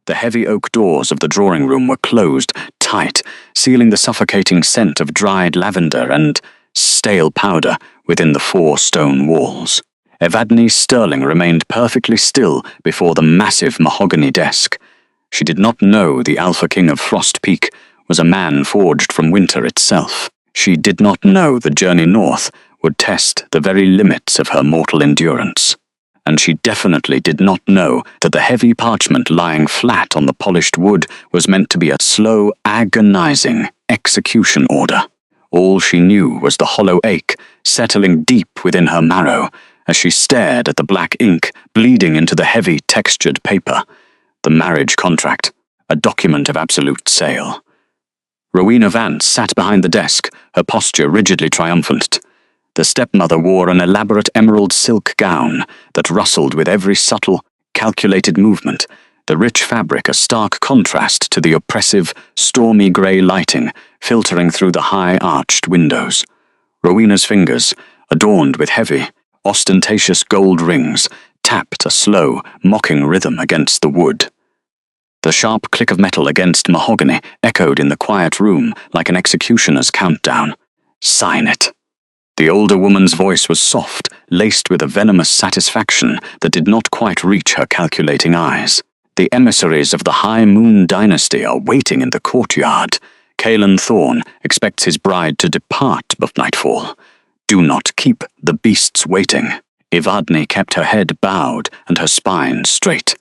The heavy oak doors of the drawing room were closed tight, sealing the suffocating scent of dried lavender and stale powder within the 4 stone walls. Evadne Sterling remained perfectly still before the massive mahogany desk. She did not know the Alpha King of Frost Peak was a man forged from winter itself. She did not know the journey north would test the very limits of her mortal endurance. And she definitely did not know that the heavy parchment lying flat on the polished wood was meant to be a slow, agonizing execution order. All she knew was the hollow ache settling deep within her marrow as she stared at the black ink bleeding into the heavy, textured paper. The marriage contract, a document of absolute sale. Rowena Vance sat behind the desk, her posture rigidly triumphant. The stepmother wore an elaborate emerald silk gown that rustled with every subtle, calculated movement, the rich fabric a stark contrast to the oppressive, stormy grey lighting filtering through the high-arched windows. Rowena's fingers, adorned with heavy, ostentatious gold rings, tapped a slow, mocking rhythm against the wood. The sharp click of metal against mahogany echoed in the quiet room like an executioner's countdown. "Sign it." The older woman's voice was soft, laced with a venomous satisfaction that did not quite reach her calculating eyes. "The emissaries of the High Moon Dynasty are waiting in the courtyard. Caelan Thorne expects his bride to depart before nightfall. Do not keep the beasts waiting." Evadne kept her head bowed and her spine straight.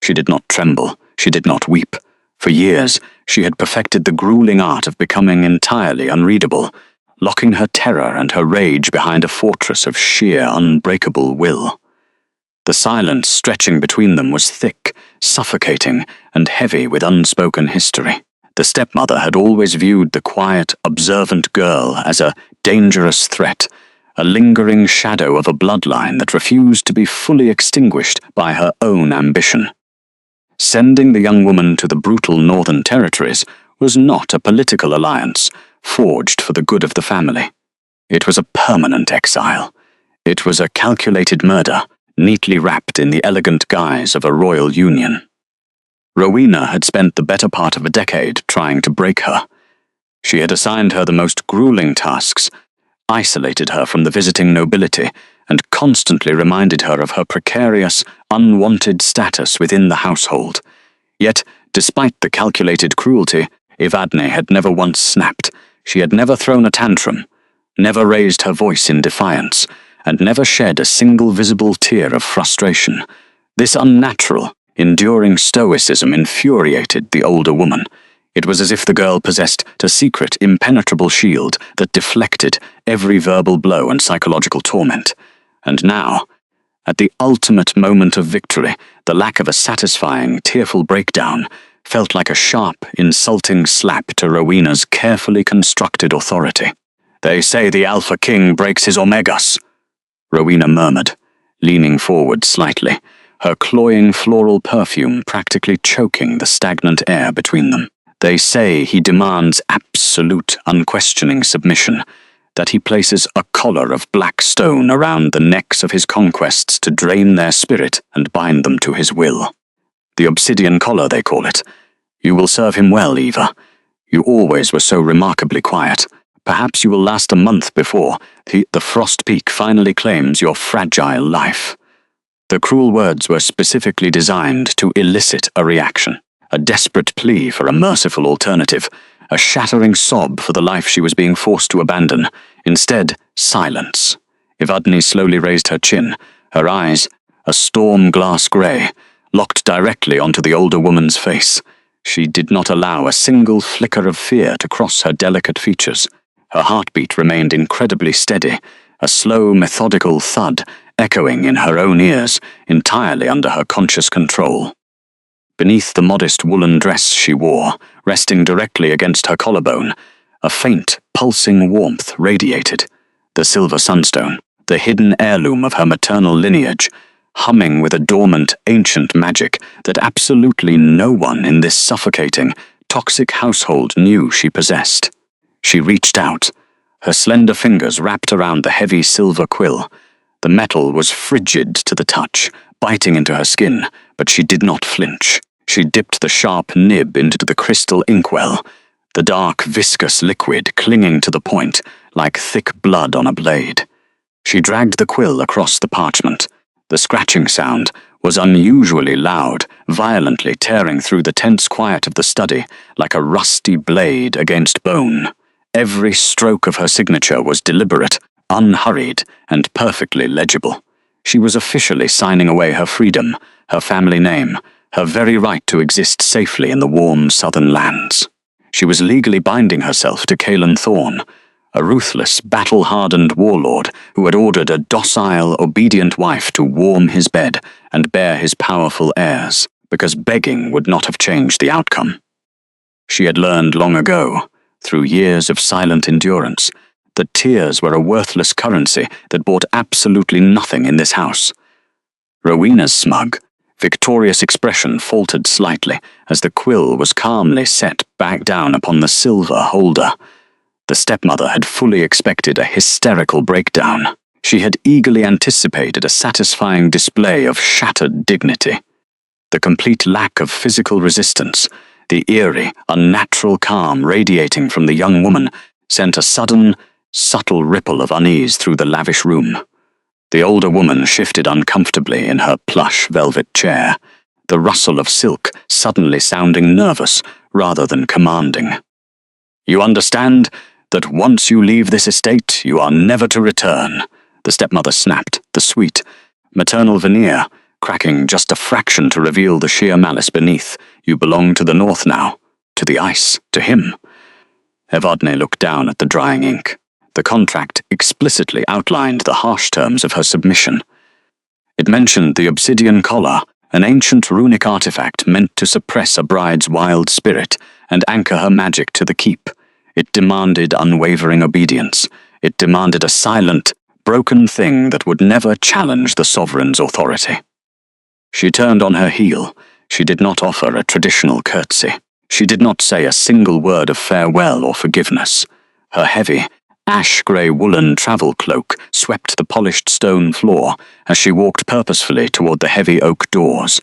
She did not tremble, she did not weep. For years, she had perfected the grueling art of becoming entirely unreadable, locking her terror and her rage behind a fortress of sheer, unbreakable will. The silence stretching between them was thick, suffocating, and heavy with unspoken history. The stepmother had always viewed the quiet, observant girl as a dangerous threat, a lingering shadow of a bloodline that refused to be fully extinguished by her own ambition. Sending the young woman to the brutal Northern Territories was not a political alliance, forged for the good of the family. It was a permanent exile. It was a calculated murder, neatly wrapped in the elegant guise of a royal union. Rowena had spent the better part of a decade trying to break her. She had assigned her the most grueling tasks, isolated her from the visiting nobility, and constantly reminded her of her precarious, unwanted status within the household. Yet, despite the calculated cruelty, Evadne had never once snapped. She had never thrown a tantrum, never raised her voice in defiance, and never shed a single visible tear of frustration. This unnatural, enduring stoicism infuriated the older woman. It was as if the girl possessed a secret, impenetrable shield that deflected every verbal blow and psychological torment. And now, at the ultimate moment of victory, the lack of a satisfying, tearful breakdown felt like a sharp, insulting slap to Rowena's carefully constructed authority. "They say the Alpha King breaks his Omegas," Rowena murmured, leaning forward slightly, her cloying floral perfume practically choking the stagnant air between them. "They say he demands absolute, unquestioning submission, that he places a collar of black stone around the necks of his conquests to drain their spirit and bind them to his will. The obsidian collar, they call it. You will serve him well, Eva. You always were so remarkably quiet. Perhaps you will last a month before the Frost Peak finally claims your fragile life." The cruel words were specifically designed to elicit a reaction, a desperate plea for a merciful alternative, a shattering sob for the life she was being forced to abandon. Instead, silence. Evadne slowly raised her chin, her eyes, a storm glass grey, locked directly onto the older woman's face. She did not allow a single flicker of fear to cross her delicate features. Her heartbeat remained incredibly steady, a slow, methodical thud echoing in her own ears, entirely under her conscious control. Beneath the modest woolen dress she wore, resting directly against her collarbone, a faint, pulsing warmth radiated. The silver sunstone, the hidden heirloom of her maternal lineage, humming with a dormant, ancient magic that absolutely no one in this suffocating, toxic household knew she possessed. She reached out, her slender fingers wrapped around the heavy silver quill. The metal was frigid to the touch, biting into her skin, but she did not flinch. She dipped the sharp nib into the crystal inkwell, the dark, viscous liquid clinging to the point like thick blood on a blade. She dragged the quill across the parchment. The scratching sound was unusually loud, violently tearing through the tense quiet of the study like a rusty blade against bone. Every stroke of her signature was deliberate, unhurried, and perfectly legible. She was officially signing away her freedom, her family name, her very right to exist safely in the warm southern lands. She was legally binding herself to Caelan Thorne, a ruthless, battle-hardened warlord who had ordered a docile, obedient wife to warm his bed and bear his powerful heirs, because begging would not have changed the outcome. She had learned long ago, through years of silent endurance, that tears were a worthless currency that bought absolutely nothing in this house. Rowena's smug, victorious expression faltered slightly as the quill was calmly set back down upon the silver holder. The stepmother had fully expected a hysterical breakdown. She had eagerly anticipated a satisfying display of shattered dignity. The complete lack of physical resistance, the eerie, unnatural calm radiating from the young woman, sent a sudden, subtle ripple of unease through the lavish room. The older woman shifted uncomfortably in her plush velvet chair, the rustle of silk suddenly sounding nervous rather than commanding. "You understand that once you leave this estate, you are never to return," the stepmother snapped, the sweet, maternal veneer cracking just a fraction to reveal the sheer malice beneath. "You belong to the north now, to the ice, to him." Evadne looked down at the drying ink. The contract explicitly outlined the harsh terms of her submission. It mentioned the obsidian collar, an ancient runic artifact meant to suppress a bride's wild spirit and anchor her magic to the keep. It demanded unwavering obedience. It demanded a silent, broken thing that would never challenge the sovereign's authority. She turned on her heel. She did not offer a traditional curtsy. She did not say a single word of farewell or forgiveness. Her heavy, ash-grey woolen travel cloak swept the polished stone floor as she walked purposefully toward the heavy oak doors.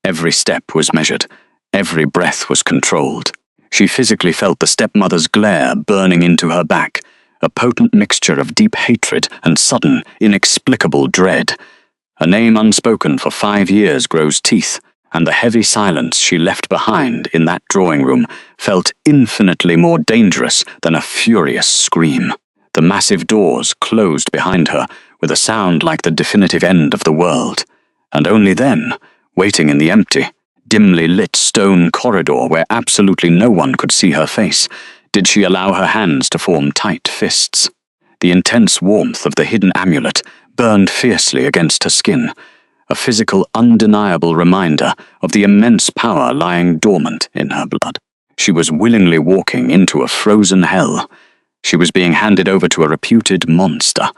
Every step was measured. Every breath was controlled. She physically felt the stepmother's glare burning into her back, a potent mixture of deep hatred and sudden, inexplicable dread. A name unspoken for 5 years grows teeth, and the heavy silence she left behind in that drawing room felt infinitely more dangerous than a furious scream. The massive doors closed behind her with a sound like the definitive end of the world, and only then, waiting in the empty, dimly lit stone corridor where absolutely no one could see her face, did she allow her hands to form tight fists. The intense warmth of the hidden amulet burned fiercely against her skin, a physical, undeniable reminder of the immense power lying dormant in her blood. She was willingly walking into a frozen hell. She was being handed over to a reputed monster,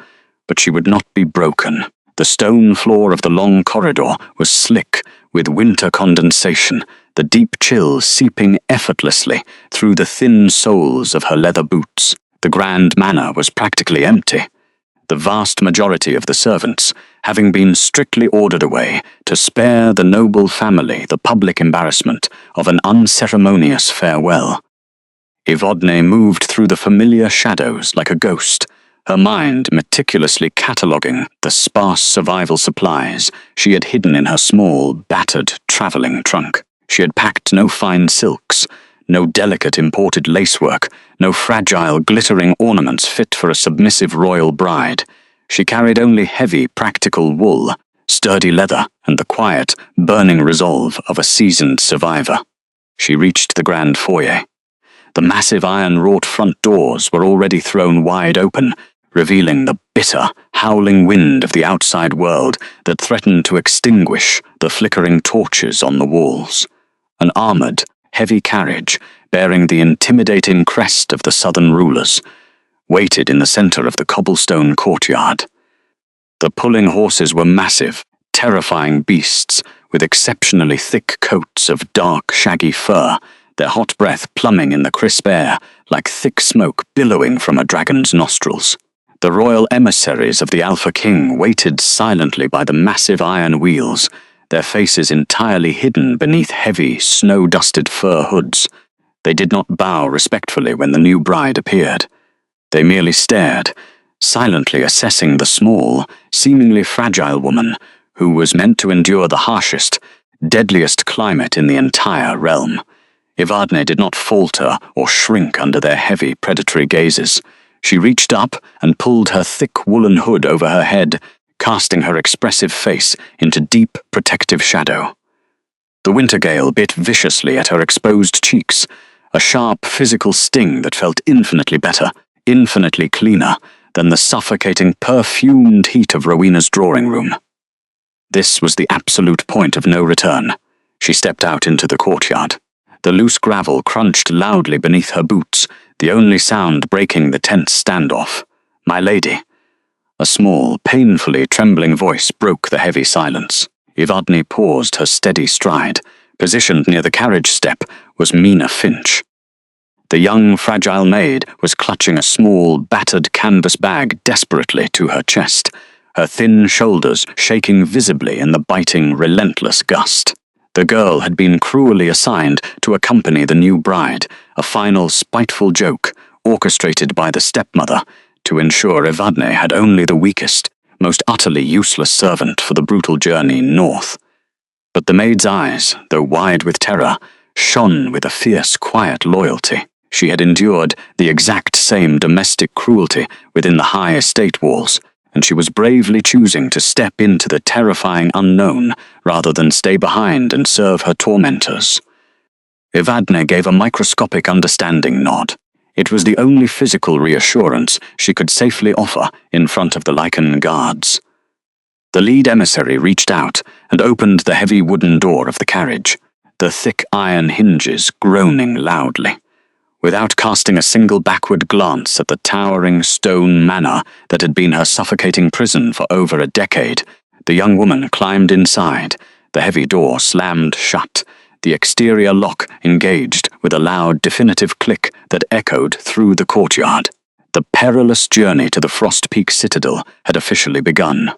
but she would not be broken. The stone floor of the long corridor was slick with winter condensation, the deep chill seeping effortlessly through the thin soles of her leather boots. The grand manor was practically empty, the vast majority of the servants having been strictly ordered away to spare the noble family the public embarrassment of an unceremonious farewell. Evadne moved through the familiar shadows like a ghost, her mind meticulously cataloguing the sparse survival supplies she had hidden in her small, battered traveling trunk. She had packed no fine silks, no delicate imported lacework, no fragile, glittering ornaments fit for a submissive royal bride. She carried only heavy, practical wool, sturdy leather, and the quiet, burning resolve of a seasoned survivor. She reached the grand foyer. The massive iron-wrought front doors were already thrown wide open, revealing the bitter, howling wind of the outside world that threatened to extinguish the flickering torches on the walls. An armored, heavy carriage, bearing the intimidating crest of the southern rulers, waited in the center of the cobblestone courtyard. The pulling horses were massive, terrifying beasts with exceptionally thick coats of dark, shaggy fur, their hot breath plumming in the crisp air like thick smoke billowing from a dragon's nostrils. The royal emissaries of the Alpha King waited silently by the massive iron wheels, their faces entirely hidden beneath heavy, snow-dusted fur hoods. They did not bow respectfully when the new bride appeared. They merely stared, silently assessing the small, seemingly fragile woman who was meant to endure the harshest, deadliest climate in the entire realm. Evadne did not falter or shrink under their heavy, predatory gazes. She reached up and pulled her thick woolen hood over her head, casting her expressive face into deep, protective shadow. The winter gale bit viciously at her exposed cheeks, a sharp physical sting that felt infinitely better, infinitely cleaner, than the suffocating, perfumed heat of Rowena's drawing room. This was the absolute point of no return. She stepped out into the courtyard. The loose gravel crunched loudly beneath her boots, the only sound breaking the tense standoff. "My lady." A small, painfully trembling voice broke the heavy silence. Evadne paused her steady stride. Positioned near the carriage step was Mina Finch. The young, fragile maid was clutching a small, battered canvas bag desperately to her chest, her thin shoulders shaking visibly in the biting, relentless gust. The girl had been cruelly assigned to accompany the new bride, a final spiteful joke orchestrated by the stepmother to ensure Evadne had only the weakest, most utterly useless servant for the brutal journey north. But the maid's eyes, though wide with terror, shone with a fierce, quiet loyalty. She had endured the exact same domestic cruelty within the high estate walls, and she was bravely choosing to step into the terrifying unknown rather than stay behind and serve her tormentors. Evadne gave a microscopic understanding nod. It was the only physical reassurance she could safely offer in front of the Lycan guards. The lead emissary reached out and opened the heavy wooden door of the carriage, the thick iron hinges groaning loudly. Without casting a single backward glance at the towering stone manor that had been her suffocating prison for over a decade, the young woman climbed inside. The heavy door slammed shut, the exterior lock engaged with a loud, definitive click that echoed through the courtyard. The perilous journey to the Frost Peak Citadel had officially begun.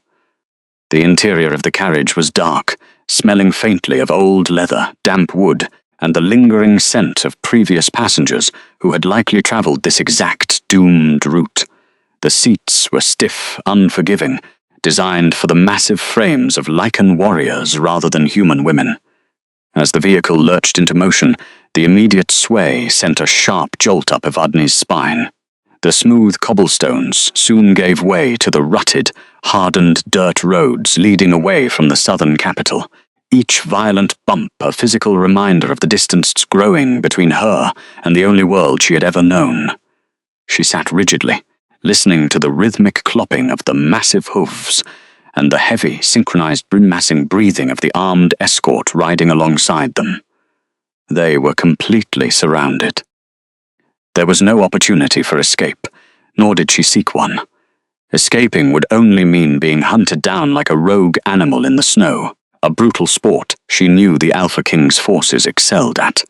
The interior of the carriage was dark, smelling faintly of old leather, damp wood, and the lingering scent of previous passengers who had likely traveled this exact doomed route. The seats were stiff, unforgiving, designed for the massive frames of Lycan warriors rather than human women. As the vehicle lurched into motion, the immediate sway sent a sharp jolt up Evadne's spine. The smooth cobblestones soon gave way to the rutted, hardened dirt roads leading away from the southern capital, each violent bump a physical reminder of the distance growing between her and the only world she had ever known. She sat rigidly, listening to the rhythmic clopping of the massive hooves and the heavy, synchronized grimacing breathing of the armed escort riding alongside them. They were completely surrounded. There was no opportunity for escape, nor did she seek one. Escaping would only mean being hunted down like a rogue animal in the snow, a brutal sport she knew the Alpha King's forces excelled at.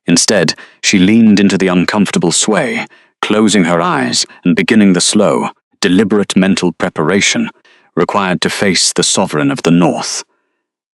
Instead, she leaned into the uncomfortable sway, closing her eyes and beginning the slow, deliberate mental preparation required to face the sovereign of the North.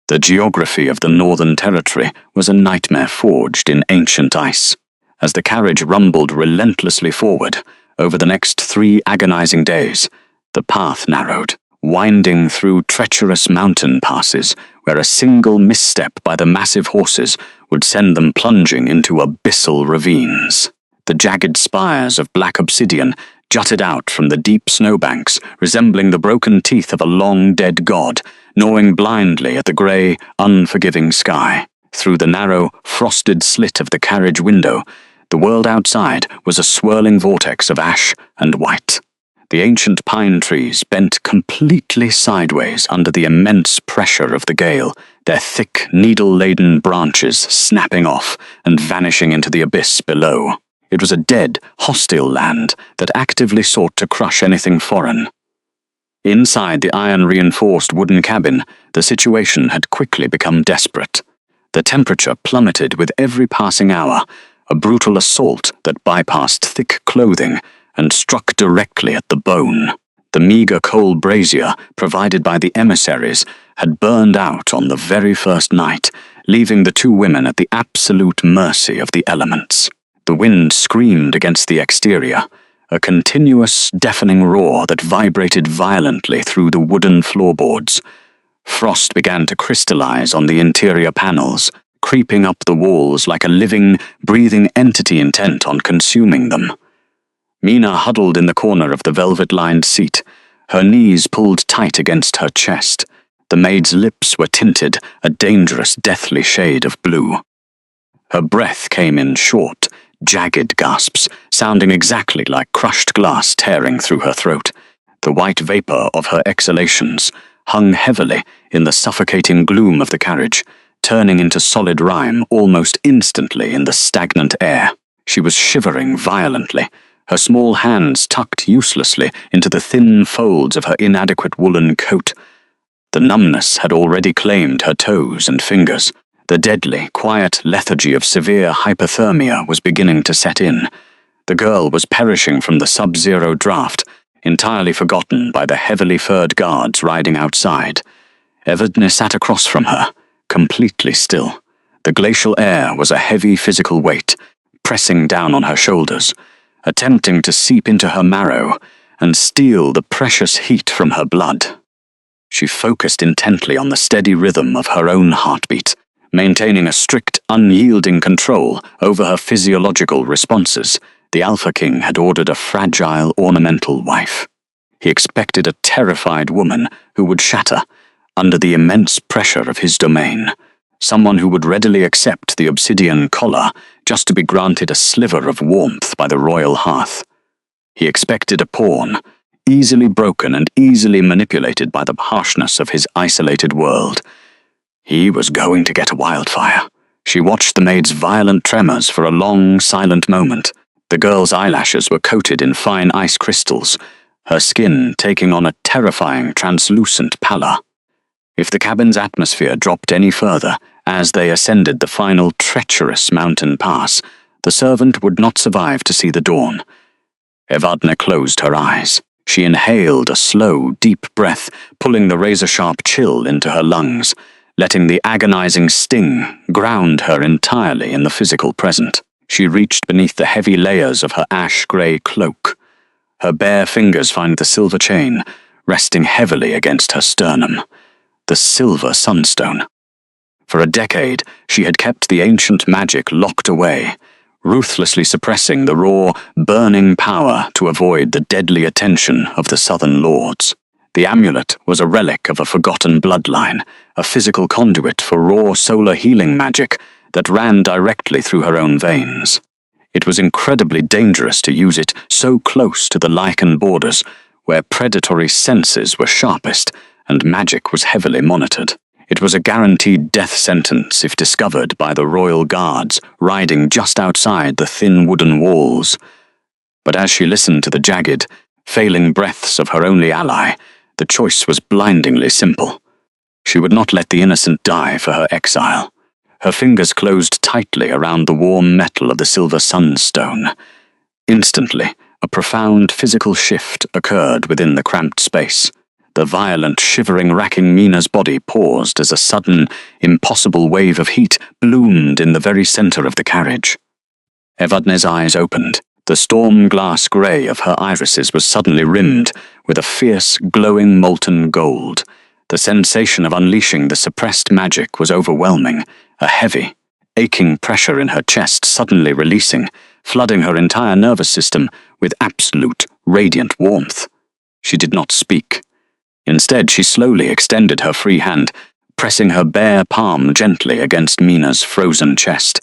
The geography of the Northern Territory was a nightmare forged in ancient ice. As the carriage rumbled relentlessly forward, over the next 3 agonizing days, the path narrowed, winding through treacherous mountain passes where a single misstep by the massive horses would send them plunging into abyssal ravines. The jagged spires of black obsidian jutted out from the deep snowbanks, resembling the broken teeth of a long-dead god, gnawing blindly at the grey, unforgiving sky. Through the narrow, frosted slit of the carriage window, the world outside was a swirling vortex of ash and white. The ancient pine trees bent completely sideways under the immense pressure of the gale, their thick, needle-laden branches snapping off and vanishing into the abyss below. It was a dead, hostile land that actively sought to crush anything foreign. Inside the iron-reinforced wooden cabin, the situation had quickly become desperate. The temperature plummeted with every passing hour, a brutal assault that bypassed thick clothing and struck directly at the bone. The meager coal brazier provided by the emissaries had burned out on the very first night, leaving the two women at the absolute mercy of the elements. The wind screamed against the exterior, a continuous, deafening roar that vibrated violently through the wooden floorboards. Frost began to crystallize on the interior panels, creeping up the walls like a living, breathing entity intent on consuming them. Mina huddled in the corner of the velvet-lined seat, her knees pulled tight against her chest. The maid's lips were tinted a dangerous, deathly shade of blue. Her breath came in short, jagged gasps, sounding exactly like crushed glass tearing through her throat. The white vapor of her exhalations hung heavily in the suffocating gloom of the carriage, turning into solid rime almost instantly in the stagnant air. She was shivering violently, her small hands tucked uselessly into the thin folds of her inadequate woolen coat. The numbness had already claimed her toes and fingers. The deadly, quiet lethargy of severe hypothermia was beginning to set in. The girl was perishing from the sub-zero draft, entirely forgotten by the heavily furred guards riding outside. Evadne sat across from her, completely still. The glacial air was a heavy physical weight, pressing down on her shoulders, attempting to seep into her marrow and steal the precious heat from her blood. She focused intently on the steady rhythm of her own heartbeat, maintaining a strict, unyielding control over her physiological responses. The Alpha King had ordered a fragile, ornamental wife. He expected a terrified woman who would shatter under the immense pressure of his domain, someone who would readily accept the obsidian collar just to be granted a sliver of warmth by the royal hearth. He expected a pawn, easily broken and easily manipulated by the harshness of his isolated world. He was going to get a wildfire. She watched the maid's violent tremors for a long, silent moment. The girl's eyelashes were coated in fine ice crystals, her skin taking on a terrifying, translucent pallor. If the cabin's atmosphere dropped any further as they ascended the final treacherous mountain pass, the servant would not survive to see the dawn. Evadne closed her eyes. She inhaled a slow, deep breath, pulling the razor-sharp chill into her lungs, letting the agonizing sting ground her entirely in the physical present. She reached beneath the heavy layers of her ash-grey cloak. Her bare fingers found the silver chain, resting heavily against her sternum. The silver sunstone. For a decade, she had kept the ancient magic locked away, ruthlessly suppressing the raw, burning power to avoid the deadly attention of the southern lords. The amulet was a relic of a forgotten bloodline, a physical conduit for raw solar healing magic that ran directly through her own veins. It was incredibly dangerous to use it so close to the Lycan borders, where predatory senses were sharpest and magic was heavily monitored. It was a guaranteed death sentence if discovered by the royal guards riding just outside the thin wooden walls. But as she listened to the jagged, failing breaths of her only ally, the choice was blindingly simple. She would not let the innocent die for her exile. Her fingers closed tightly around the warm metal of the silver sunstone. Instantly, a profound physical shift occurred within the cramped space. The violent, shivering, racking Mina's body paused as a sudden, impossible wave of heat bloomed in the very center of the carriage. Evadne's eyes opened. The storm-glass grey of her irises was suddenly rimmed with a fierce, glowing molten gold. The sensation of unleashing the suppressed magic was overwhelming, a heavy, aching pressure in her chest suddenly releasing, flooding her entire nervous system with absolute, radiant warmth. She did not speak. Instead, she slowly extended her free hand, pressing her bare palm gently against Mina's frozen chest.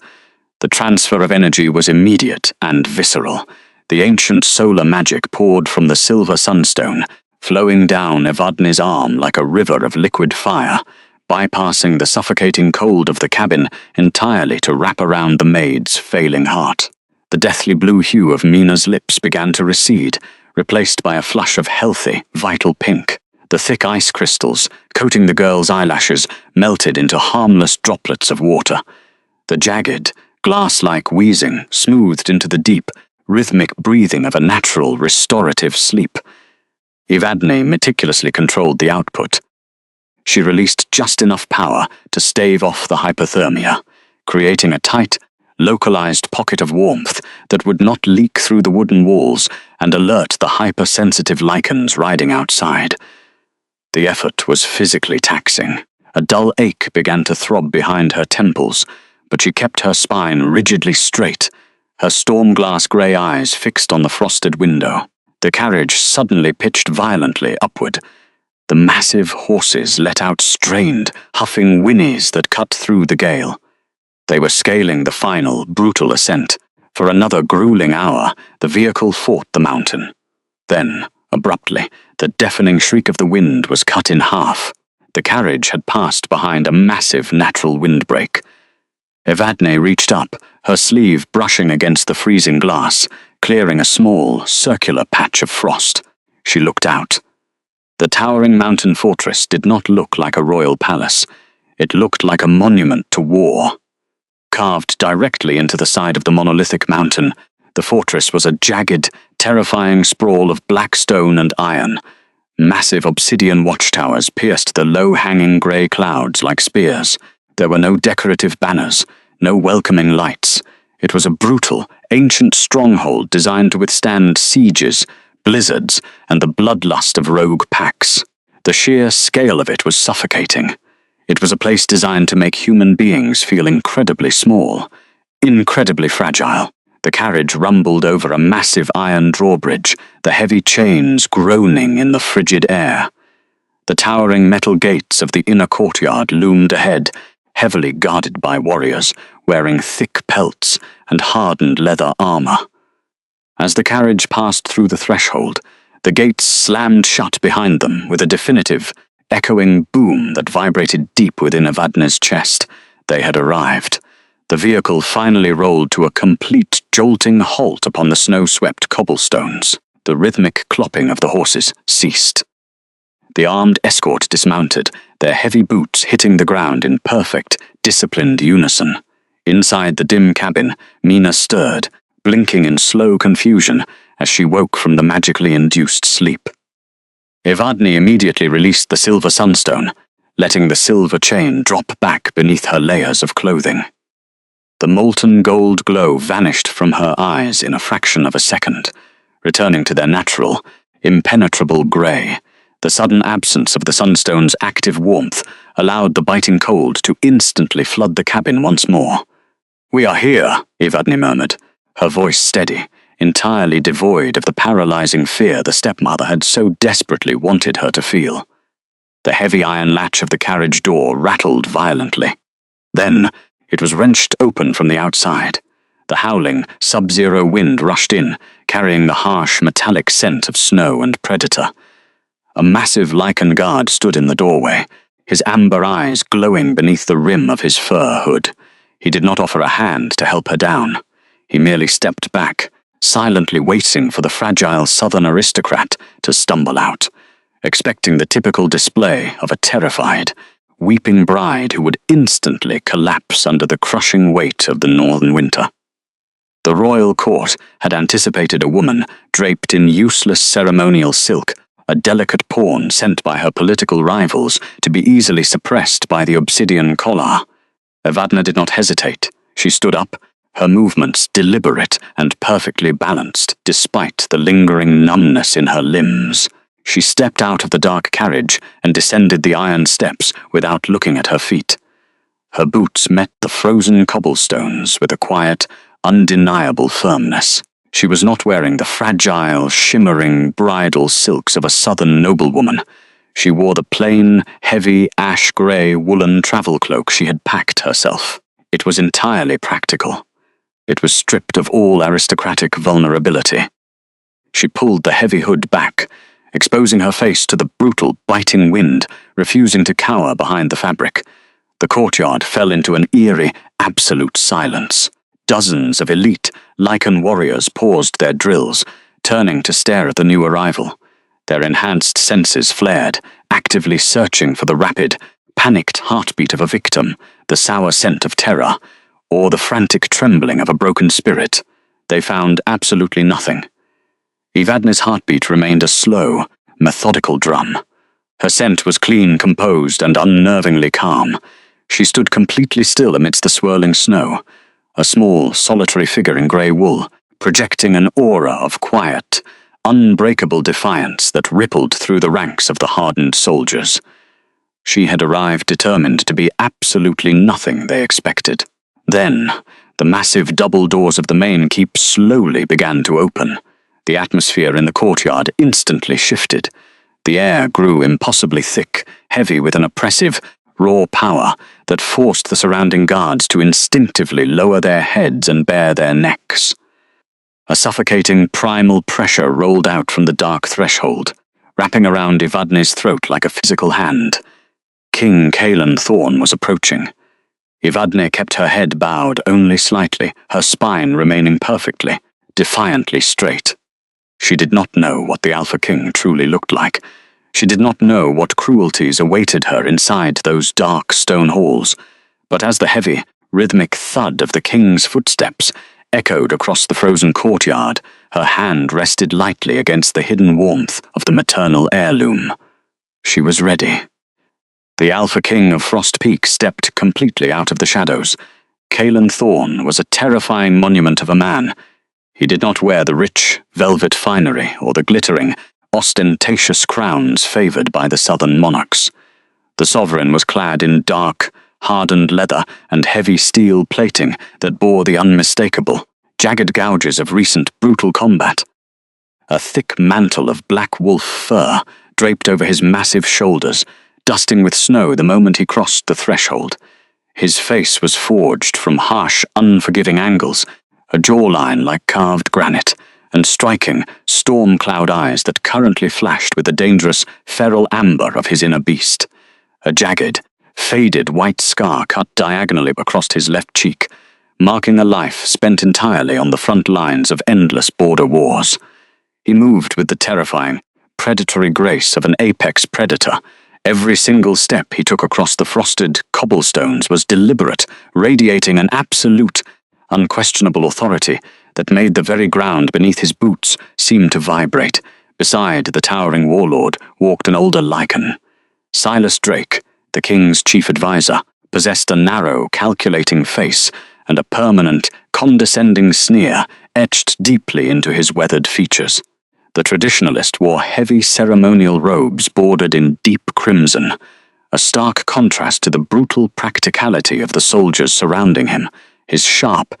The transfer of energy was immediate and visceral. The ancient solar magic poured from the silver sunstone, flowing down Evadne's arm like a river of liquid fire, bypassing the suffocating cold of the cabin entirely to wrap around the maid's failing heart. The deathly blue hue of Mina's lips began to recede, replaced by a flush of healthy, vital pink. The thick ice crystals, coating the girl's eyelashes, melted into harmless droplets of water. The jagged, glass-like wheezing smoothed into the deep, rhythmic breathing of a natural, restorative sleep. Evadne meticulously controlled the output. She released just enough power to stave off the hypothermia, creating a tight, localized pocket of warmth that would not leak through the wooden walls and alert the hypersensitive lichens riding outside. The effort was physically taxing. A dull ache began to throb behind her temples, but she kept her spine rigidly straight, her storm-glass grey eyes fixed on the frosted window. The carriage suddenly pitched violently upward. The massive horses let out strained, huffing whinnies that cut through the gale. They were scaling the final, brutal ascent. For another grueling hour, the vehicle fought the mountain. Then, abruptly, the deafening shriek of the wind was cut in half. The carriage had passed behind a massive natural windbreak. Evadne reached up, her sleeve brushing against the freezing glass, clearing a small, circular patch of frost. She looked out. The towering mountain fortress did not look like a royal palace. It looked like a monument to war. Carved directly into the side of the monolithic mountain, the fortress was a jagged, terrifying sprawl of black stone and iron. Massive obsidian watchtowers pierced the low-hanging grey clouds like spears. There were no decorative banners, no welcoming lights. It was a brutal, ancient stronghold designed to withstand sieges, blizzards, and the bloodlust of rogue packs. The sheer scale of it was suffocating. It was a place designed to make human beings feel incredibly small, incredibly fragile. The carriage rumbled over a massive iron drawbridge, the heavy chains groaning in the frigid air. The towering metal gates of the inner courtyard loomed ahead, heavily guarded by warriors, wearing thick pelts and hardened leather armor. As the carriage passed through the threshold, the gates slammed shut behind them with a definitive, echoing boom that vibrated deep within Evadne's chest. They had arrived. The vehicle finally rolled to a complete, jolting halt upon the snow-swept cobblestones. The rhythmic clopping of the horses ceased. The armed escort dismounted, their heavy boots hitting the ground in perfect, disciplined unison. Inside the dim cabin, Mina stirred, blinking in slow confusion as she woke from the magically induced sleep. Evadne immediately released the silver sunstone, letting the silver chain drop back beneath her layers of clothing. The molten gold glow vanished from her eyes in a fraction of a second, returning to their natural, impenetrable grey. The sudden absence of the sunstone's active warmth allowed the biting cold to instantly flood the cabin once more. "We are here," Evadne murmured, her voice steady, entirely devoid of the paralyzing fear the stepmother had so desperately wanted her to feel. The heavy iron latch of the carriage door rattled violently. Then, it was wrenched open from the outside. The howling, sub-zero wind rushed in, carrying the harsh, metallic scent of snow and predator. A massive lichen guard stood in the doorway, his amber eyes glowing beneath the rim of his fur hood. He did not offer a hand to help her down. He merely stepped back, silently waiting for the fragile southern aristocrat to stumble out, expecting the typical display of a terrified, weeping bride who would instantly collapse under the crushing weight of the northern winter. The royal court had anticipated a woman draped in useless ceremonial silk, a delicate pawn sent by her political rivals to be easily suppressed by the obsidian collar. Evadne did not hesitate. She stood up, her movements deliberate and perfectly balanced despite the lingering numbness in her limbs. She stepped out of the dark carriage and descended the iron steps without looking at her feet. Her boots met the frozen cobblestones with a quiet, undeniable firmness. She was not wearing the fragile, shimmering bridal silks of a southern noblewoman. She wore the plain, heavy, ash-grey woolen travel cloak she had packed herself. It was entirely practical. It was stripped of all aristocratic vulnerability. She pulled the heavy hood back, exposing her face to the brutal, biting wind, refusing to cower behind the fabric. The courtyard fell into an eerie, absolute silence. Dozens of elite, lichen warriors paused their drills, turning to stare at the new arrival. Their enhanced senses flared, actively searching for the rapid, panicked heartbeat of a victim, the sour scent of terror, or the frantic trembling of a broken spirit. They found absolutely nothing. Evadne's heartbeat remained a slow, methodical drum. Her scent was clean, composed, and unnervingly calm. She stood completely still amidst the swirling snow, a small, solitary figure in grey wool, projecting an aura of quiet, unbreakable defiance that rippled through the ranks of the hardened soldiers. She had arrived determined to be absolutely nothing they expected. Then, the massive double doors of the main keep slowly began to open. The atmosphere in the courtyard instantly shifted. The air grew impossibly thick, heavy with an oppressive, raw power that forced the surrounding guards to instinctively lower their heads and bare their necks. A suffocating primal pressure rolled out from the dark threshold, wrapping around Evadne's throat like a physical hand. King Kaelan Thorn was approaching. Evadne kept her head bowed only slightly, her spine remaining perfectly, defiantly straight. She did not know what the Alpha King truly looked like. She did not know what cruelties awaited her inside those dark stone halls, but as the heavy, rhythmic thud of the king's footsteps echoed across the frozen courtyard, her hand rested lightly against the hidden warmth of the maternal heirloom. She was ready. The Alpha King of Frost Peak stepped completely out of the shadows. Kaelan Thorn was a terrifying monument of a man. He did not wear the rich, velvet finery or the glittering, ostentatious crowns favoured by the southern monarchs. The sovereign was clad in dark, hardened leather and heavy steel plating that bore the unmistakable, jagged gouges of recent brutal combat. A thick mantle of black wolf fur draped over his massive shoulders, dusting with snow the moment he crossed the threshold. His face was forged from harsh, unforgiving angles, a jawline like carved granite, and striking, storm-cloud eyes that currently flashed with the dangerous, feral amber of his inner beast. A jagged, faded white scar cut diagonally across his left cheek, marking a life spent entirely on the front lines of endless border wars. He moved with the terrifying, predatory grace of an apex predator. Every single step he took across the frosted cobblestones was deliberate, radiating an absolute, unquestionable authority that made the very ground beneath his boots seem to vibrate. Beside the towering warlord walked an older Lycan. Silas Drake, the king's chief advisor, possessed a narrow, calculating face and a permanent, condescending sneer etched deeply into his weathered features. The traditionalist wore heavy ceremonial robes bordered in deep crimson, a stark contrast to the brutal practicality of the soldiers surrounding him. His sharp,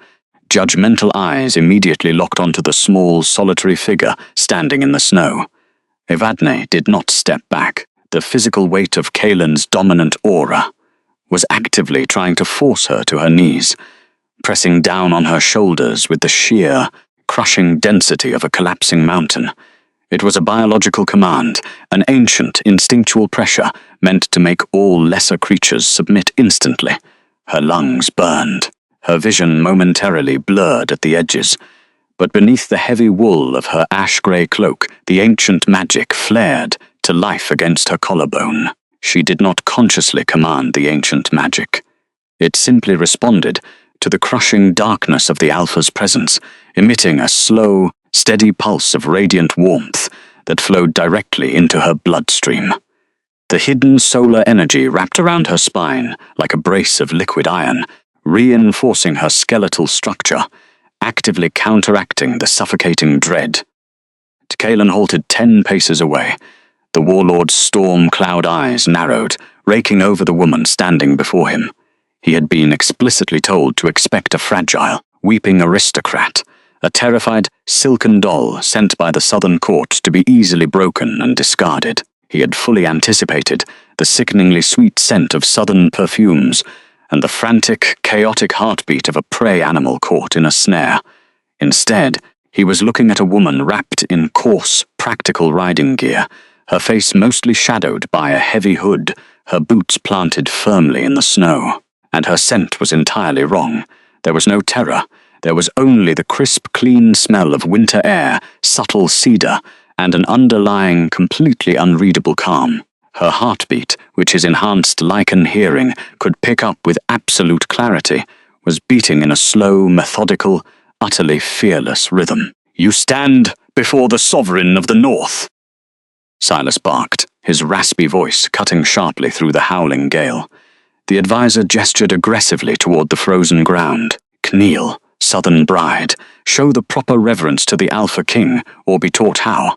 judgmental eyes immediately locked onto the small, solitary figure standing in the snow. Evadne did not step back. The physical weight of Kaelan's dominant aura was actively trying to force her to her knees, pressing down on her shoulders with the sheer, crushing density of a collapsing mountain. It was a biological command, an ancient, instinctual pressure meant to make all lesser creatures submit instantly. Her lungs burned, her vision momentarily blurred at the edges, but beneath the heavy wool of her ash-grey cloak, the ancient magic flared to life against her collarbone. She did not consciously command the ancient magic. It simply responded to the crushing darkness of the Alpha's presence, emitting a slow, steady pulse of radiant warmth that flowed directly into her bloodstream. The hidden solar energy wrapped around her spine like a brace of liquid iron, reinforcing her skeletal structure, actively counteracting the suffocating dread. Kaelan halted 10 paces away. The warlord's storm-cloud eyes narrowed, raking over the woman standing before him. He had been explicitly told to expect a fragile, weeping aristocrat, a terrified, silken doll sent by the southern court to be easily broken and discarded. He had fully anticipated the sickeningly sweet scent of southern perfumes and the frantic, chaotic heartbeat of a prey animal caught in a snare. Instead, he was looking at a woman wrapped in coarse, practical riding gear, her face mostly shadowed by a heavy hood, her boots planted firmly in the snow. And her scent was entirely wrong. There was no terror. There was only the crisp, clean smell of winter air, subtle cedar, and an underlying, completely unreadable calm. Her heartbeat, which his enhanced Lycan hearing could pick up with absolute clarity, was beating in a slow, methodical, utterly fearless rhythm. "You stand before the sovereign of the North." Silas barked, his raspy voice cutting sharply through the howling gale. The advisor gestured aggressively toward the frozen ground. Kneel, Southern bride, show the proper reverence to the Alpha King, or be taught how.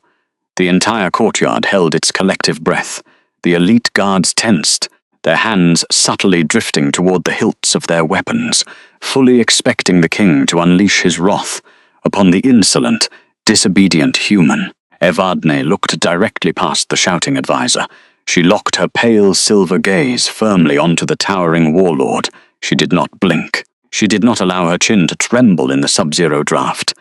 The entire courtyard held its collective breath. The elite guards tensed, their hands subtly drifting toward the hilts of their weapons, fully expecting the king to unleash his wrath upon the insolent, disobedient human. Evadne looked directly past the shouting advisor. She locked her pale silver gaze firmly onto the towering warlord. She did not blink. She did not allow her chin to tremble in the sub-zero draft.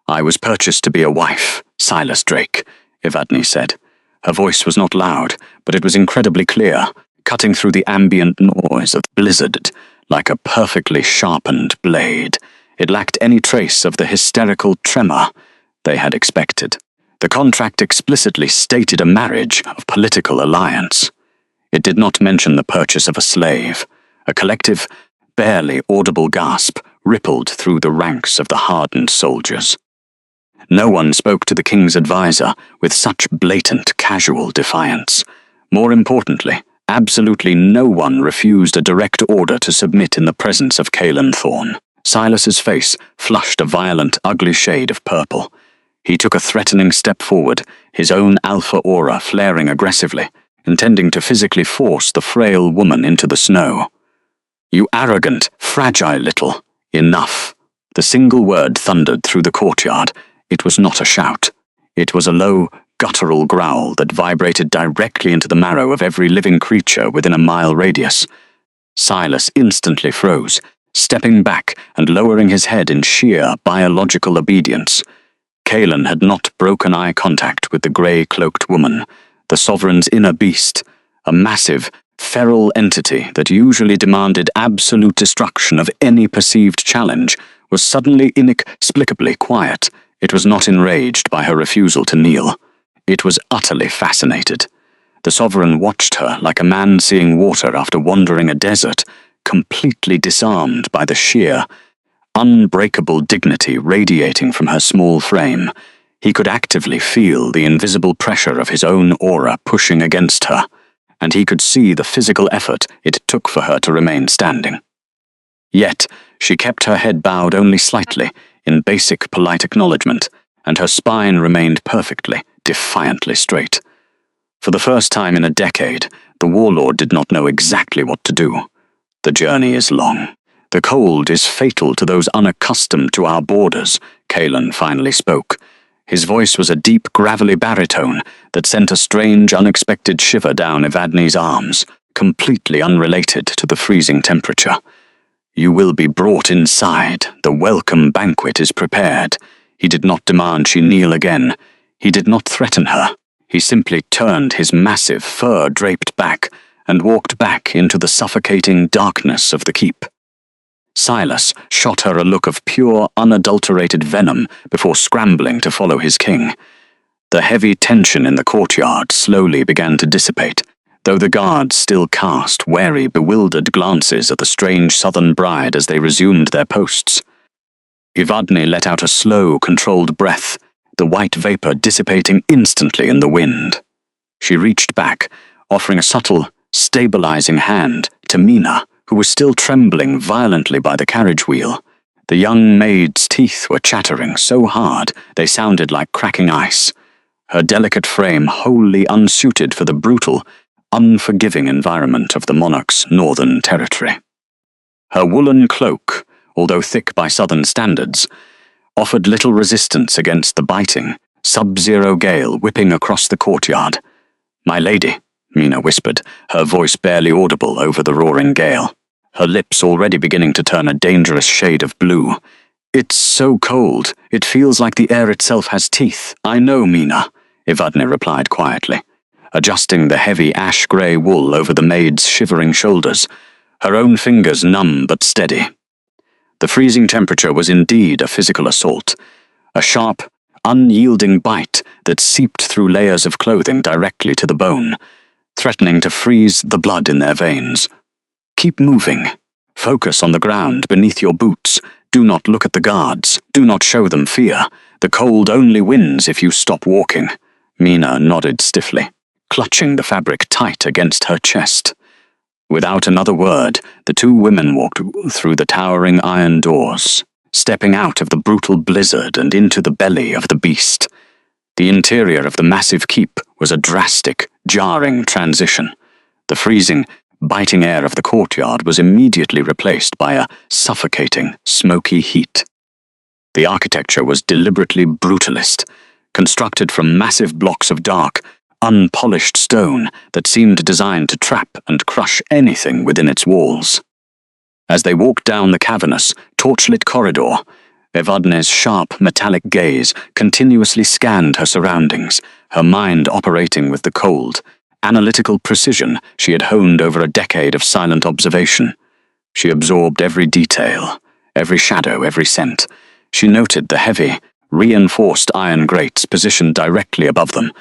"I was purchased to be a wife, Silas Drake," Evadne said. Her voice was not loud, but it was incredibly clear, cutting through the ambient noise of the blizzard like a perfectly sharpened blade. It lacked any trace of the hysterical tremor they had expected. The contract explicitly stated a marriage of political alliance. It did not mention the purchase of a slave. A collective, barely audible gasp rippled through the ranks of the hardened soldiers. No one spoke to the king's advisor with such blatant, casual defiance. More importantly, absolutely no one refused a direct order to submit in the presence of Caelan Thorne. Silas's face flushed a violent, ugly shade of purple. He took a threatening step forward, his own alpha aura flaring aggressively, intending to physically force the frail woman into the snow. "You arrogant, fragile little. Enough." The single word thundered through the courtyard. It was not a shout. It was a low, guttural growl that vibrated directly into the marrow of every living creature within a mile radius. Silas instantly froze, stepping back and lowering his head in sheer biological obedience. Caelan had not broken eye contact with the grey-cloaked woman, the Sovereign's inner beast, a massive, feral entity that usually demanded absolute destruction of any perceived challenge, was suddenly inexplicably quiet. It was not enraged by her refusal to kneel. It was utterly fascinated. The Sovereign watched her like a man seeing water after wandering a desert, completely disarmed by the sheer, unbreakable dignity radiating from her small frame. He could actively feel the invisible pressure of his own aura pushing against her, and he could see the physical effort it took for her to remain standing. Yet, she kept her head bowed only slightly, in basic polite acknowledgement, and her spine remained perfectly, defiantly straight. For the first time in a decade, the warlord did not know exactly what to do. The journey is long. The cold is fatal to those unaccustomed to our borders, Caelan finally spoke. His voice was a deep, gravelly baritone that sent a strange, unexpected shiver down Evadne's arms, completely unrelated to the freezing temperature. "You will be brought inside. The welcome banquet is prepared." He did not demand she kneel again. He did not threaten her. He simply turned his massive, fur-draped back and walked back into the suffocating darkness of the keep. Silas shot her a look of pure, unadulterated venom before scrambling to follow his king. The heavy tension in the courtyard slowly began to dissipate, though the guards still cast wary, bewildered glances at the strange southern bride as they resumed their posts. Evadne let out a slow, controlled breath, the white vapor dissipating instantly in the wind. She reached back, offering a subtle, stabilizing hand to Mina, who was still trembling violently by the carriage wheel. The young maid's teeth were chattering so hard they sounded like cracking ice, her delicate frame wholly unsuited for the brutal, unforgiving environment of the monarch's northern territory. Her woolen cloak, although thick by southern standards, offered little resistance against the biting, sub-zero gale whipping across the courtyard. "My lady," Mina whispered, her voice barely audible over the roaring gale, her lips already beginning to turn a dangerous shade of blue. "It's so cold, it feels like the air itself has teeth." "I know, Mina," Evadne replied quietly, adjusting the heavy ash-grey wool over the maid's shivering shoulders, her own fingers numb but steady. The freezing temperature was indeed a physical assault, a sharp, unyielding bite that seeped through layers of clothing directly to the bone, threatening to freeze the blood in their veins. "Keep moving. Focus on the ground beneath your boots. Do not look at the guards. Do not show them fear. The cold only wins if you stop walking." Mina nodded stiffly, clutching the fabric tight against her chest. Without another word, the two women walked through the towering iron doors, stepping out of the brutal blizzard and into the belly of the beast. The interior of the massive keep was a drastic, jarring transition. The freezing, biting air of the courtyard was immediately replaced by a suffocating, smoky heat. The architecture was deliberately brutalist, constructed from massive blocks of dark, unpolished stone that seemed designed to trap and crush anything within its walls. As they walked down the cavernous, torchlit corridor, Evadne's sharp, metallic gaze continuously scanned her surroundings, her mind operating with the cold, analytical precision she had honed over a decade of silent observation. She absorbed every detail, every shadow, every scent. She noted the heavy, reinforced iron grates positioned directly above them,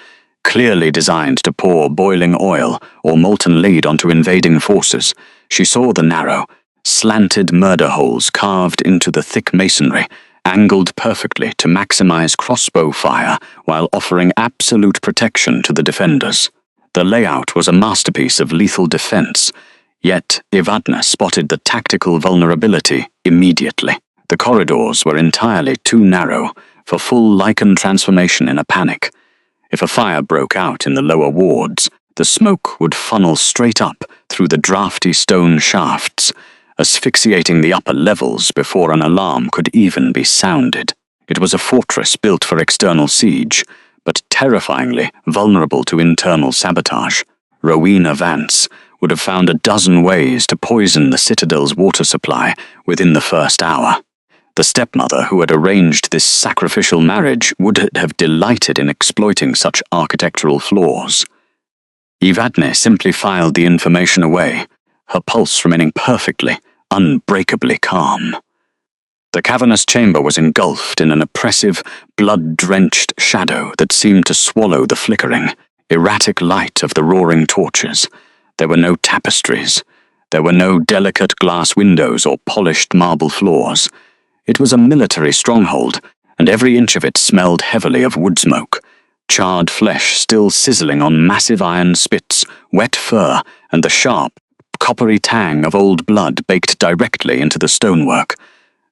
clearly designed to pour boiling oil or molten lead onto invading forces. She saw the narrow, slanted murder holes carved into the thick masonry, angled perfectly to maximize crossbow fire while offering absolute protection to the defenders. The layout was a masterpiece of lethal defense, yet Evadne spotted the tactical vulnerability immediately. The corridors were entirely too narrow for full lichen transformation in a panic. If a fire broke out in the lower wards, the smoke would funnel straight up through the drafty stone shafts, asphyxiating the upper levels before an alarm could even be sounded. It was a fortress built for external siege, but terrifyingly vulnerable to internal sabotage. Rowena Vance would have found a dozen ways to poison the Citadel's water supply within the first hour. The stepmother who had arranged this sacrificial marriage would have delighted in exploiting such architectural flaws. Evadne simply filed the information away, her pulse remaining perfectly, unbreakably calm. The cavernous chamber was engulfed in an oppressive, blood-drenched shadow that seemed to swallow the flickering, erratic light of the roaring torches. There were no tapestries. There were no delicate glass windows or polished marble floors. It was a military stronghold, and every inch of it smelled heavily of wood smoke, charred flesh still sizzling on massive iron spits, wet fur, and the sharp, coppery tang of old blood baked directly into the stonework.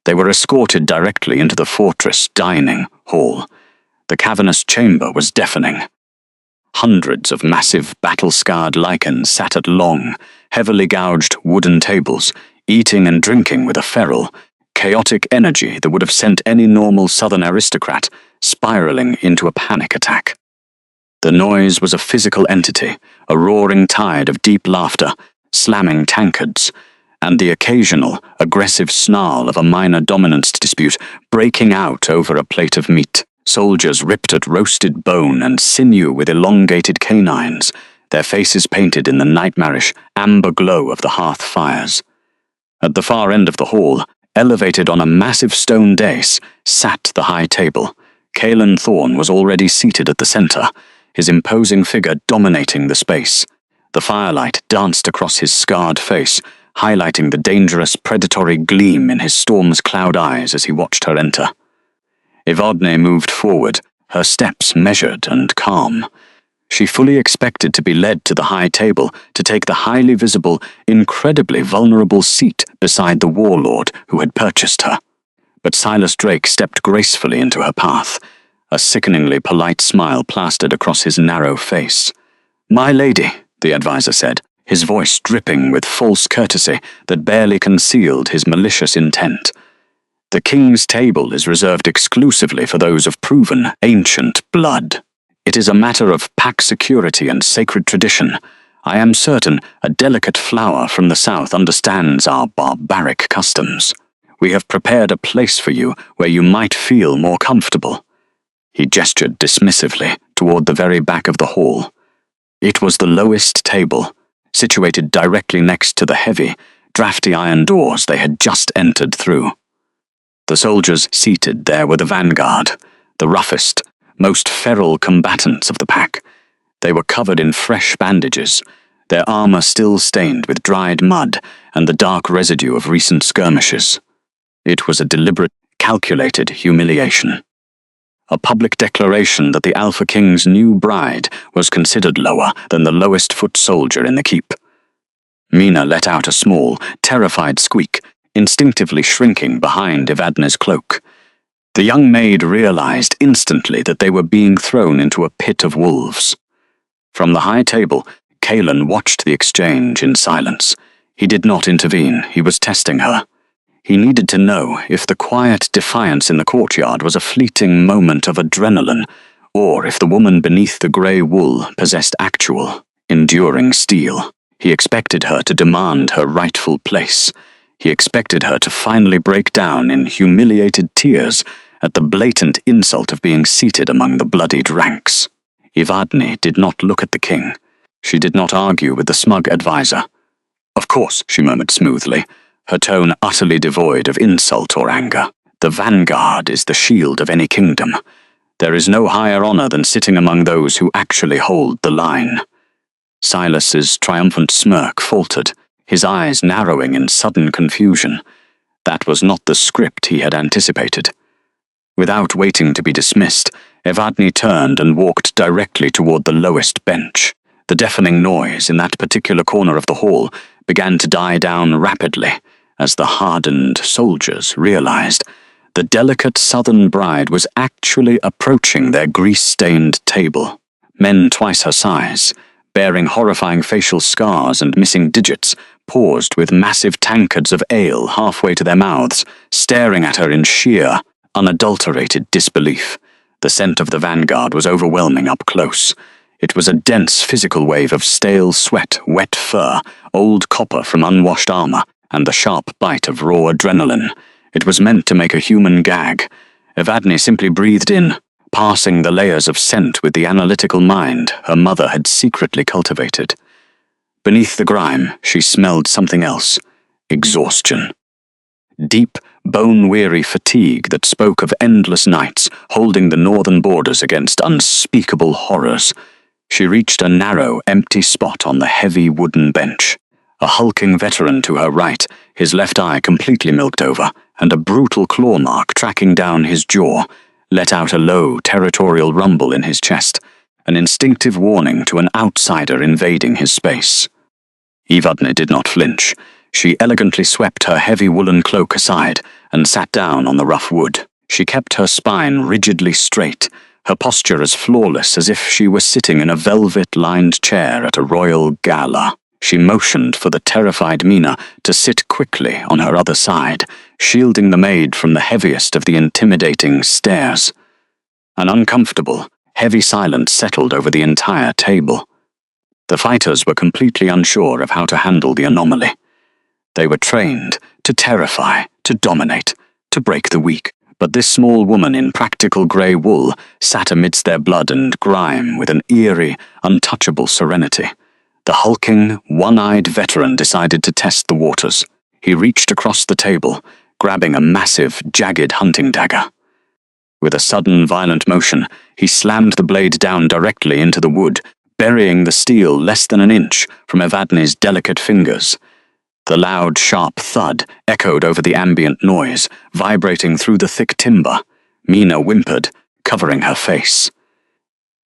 They were escorted directly into the fortress dining hall. The cavernous chamber was deafening. Hundreds of massive, battle-scarred lichens sat at long, heavily gouged wooden tables, eating and drinking with a feral, chaotic energy that would have sent any normal southern aristocrat spiraling into a panic attack. The noise was a physical entity, a roaring tide of deep laughter, slamming tankards, and the occasional, aggressive snarl of a minor dominance dispute breaking out over a plate of meat. Soldiers ripped at roasted bone and sinew with elongated canines, their faces painted in the nightmarish amber glow of the hearth fires. At the far end of the hall, elevated on a massive stone dais, sat the high table. Caelan Thorne was already seated at the center, his imposing figure dominating the space. The firelight danced across his scarred face, highlighting the dangerous predatory gleam in his storm's cloud eyes as he watched her enter. Evadne moved forward, her steps measured and calm. She fully expected to be led to the high table to take the highly visible, incredibly vulnerable seat beside the warlord who had purchased her. But Silas Drake stepped gracefully into her path, a sickeningly polite smile plastered across his narrow face. "My lady," the advisor said, his voice dripping with false courtesy that barely concealed his malicious intent. "The king's table is reserved exclusively for those of proven, ancient blood. It is a matter of pack security and sacred tradition. I am certain a delicate flower from the south understands our barbaric customs. We have prepared a place for you where you might feel more comfortable." He gestured dismissively toward the very back of the hall. It was the lowest table, situated directly next to the heavy, drafty iron doors they had just entered through. The soldiers seated there were the vanguard, the roughest, most feral combatants of the pack. They were covered in fresh bandages, their armor still stained with dried mud and the dark residue of recent skirmishes. It was a deliberate, calculated humiliation. a public declaration that the Alpha King's new bride was considered lower than the lowest foot soldier in the keep. Mina let out a small, terrified squeak, instinctively shrinking behind Evadne's cloak. The young maid realized instantly that they were being thrown into a pit of wolves. From the high table, Kalen watched the exchange in silence. He did not intervene. He was testing her. He needed to know if the quiet defiance in the courtyard was a fleeting moment of adrenaline, or if the woman beneath the grey wool possessed actual, enduring steel. He expected her to demand her rightful place. He expected her to finally break down in humiliated tears at the blatant insult of being seated among the bloodied ranks. Evadne did not look at the king. She did not argue with the smug advisor. "Of course," she murmured smoothly, her tone utterly devoid of insult or anger. "The vanguard is the shield of any kingdom. There is no higher honor than sitting among those who actually hold the line." Silas's triumphant smirk faltered, his eyes narrowing in sudden confusion. That was not the script he had anticipated. Without waiting to be dismissed, Evadne turned and walked directly toward the lowest bench. The deafening noise in that particular corner of the hall began to die down rapidly as the hardened soldiers realized the delicate southern bride was actually approaching their grease-stained table. Men twice her size, bearing horrifying facial scars and missing digits, paused with massive tankards of ale halfway to their mouths, staring at her in sheer, unadulterated disbelief. The scent of the vanguard was overwhelming up close. It was a dense physical wave of stale sweat, wet fur, old copper from unwashed armor, and the sharp bite of raw adrenaline. It was meant to make a human gag. Evadne simply breathed in, passing the layers of scent with the analytical mind her mother had secretly cultivated. Beneath the grime, she smelled something else: exhaustion. Deep, bone-weary fatigue that spoke of endless nights holding the northern borders against unspeakable horrors. She reached a narrow, empty spot on the heavy wooden bench. A hulking veteran to her right, his left eye completely milked over, and a brutal claw mark tracking down his jaw, let out a low, territorial rumble in his chest, an instinctive warning to an outsider invading his space. Evadne did not flinch. She elegantly swept her heavy woolen cloak aside and sat down on the rough wood. She kept her spine rigidly straight, her posture as flawless as if she were sitting in a velvet-lined chair at a royal gala. She motioned for the terrified Mina to sit quickly on her other side, shielding the maid from the heaviest of the intimidating stares. An uncomfortable, heavy silence settled over the entire table. The fighters were completely unsure of how to handle the anomaly. They were trained to terrify, to dominate, to break the weak, but this small woman in practical grey wool sat amidst their blood and grime with an eerie, untouchable serenity. The hulking, one-eyed veteran decided to test the waters. He reached across the table, grabbing a massive, jagged hunting dagger. With a sudden, violent motion, he slammed the blade down directly into the wood, burying the steel less than an inch from Evadne's delicate fingers. The loud, sharp thud echoed over the ambient noise, vibrating through the thick timber. Mina whimpered, covering her face.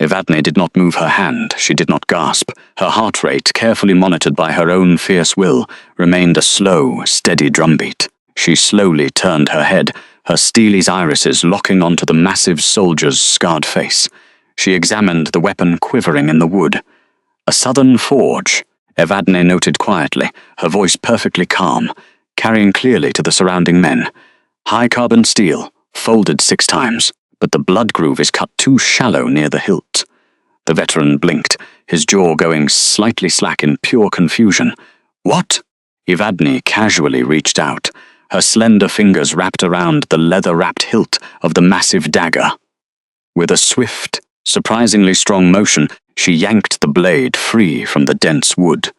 Evadne did not move her hand, she did not gasp. Her heart rate, carefully monitored by her own fierce will, remained a slow, steady drumbeat. She slowly turned her head, her steely's irises locking onto the massive soldier's scarred face. She examined the weapon quivering in the wood. A southern forge, Evadne noted quietly, her voice perfectly calm, carrying clearly to the surrounding men. High-carbon steel, folded 6 times, but the blood groove is cut too shallow near the hilt. The veteran blinked, his jaw going slightly slack in pure confusion. "What?" Evadne casually reached out, her slender fingers wrapped around the leather-wrapped hilt of the massive dagger. With a swift, surprisingly strong motion, she yanked the blade free from the dense wood.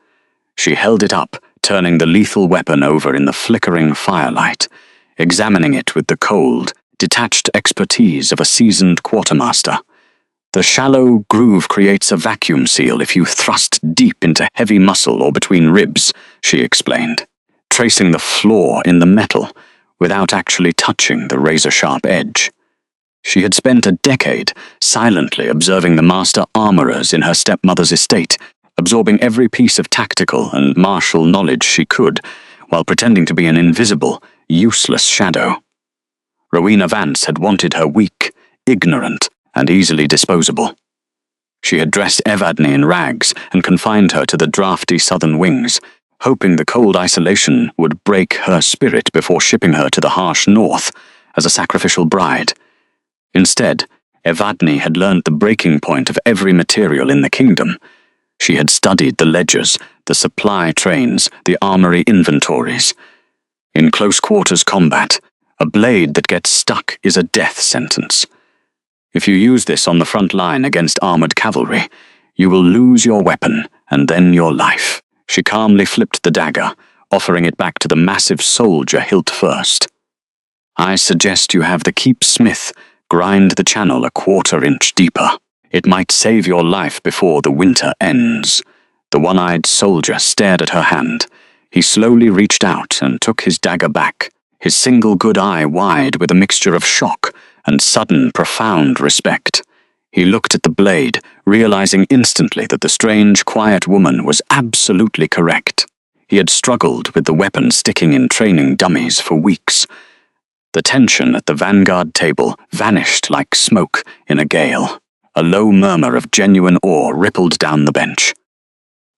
She held it up, turning the lethal weapon over in the flickering firelight, examining it with the cold, detached expertise of a seasoned quartermaster. The shallow groove creates a vacuum seal if you thrust deep into heavy muscle or between ribs, she explained, tracing the flaw in the metal without actually touching the razor-sharp edge. She had spent a decade silently observing the master armorers in her stepmother's estate, absorbing every piece of tactical and martial knowledge she could, while pretending to be an invisible, useless shadow. Rowena Vance had wanted her weak, ignorant, and easily disposable. She had dressed Evadne in rags and confined her to the drafty southern wings, hoping the cold isolation would break her spirit before shipping her to the harsh north as a sacrificial bride. Instead, Evadne had learned the breaking point of every material in the kingdom. She had studied the ledgers, the supply trains, the armory inventories. In close-quarters combat, a blade that gets stuck is a death sentence. If you use this on the front line against armored cavalry, you will lose your weapon and then your life. She calmly flipped the dagger, offering it back to the massive soldier hilt first. I suggest you have the keep smith grind the channel a quarter-inch deeper. It might save your life before the winter ends. The one-eyed soldier stared at her hand. He slowly reached out and took his dagger back, his single good eye wide with a mixture of shock and sudden, profound respect. He looked at the blade, realizing instantly that the strange, quiet woman was absolutely correct. He had struggled with the weapon sticking in training dummies for weeks. The tension at the vanguard table vanished like smoke in a gale. A low murmur of genuine awe rippled down the bench.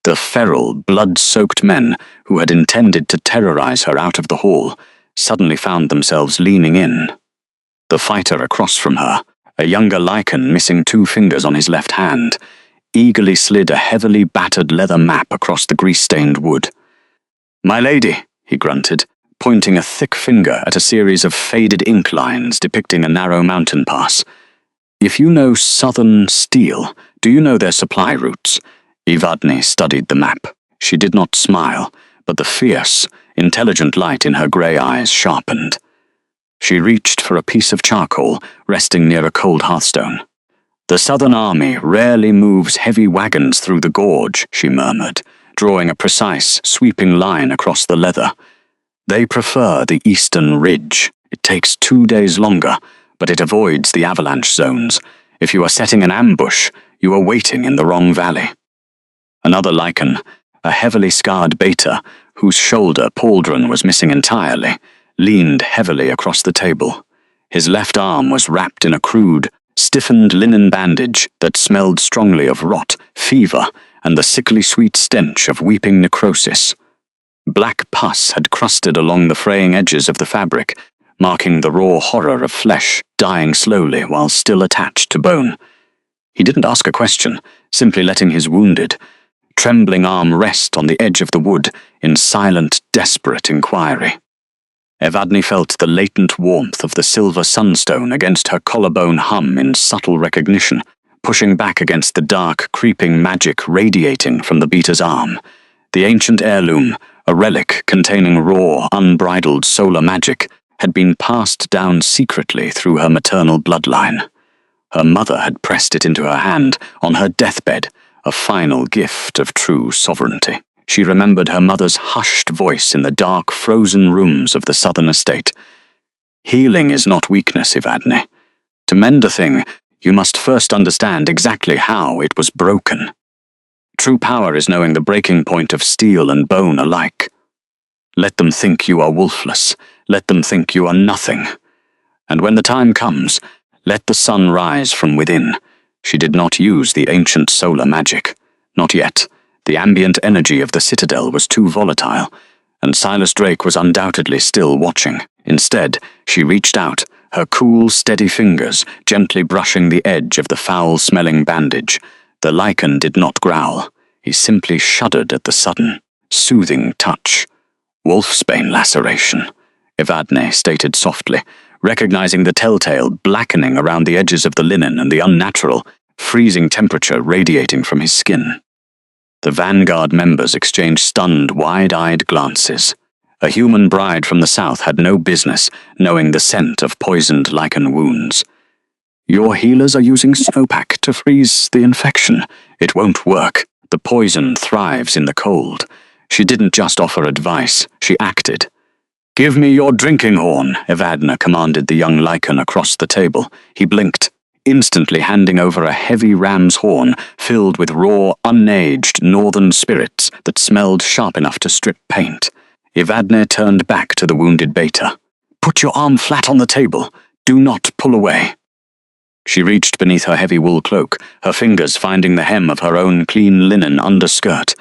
The feral, blood-soaked men who had intended to terrorize her out of the hall suddenly found themselves leaning in. The fighter across from her, a younger Lycan missing 2 fingers on his left hand, eagerly slid a heavily battered leather map across the grease-stained wood. "My lady," he grunted, pointing a thick finger at a series of faded ink lines depicting a narrow mountain pass. "If you know southern steel, do you know their supply routes?" Evadne studied the map. She did not smile, but the fierce, intelligent light in her grey eyes sharpened. She reached for a piece of charcoal resting near a cold hearthstone. "The Southern Army rarely moves heavy wagons through the gorge," she murmured, drawing a precise, sweeping line across the leather. "They prefer the eastern ridge. It takes 2 days longer, but it avoids the avalanche zones. If you are setting an ambush, you are waiting in the wrong valley." Another Lycan, a heavily scarred beta, whose shoulder pauldron was missing entirely, leaned heavily across the table. His left arm was wrapped in a crude, stiffened linen bandage that smelled strongly of rot, fever, and the sickly sweet stench of weeping necrosis. Black pus had crusted along the fraying edges of the fabric, marking the raw horror of flesh dying slowly while still attached to bone. He didn't ask a question, simply letting his wounded, trembling arm rest on the edge of the wood in silent, desperate inquiry. Evadne felt the latent warmth of the silver sunstone against her collarbone hum in subtle recognition, pushing back against the dark, creeping magic radiating from the beater's arm. The ancient heirloom, a relic containing raw, unbridled solar magic, had been passed down secretly through her maternal bloodline. Her mother had pressed it into her hand on her deathbed, a final gift of true sovereignty. She remembered her mother's hushed voice in the dark, frozen rooms of the southern estate. "Healing is not weakness, Evadne. To mend a thing, you must first understand exactly how it was broken. True power is knowing the breaking point of steel and bone alike. Let them think you are wolfless. Let them think you are nothing. And when the time comes, let the sun rise from within." She did not use the ancient solar magic. Not yet. The ambient energy of the citadel was too volatile, and Silas Drake was undoubtedly still watching. Instead, she reached out, her cool, steady fingers gently brushing the edge of the foul-smelling bandage. The Lycan did not growl. He simply shuddered at the sudden, soothing touch. "Wolfsbane laceration," Evadne stated softly, recognizing the telltale blackening around the edges of the linen and the unnatural, freezing temperature radiating from his skin. The vanguard members exchanged stunned, wide-eyed glances. A human bride from the south had no business knowing the scent of poisoned Lycan wounds. "Your healers are using snowpack to freeze the infection. It won't work. The poison thrives in the cold." She didn't just offer advice, she acted. "Give me your drinking horn," Evadne commanded the young lichen across the table. He blinked, instantly handing over a heavy ram's horn filled with raw, unaged northern spirits that smelled sharp enough to strip paint. Evadne turned back to the wounded beta. "Put your arm flat on the table. Do not pull away." She reached beneath her heavy wool cloak, her fingers finding the hem of her own clean linen underskirt.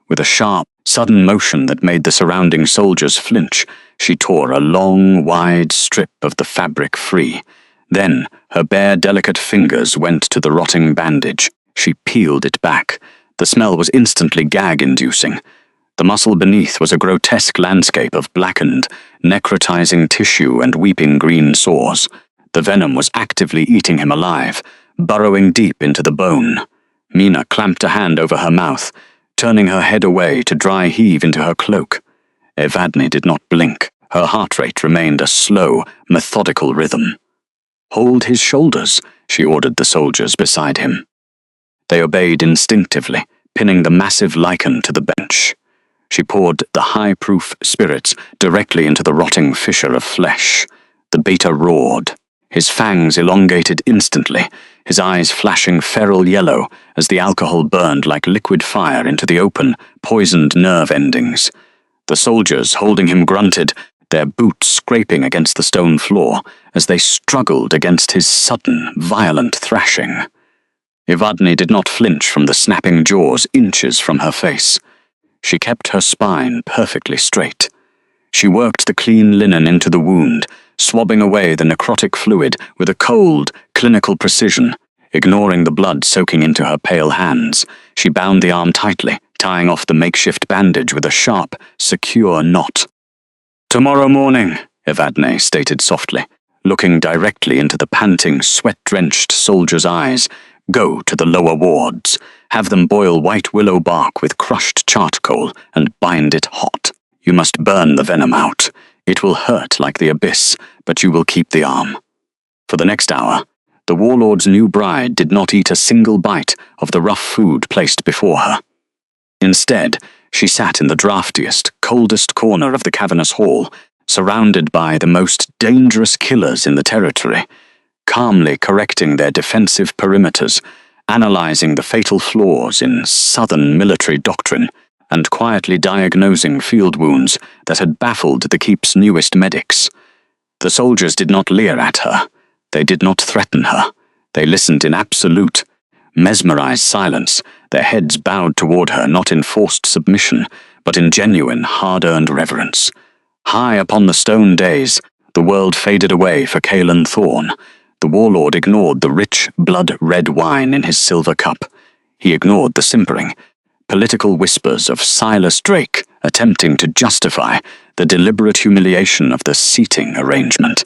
With a sharp, sudden motion that made the surrounding soldiers flinch, she tore a long, wide strip of the fabric free. Then, her bare, delicate fingers went to the rotting bandage. She peeled it back. The smell was instantly gag-inducing. The muscle beneath was a grotesque landscape of blackened, necrotizing tissue and weeping green sores. The venom was actively eating him alive, burrowing deep into the bone. Mina clamped a hand over her mouth, turning her head away to dry heave into her cloak. Evadne did not blink. Her heart rate remained a slow, methodical rhythm. "Hold his shoulders," she ordered the soldiers beside him. They obeyed instinctively, pinning the massive lichen to the bench. She poured the high-proof spirits directly into the rotting fissure of flesh. The beta roared. His fangs elongated instantly, his eyes flashing feral yellow as the alcohol burned like liquid fire into the open, poisoned nerve endings. The soldiers holding him grunted, their boots scraping against the stone floor as they struggled against his sudden, violent thrashing. Evadne did not flinch from the snapping jaws inches from her face. She kept her spine perfectly straight. She worked the clean linen into the wound, swabbing away the necrotic fluid with a cold, clinical precision. Ignoring the blood soaking into her pale hands, she bound the arm tightly, tying off the makeshift bandage with a sharp, secure knot. "Tomorrow morning," Evadne stated softly, looking directly into the panting, sweat-drenched soldier's eyes, "go to the lower wards. Have them boil white willow bark with crushed charcoal and bind it hot. You must burn the venom out. It will hurt like the abyss, but you will keep the arm." For the next hour, the warlord's new bride did not eat a single bite of the rough food placed before her. Instead, she sat in the draftiest, coldest corner of the cavernous hall, surrounded by the most dangerous killers in the territory, calmly correcting their defensive perimeters, analyzing the fatal flaws in southern military doctrine, and quietly diagnosing field wounds that had baffled the keep's newest medics. The soldiers did not leer at her. They did not threaten her. They listened in absolute, mesmerized silence, their heads bowed toward her not in forced submission, but in genuine, hard-earned reverence. High upon the stone days, the world faded away for Caelan Thorn. The warlord ignored the rich, blood-red wine in his silver cup. He ignored the simpering, political whispers of Silas Drake attempting to justify the deliberate humiliation of the seating arrangement.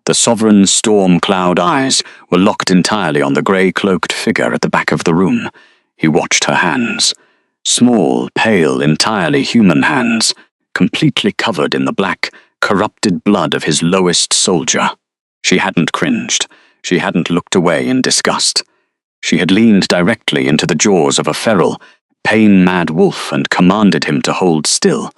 The sovereign's storm-cloud eyes were locked entirely on the grey-cloaked figure at the back of the room. He watched her hands. Small, pale, entirely human hands, completely covered in the black, corrupted blood of his lowest soldier. She hadn't cringed. She hadn't looked away in disgust. She had leaned directly into the jaws of a feral, pain-mad wolf and commanded him to hold still.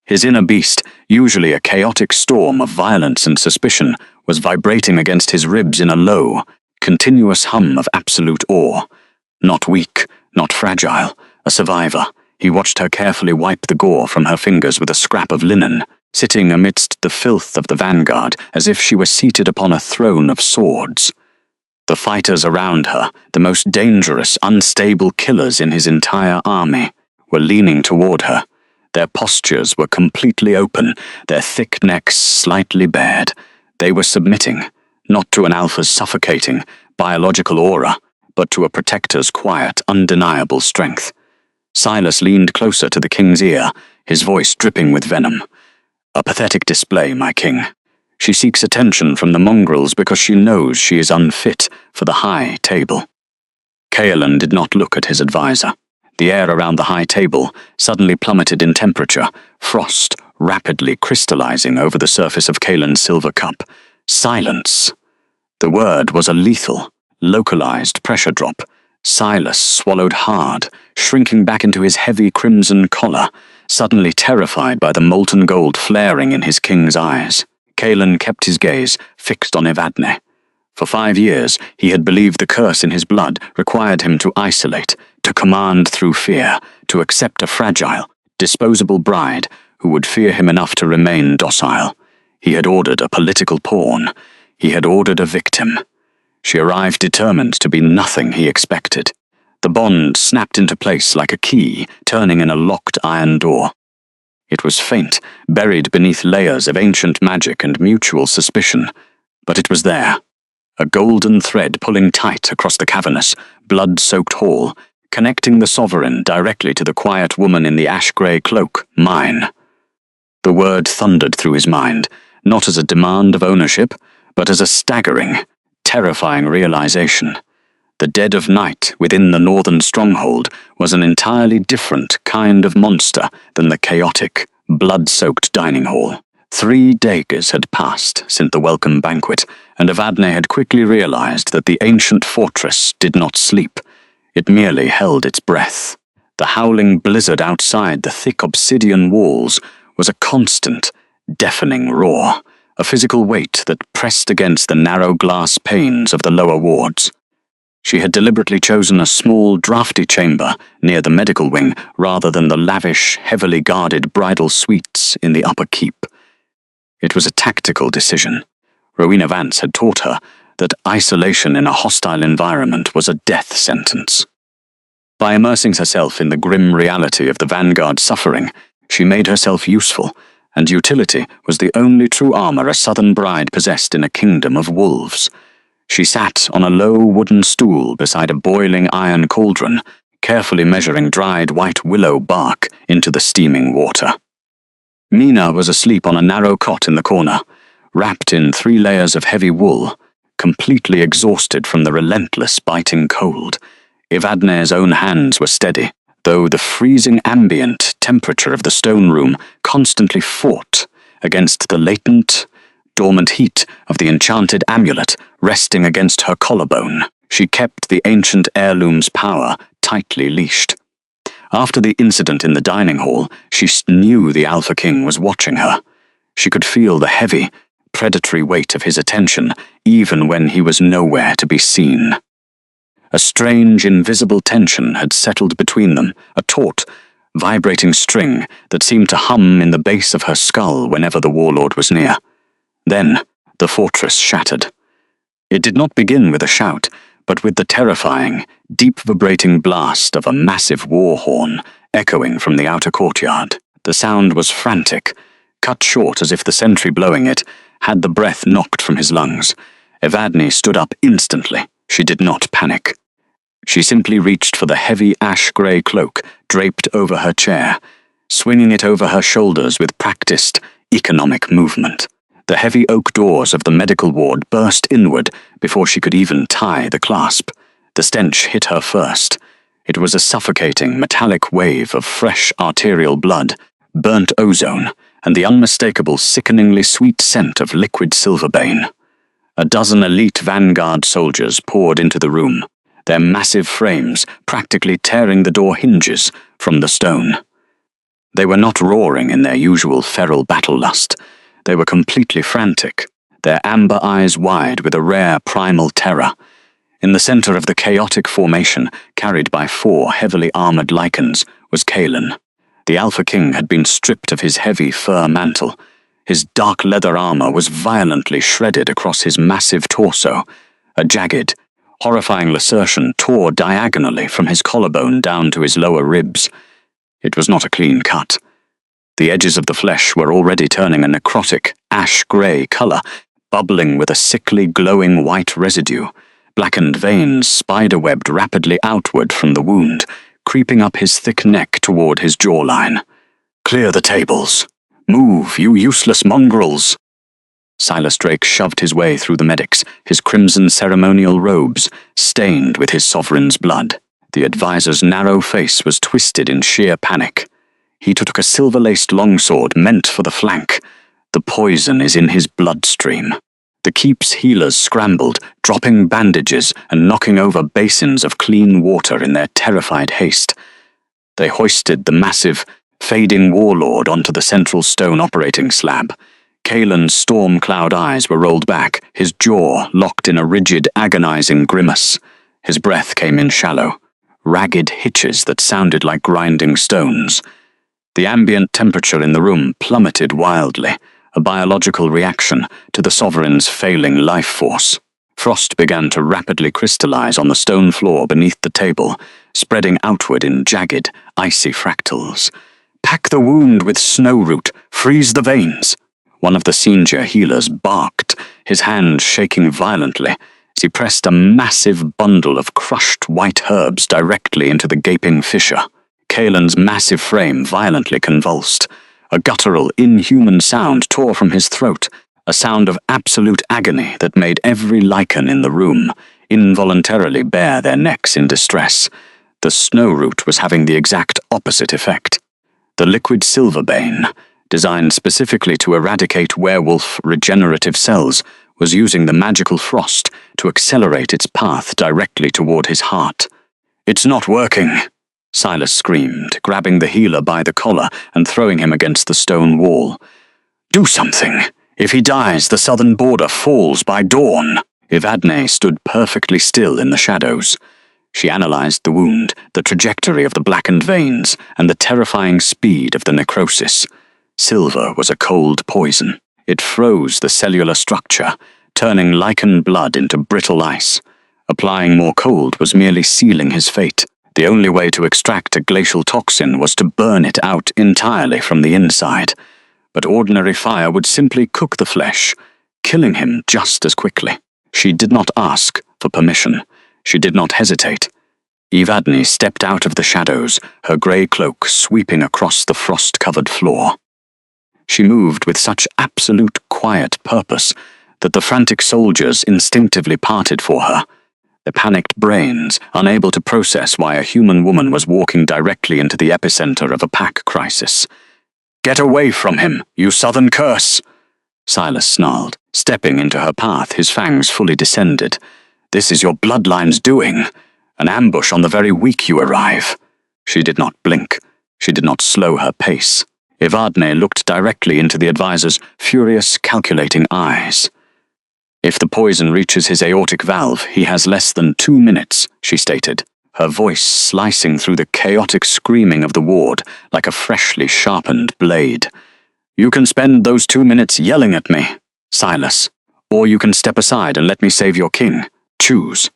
His inner beast, usually a chaotic storm of violence and suspicion, was vibrating against his ribs in a low, continuous hum of absolute awe. Not weak, not fragile, a survivor. He watched her carefully wipe the gore from her fingers with a scrap of linen, sitting amidst the filth of the vanguard as if she were seated upon a throne of swords. The fighters around her, the most dangerous, unstable killers in his entire army, were leaning toward her. Their postures were completely open, their thick necks slightly bared. They were submitting, not to an alpha's suffocating, biological aura, but to a protector's quiet, undeniable strength. Silas leaned closer to the king's ear, his voice dripping with venom. "A pathetic display, my king. She seeks attention from the mongrels because she knows she is unfit for the high table." Caelan did not look at his advisor. The air around the high table suddenly plummeted in temperature, frost rapidly crystallizing over the surface of Caelan's silver cup. Silence. The word was a lethal, localized pressure drop. Silas swallowed hard, shrinking back into his heavy crimson collar, suddenly terrified by the molten gold flaring in his king's eyes. Kaelan kept his gaze fixed on Evadne. For 5 years, he had believed the curse in his blood required him to isolate, to command through fear, to accept a fragile, disposable bride who would fear him enough to remain docile. He had ordered a political pawn. He had ordered a victim. She arrived determined to be nothing he expected. The bond snapped into place like a key, turning in a locked iron door. It was faint, buried beneath layers of ancient magic and mutual suspicion, but it was there. A golden thread pulling tight across the cavernous, blood-soaked hall, connecting the sovereign directly to the quiet woman in the ash-grey cloak, mine. The word thundered through his mind, not as a demand of ownership, but as a staggering, terrifying realization. The dead of night within the northern stronghold was an entirely different kind of monster than the chaotic, blood-soaked dining hall. 3 days had passed since the welcome banquet, and Evadne had quickly realized that the ancient fortress did not sleep. It merely held its breath. The howling blizzard outside the thick obsidian walls was a constant, deafening roar, a physical weight that pressed against the narrow glass panes of the lower wards. She had deliberately chosen a small, drafty chamber near the medical wing rather than the lavish, heavily guarded bridal suites in the upper keep. It was a tactical decision. Rowena Vance had taught her that isolation in a hostile environment was a death sentence. By immersing herself in the grim reality of the Vanguard's suffering, she made herself useful, and utility was the only true armor a southern bride possessed in a kingdom of wolves. She sat on a low wooden stool beside a boiling iron cauldron, carefully measuring dried white willow bark into the steaming water. Mina was asleep on a narrow cot in the corner, wrapped in 3 layers of heavy wool, completely exhausted from the relentless biting cold. Evadne's own hands were steady, though the freezing ambient temperature of the stone room constantly fought against the latent, dormant heat of the enchanted amulet resting against her collarbone. She kept the ancient heirloom's power tightly leashed. After the incident in the dining hall, she knew the Alpha King was watching her. She could feel the heavy, predatory weight of his attention, even when he was nowhere to be seen. A strange, invisible tension had settled between them, a taut, vibrating string that seemed to hum in the base of her skull whenever the warlord was near. Then, the fortress shattered. It did not begin with a shout, but with the terrifying, deep-vibrating blast of a massive war horn echoing from the outer courtyard. The sound was frantic, cut short as if the sentry blowing it had the breath knocked from his lungs. Evadne stood up instantly. She did not panic. She simply reached for the heavy ash-grey cloak draped over her chair, swinging it over her shoulders with practiced, economic movement. The heavy oak doors of the medical ward burst inward before she could even tie the clasp. The stench hit her first. It was a suffocating, metallic wave of fresh arterial blood, burnt ozone, and the unmistakable, sickeningly sweet scent of liquid silverbane. A dozen elite Vanguard soldiers poured into the room, their massive frames practically tearing the door hinges from the stone. They were not roaring in their usual feral battle lust. They were completely frantic, their amber eyes wide with a rare primal terror. In the center of the chaotic formation, carried by 4 heavily armored Lycans, was Kaelan. The Alpha King had been stripped of his heavy fur mantle. His dark leather armor was violently shredded across his massive torso. A jagged, horrifying laceration tore diagonally from his collarbone down to his lower ribs. It was not a clean cut. The edges of the flesh were already turning a necrotic, ash-grey color, bubbling with a sickly, glowing white residue. Blackened veins spiderwebbed rapidly outward from the wound, creeping up his thick neck toward his jawline. "Clear the tables! Move, you useless mongrels!" Silas Drake shoved his way through the medics, his crimson ceremonial robes stained with his sovereign's blood. The advisor's narrow face was twisted in sheer panic. He took a silver-laced longsword meant for the flank. The poison is in his bloodstream. The keep's healers scrambled, dropping bandages and knocking over basins of clean water in their terrified haste. They hoisted the massive, fading warlord onto the central stone operating slab. Kaelin's storm cloud eyes were rolled back, his jaw locked in a rigid, agonizing grimace. His breath came in shallow, ragged hitches that sounded like grinding stones. The ambient temperature in the room plummeted wildly, a biological reaction to the Sovereign's failing life force. Frost began to rapidly crystallize on the stone floor beneath the table, spreading outward in jagged, icy fractals. "Pack the wound with snow root, freeze the veins." One of the senior healers barked, his hand shaking violently, as he pressed a massive bundle of crushed white herbs directly into the gaping fissure. Kaelin's massive frame violently convulsed. A guttural, inhuman sound tore from his throat, a sound of absolute agony that made every lichen in the room involuntarily bare their necks in distress. The snow root was having the exact opposite effect. The liquid silverbane, designed specifically to eradicate werewolf regenerative cells, was using the magical frost to accelerate its path directly toward his heart. "It's not working," Silas screamed, grabbing the healer by the collar and throwing him against the stone wall. "Do something! If he dies, the southern border falls by dawn." Evadne stood perfectly still in the shadows. She analyzed the wound, the trajectory of the blackened veins, and the terrifying speed of the necrosis. Silver was a cold poison. It froze the cellular structure, turning lichen blood into brittle ice. Applying more cold was merely sealing his fate. The only way to extract a glacial toxin was to burn it out entirely from the inside. But ordinary fire would simply cook the flesh, killing him just as quickly. She did not ask for permission. She did not hesitate. Evadne stepped out of the shadows, her grey cloak sweeping across the frost-covered floor. She moved with such absolute quiet purpose that the frantic soldiers instinctively parted for her, their panicked brains unable to process why a human woman was walking directly into the epicenter of a pack crisis. "Get away from him, you southern curse!" Silas snarled, stepping into her path, his fangs fully descended. "This is your bloodline's doing. An ambush on the very week you arrive." She did not blink. She did not slow her pace. Evadne looked directly into the advisor's furious, calculating eyes. "If the poison reaches his aortic valve, he has less than 2 minutes," she stated, her voice slicing through the chaotic screaming of the ward like a freshly sharpened blade. "You can spend those 2 minutes yelling at me, Silas, or you can step aside and let me save your king. Choose."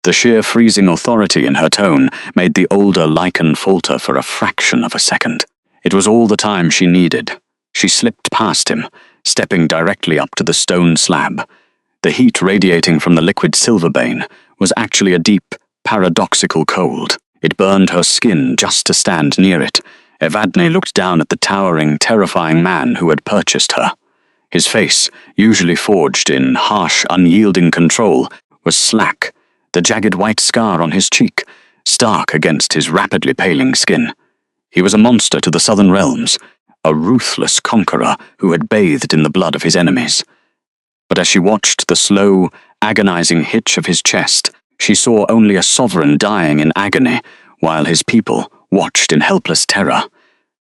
The sheer freezing authority in her tone made the older lichen falter for a fraction of a second. It was all the time she needed. She slipped past him, stepping directly up to the stone slab. The heat radiating from the liquid silverbane was actually a deep, paradoxical cold. It burned her skin just to stand near it. Evadne looked down at the towering, terrifying man who had purchased her. His face, usually forged in harsh, unyielding control, was slack, the jagged white scar on his cheek, stark against his rapidly paling skin. He was a monster to the southern realms, a ruthless conqueror who had bathed in the blood of his enemies. But as she watched the slow, agonizing hitch of his chest, she saw only a sovereign dying in agony, while his people watched in helpless terror.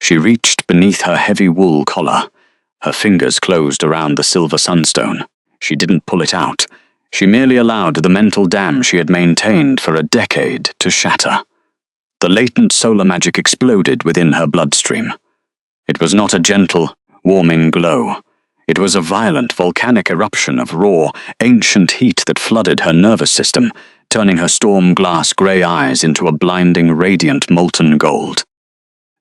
She reached beneath her heavy wool collar. Her fingers closed around the silver sunstone. She didn't pull it out. She merely allowed the mental dam she had maintained for a decade to shatter. The latent solar magic exploded within her bloodstream. It was not a gentle, warming glow. It was a violent volcanic eruption of raw, ancient heat that flooded her nervous system, turning her storm-glass grey eyes into a blinding, radiant molten gold.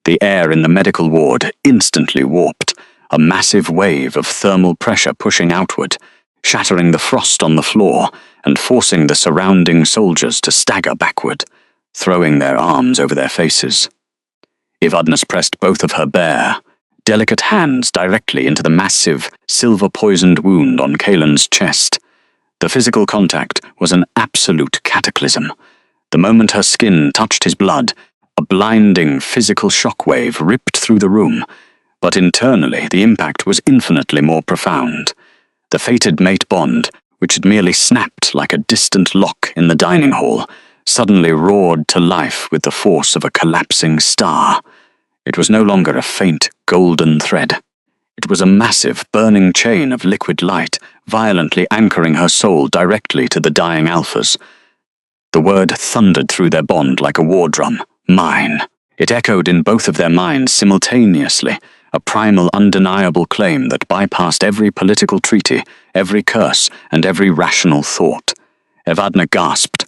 The air in the medical ward instantly warped, a massive wave of thermal pressure pushing outward, shattering the frost on the floor and forcing the surrounding soldiers to stagger backward, throwing their arms over their faces. Evadne pressed both of her bare, delicate hands directly into the massive, silver-poisoned wound on Kaelin's chest. The physical contact was an absolute cataclysm. The moment her skin touched his blood, a blinding physical shockwave ripped through the room, but internally the impact was infinitely more profound. The fated mate bond, which had merely snapped like a distant lock in the dining hall, suddenly roared to life with the force of a collapsing star. It was no longer a faint, golden thread. It was a massive, burning chain of liquid light, violently anchoring her soul directly to the dying Alphas. The word thundered through their bond like a war drum. Mine. It echoed in both of their minds simultaneously, a primal, undeniable claim that bypassed every political treaty, every curse, and every rational thought. Evadna gasped,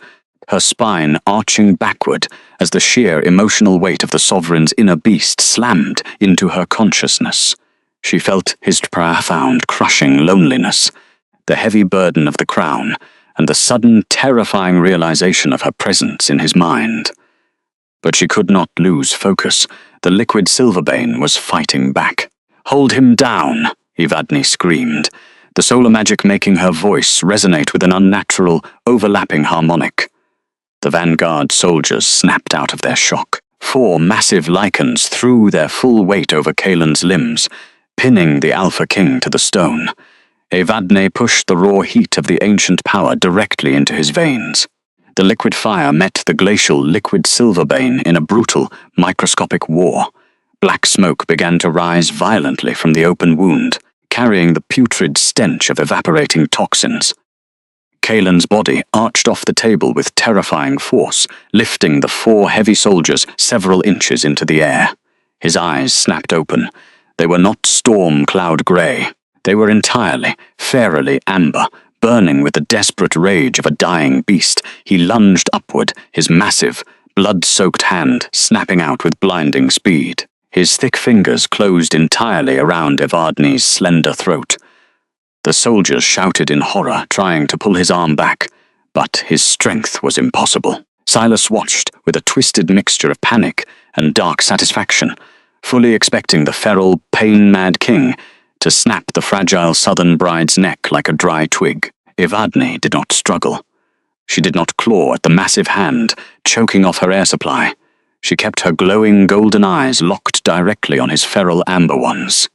her spine arching backward as the sheer emotional weight of the Sovereign's inner beast slammed into her consciousness. She felt his profound, crushing loneliness, the heavy burden of the crown, and the sudden, terrifying realization of her presence in his mind. But she could not lose focus. The liquid Silverbane was fighting back. "Hold him down," Evadne screamed, the solar magic making her voice resonate with an unnatural, overlapping harmonic. The vanguard soldiers snapped out of their shock. 4 massive lichens threw their full weight over Kaelin's limbs, pinning the Alpha King to the stone. Evadne pushed the raw heat of the ancient power directly into his veins. The liquid fire met the glacial liquid Silverbane in a brutal, microscopic war. Black smoke began to rise violently from the open wound, carrying the putrid stench of evaporating toxins. Kaelin's body arched off the table with terrifying force, lifting the 4 heavy soldiers several inches into the air. His eyes snapped open. They were not storm cloud grey. They were entirely, ferally amber, burning with the desperate rage of a dying beast. He lunged upward, his massive, blood-soaked hand snapping out with blinding speed. His thick fingers closed entirely around Evadne's slender throat. The soldiers shouted in horror, trying to pull his arm back, but his strength was impossible. Silas watched with a twisted mixture of panic and dark satisfaction, fully expecting the feral, pain-mad king to snap the fragile southern bride's neck like a dry twig. Evadne did not struggle. She did not claw at the massive hand, choking off her air supply. She kept her glowing golden eyes locked directly on his feral amber ones.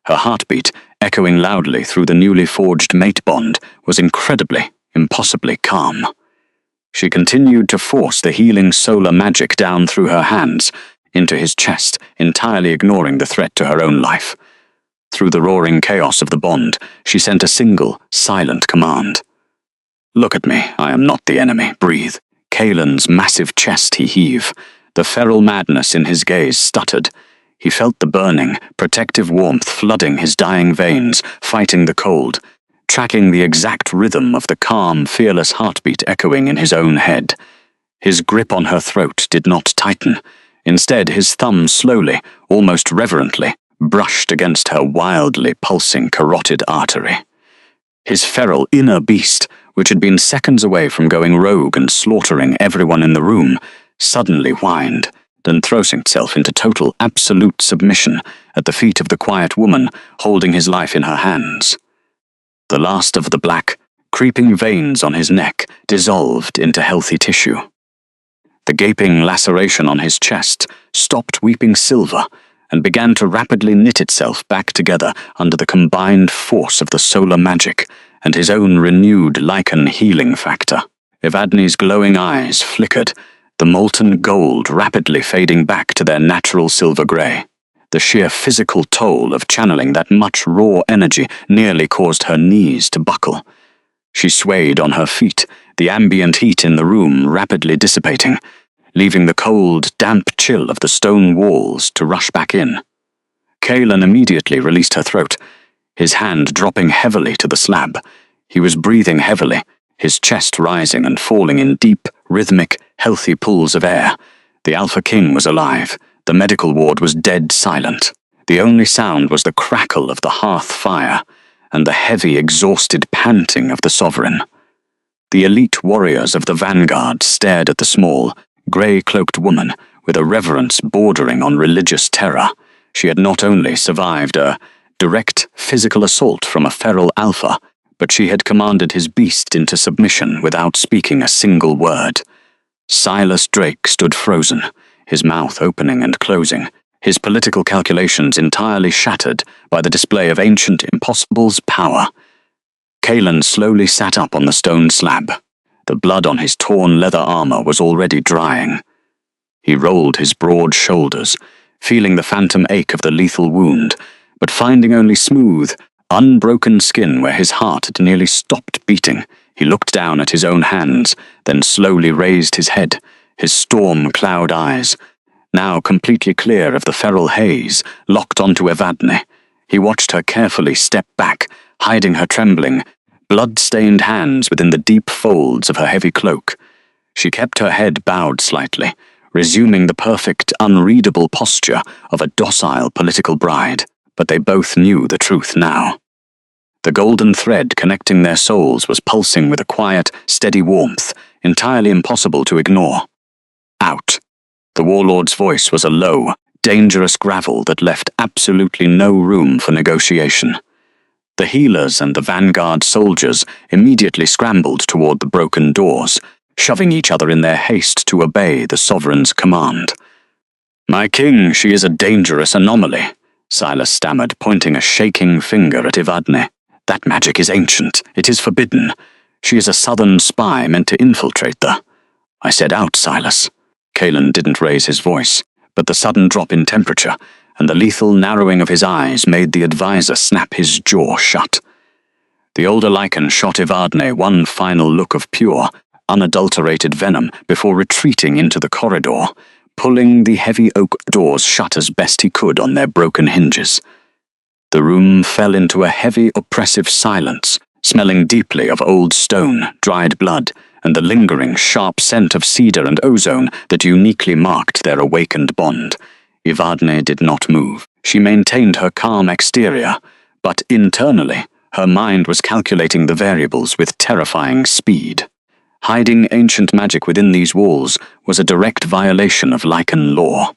Her heartbeat, echoing loudly through the newly forged mate bond, was incredibly, impossibly calm. She continued to force the healing solar magic down through her hands, into his chest, entirely ignoring the threat to her own life. Through the roaring chaos of the bond, she sent a single, silent command. "Look at me, I am not the enemy, breathe." Kaelin's massive chest he heave. The feral madness in his gaze stuttered. He felt the burning, protective warmth flooding his dying veins, fighting the cold, tracking the exact rhythm of the calm, fearless heartbeat echoing in his own head. His grip on her throat did not tighten. Instead, his thumb slowly, almost reverently, brushed against her wildly pulsing carotid artery. His feral inner beast, which had been seconds away from going rogue and slaughtering everyone in the room, suddenly whined, then throwing itself into total, absolute submission at the feet of the quiet woman holding his life in her hands. The last of the black, creeping veins on his neck dissolved into healthy tissue. The gaping laceration on his chest stopped weeping silver and began to rapidly knit itself back together under the combined force of the solar magic and his own renewed lichen healing factor. Evadne's glowing eyes flickered, the molten gold rapidly fading back to their natural silver grey. The sheer physical toll of channeling that much raw energy nearly caused her knees to buckle. She swayed on her feet, the ambient heat in the room rapidly dissipating, leaving the cold, damp chill of the stone walls to rush back in. Kaelin immediately released her throat, his hand dropping heavily to the slab. He was breathing heavily, his chest rising and falling in deep, rhythmic, healthy pulls of air. The Alpha King was alive. The medical ward was dead silent. The only sound was the crackle of the hearth fire and the heavy, exhausted panting of the Sovereign. The elite warriors of the vanguard stared at the small, grey-cloaked woman with a reverence bordering on religious terror. She had not only survived a direct physical assault from a feral alpha, but she had commanded his beast into submission without speaking a single word. Silas Drake stood frozen, his mouth opening and closing, his political calculations entirely shattered by the display of ancient impossible's power. Kaelin slowly sat up on the stone slab. The blood on his torn leather armor was already drying. He rolled his broad shoulders, feeling the phantom ache of the lethal wound, but finding only smooth, unbroken skin where his heart had nearly stopped beating. He looked down at his own hands, then slowly raised his head, his storm cloud eyes, now completely clear of the feral haze, locked onto Evadne. He watched her carefully step back, hiding her trembling, blood-stained hands within the deep folds of her heavy cloak. She kept her head bowed slightly, resuming the perfect, unreadable posture of a docile political bride, but they both knew the truth now. The golden thread connecting their souls was pulsing with a quiet, steady warmth, entirely impossible to ignore. Out. The warlord's voice was a low, dangerous gravel that left absolutely no room for negotiation. The healers and the vanguard soldiers immediately scrambled toward the broken doors, shoving each other in their haste to obey the sovereign's command. "My king, she is a dangerous anomaly," Silas stammered, pointing a shaking finger at Evadne. "That magic is ancient. It is forbidden. She is a southern spy meant to infiltrate the—" "I said out, Silas." Kalen didn't raise his voice, but the sudden drop in temperature and the lethal narrowing of his eyes made the advisor snap his jaw shut. The older Lycan shot Evadne one final look of pure, unadulterated venom before retreating into the corridor, pulling the heavy oak doors shut as best he could on their broken hinges. The room fell into a heavy, oppressive silence, smelling deeply of old stone, dried blood, and the lingering, sharp scent of cedar and ozone that uniquely marked their awakened bond. Evadne did not move. She maintained her calm exterior, but internally, her mind was calculating the variables with terrifying speed. Hiding ancient magic within these walls was a direct violation of Lycan law.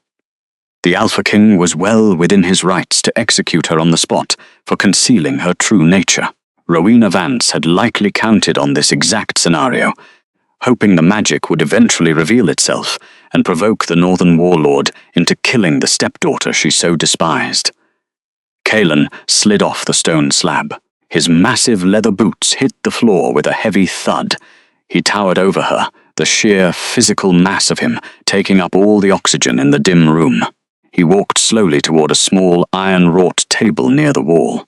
The Alpha King was well within his rights to execute her on the spot for concealing her true nature. Rowena Vance had likely counted on this exact scenario, hoping the magic would eventually reveal itself and provoke the Northern Warlord into killing the stepdaughter she so despised. Kalen slid off the stone slab. His massive leather boots hit the floor with a heavy thud. He towered over her, the sheer physical mass of him taking up all the oxygen in the dim room. He walked slowly toward a small iron-wrought table near the wall.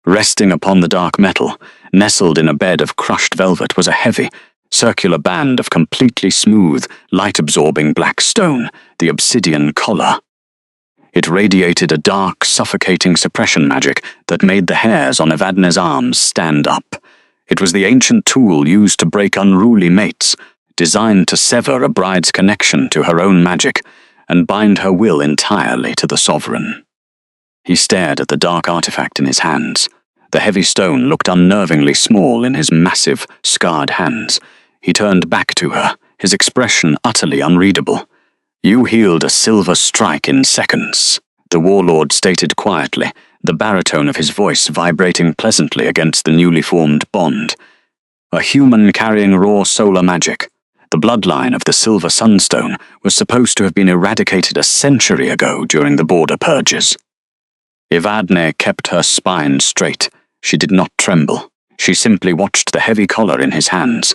Resting upon the dark metal, nestled in a bed of crushed velvet, was a heavy, circular band of completely smooth, light-absorbing black stone, the obsidian collar. It radiated a dark, suffocating suppression magic that made the hairs on Evadne's arms stand up. It was the ancient tool used to break unruly mates, designed to sever a bride's connection to her own magic and bind her will entirely to the sovereign. He stared at the dark artifact in his hands. The heavy stone looked unnervingly small in his massive, scarred hands. He turned back to her, his expression utterly unreadable. "You healed a silver strike in seconds," the warlord stated quietly, the baritone of his voice vibrating pleasantly against the newly formed bond. A human carrying raw solar magic. The bloodline of the Silver Sunstone was supposed to have been eradicated a century ago during the border purges. Evadne kept her spine straight. She did not tremble. She simply watched the heavy collar in his hands.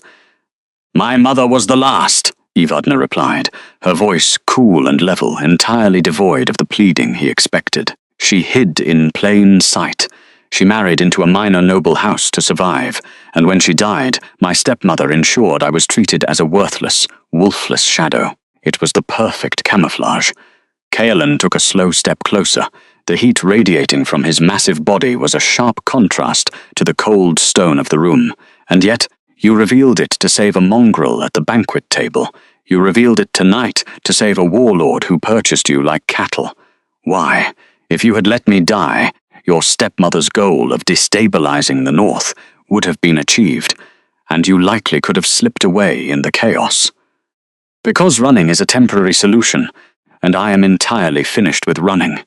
"My mother was the last," Evadne replied, her voice cool and level, entirely devoid of the pleading he expected. "She hid in plain sight. She married into a minor noble house to survive, and when she died, my stepmother ensured I was treated as a worthless, wolfless shadow. It was the perfect camouflage." Kaelin took a slow step closer. The heat radiating from his massive body was a sharp contrast to the cold stone of the room, and yet you revealed it to save a mongrel at the banquet table. You revealed it tonight to save a warlord who purchased you like cattle. Why, if you had let me die, your stepmother's goal of destabilizing the North would have been achieved, and you likely could have slipped away in the chaos. "Because running is a temporary solution, and I am entirely finished with running,"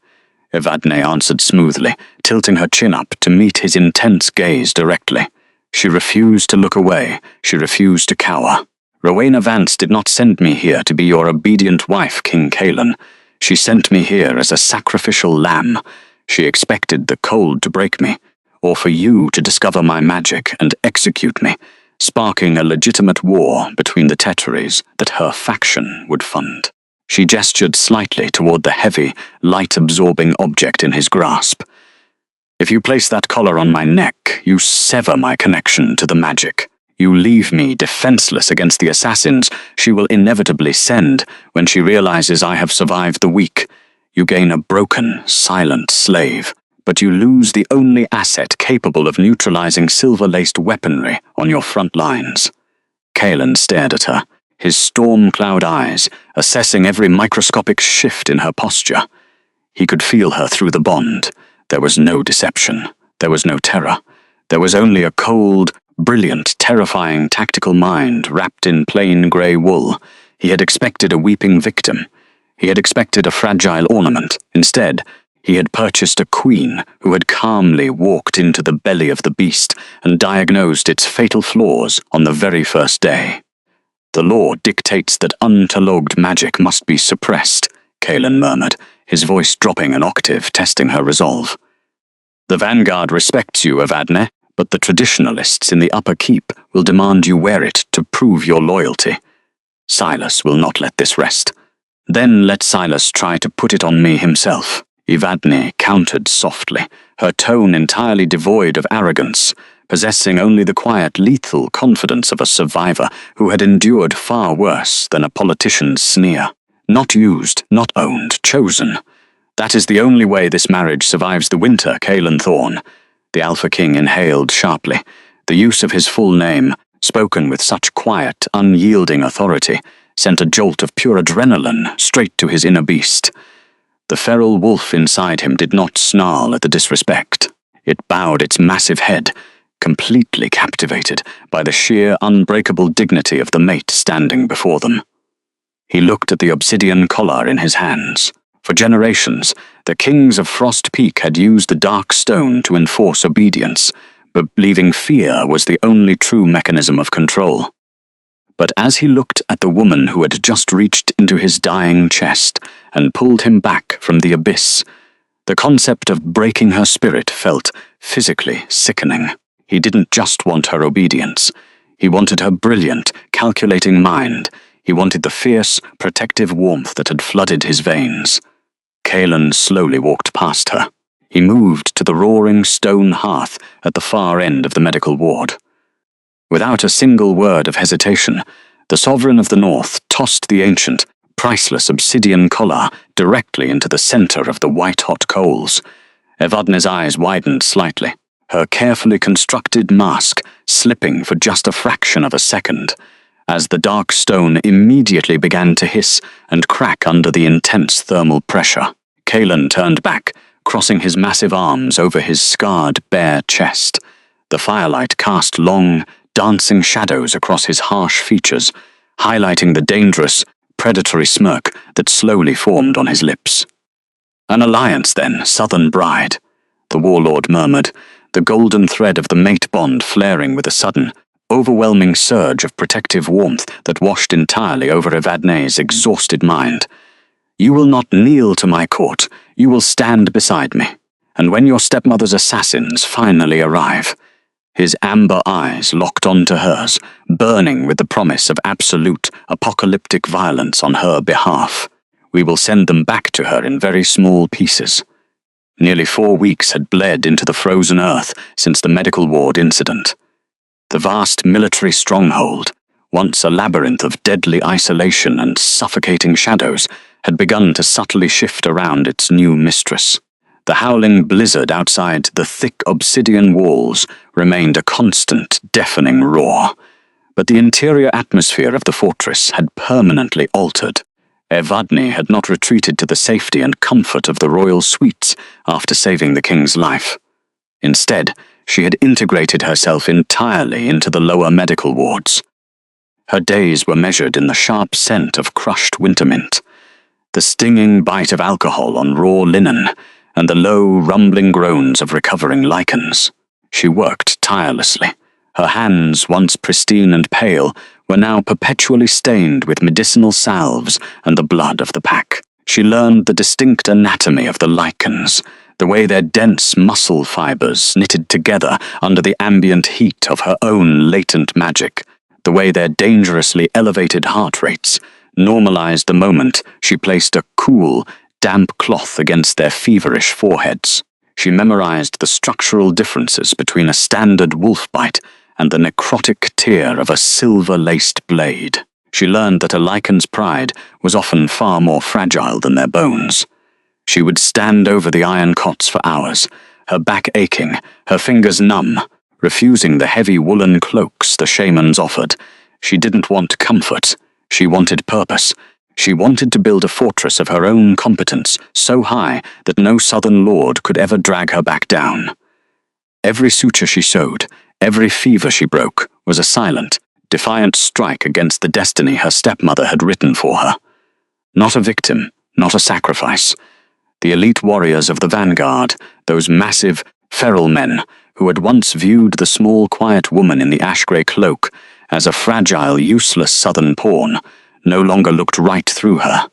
Evadne answered smoothly, tilting her chin up to meet his intense gaze directly. She refused to look away. She refused to cower. "Rowena Vance did not send me here to be your obedient wife, King Kalen. She sent me here as a sacrificial lamb. She expected the cold to break me, or for you to discover my magic and execute me, sparking a legitimate war between the Teteries that her faction would fund." She gestured slightly toward the heavy, light-absorbing object in his grasp. "If you place that collar on my neck, you sever my connection to the magic. You leave me defenseless against the assassins she will inevitably send when she realizes I have survived the week. You gain a broken, silent slave, but you lose the only asset capable of neutralizing silver-laced weaponry on your front lines." Kalen stared at her, his storm cloud eyes assessing every microscopic shift in her posture. He could feel her through the bond. There was no deception. There was no terror. There was only a cold, brilliant, terrifying tactical mind wrapped in plain grey wool. He had expected a weeping victim. He had expected a fragile ornament. Instead, he had purchased a queen who had calmly walked into the belly of the beast and diagnosed its fatal flaws on the very first day. "The law dictates that untalogued magic must be suppressed," Kalen murmured, his voice dropping an octave, testing her resolve. "The Vanguard respects you, Evadne, but the traditionalists in the upper keep will demand you wear it to prove your loyalty. Silas will not let this rest. Then let Silas try to put it on me himself," Evadne countered softly, her tone entirely devoid of arrogance, possessing only the quiet, lethal confidence of a survivor who had endured far worse than a politician's sneer. "Not used, not owned, chosen. That is the only way this marriage survives the winter, Kalen Thorne." The Alpha King inhaled sharply, the use of his full name, spoken with such quiet, unyielding authority, sent a jolt of pure adrenaline straight to his inner beast. The feral wolf inside him did not snarl at the disrespect. It bowed its massive head, completely captivated by the sheer, unbreakable dignity of the mate standing before them. He looked at the obsidian collar in his hands. For generations, the kings of Frost Peak had used the dark stone to enforce obedience, believing fear was the only true mechanism of control. But as he looked at the woman who had just reached into his dying chest and pulled him back from the abyss, the concept of breaking her spirit felt physically sickening. He didn't just want her obedience. He wanted her brilliant, calculating mind. He wanted the fierce, protective warmth that had flooded his veins. Kalen slowly walked past her. He moved to the roaring stone hearth at the far end of the medical ward. Without a single word of hesitation, the Sovereign of the North tossed the ancient, priceless obsidian collar directly into the center of the white-hot coals. Evadne's eyes widened slightly, her carefully constructed mask slipping for just a fraction of a second, as the dark stone immediately began to hiss and crack under the intense thermal pressure. Kalen turned back, crossing his massive arms over his scarred, bare chest. The firelight cast long, dancing shadows across his harsh features, highlighting the dangerous, predatory smirk that slowly formed on his lips. "An alliance, then, Southern Bride," the warlord murmured, the golden thread of the mate bond flaring with a sudden, overwhelming surge of protective warmth that washed entirely over Evadne's exhausted mind. "You will not kneel to my court, you will stand beside me, and when your stepmother's assassins finally arrive..." His amber eyes locked onto hers, burning with the promise of absolute, apocalyptic violence on her behalf. "We will send them back to her in very small pieces." Nearly 4 weeks had bled into the frozen earth since the medical ward incident. The vast military stronghold, once a labyrinth of deadly isolation and suffocating shadows, had begun to subtly shift around its new mistress. The howling blizzard outside the thick obsidian walls remained a constant, deafening roar, but the interior atmosphere of the fortress had permanently altered. Evadne had not retreated to the safety and comfort of the royal suites after saving the king's life. Instead, she had integrated herself entirely into the lower medical wards. Her days were measured in the sharp scent of crushed wintermint, the stinging bite of alcohol on raw linen, and the low, rumbling groans of recovering lichens. She worked tirelessly. Her hands, once pristine and pale, were now perpetually stained with medicinal salves and the blood of the pack. She learned the distinct anatomy of the lichens, the way their dense muscle fibers knitted together under the ambient heat of her own latent magic, the way their dangerously elevated heart rates, normalized the moment she placed a cool, damp cloth against their feverish foreheads. She memorized the structural differences between a standard wolf bite and the necrotic tear of a silver-laced blade. She learned that a lycan's pride was often far more fragile than their bones. She would stand over the iron cots for hours, her back aching, her fingers numb, refusing the heavy woolen cloaks the shamans offered. She didn't want comfort. She wanted purpose. She wanted to build a fortress of her own competence so high that no southern lord could ever drag her back down. Every suture she sewed, every fever she broke, was a silent, defiant strike against the destiny her stepmother had written for her. Not a victim, not a sacrifice. The elite warriors of the vanguard, those massive, feral men who had once viewed the small, quiet woman in the ash-grey cloak as a fragile, useless southern pawn, no longer looked right through her.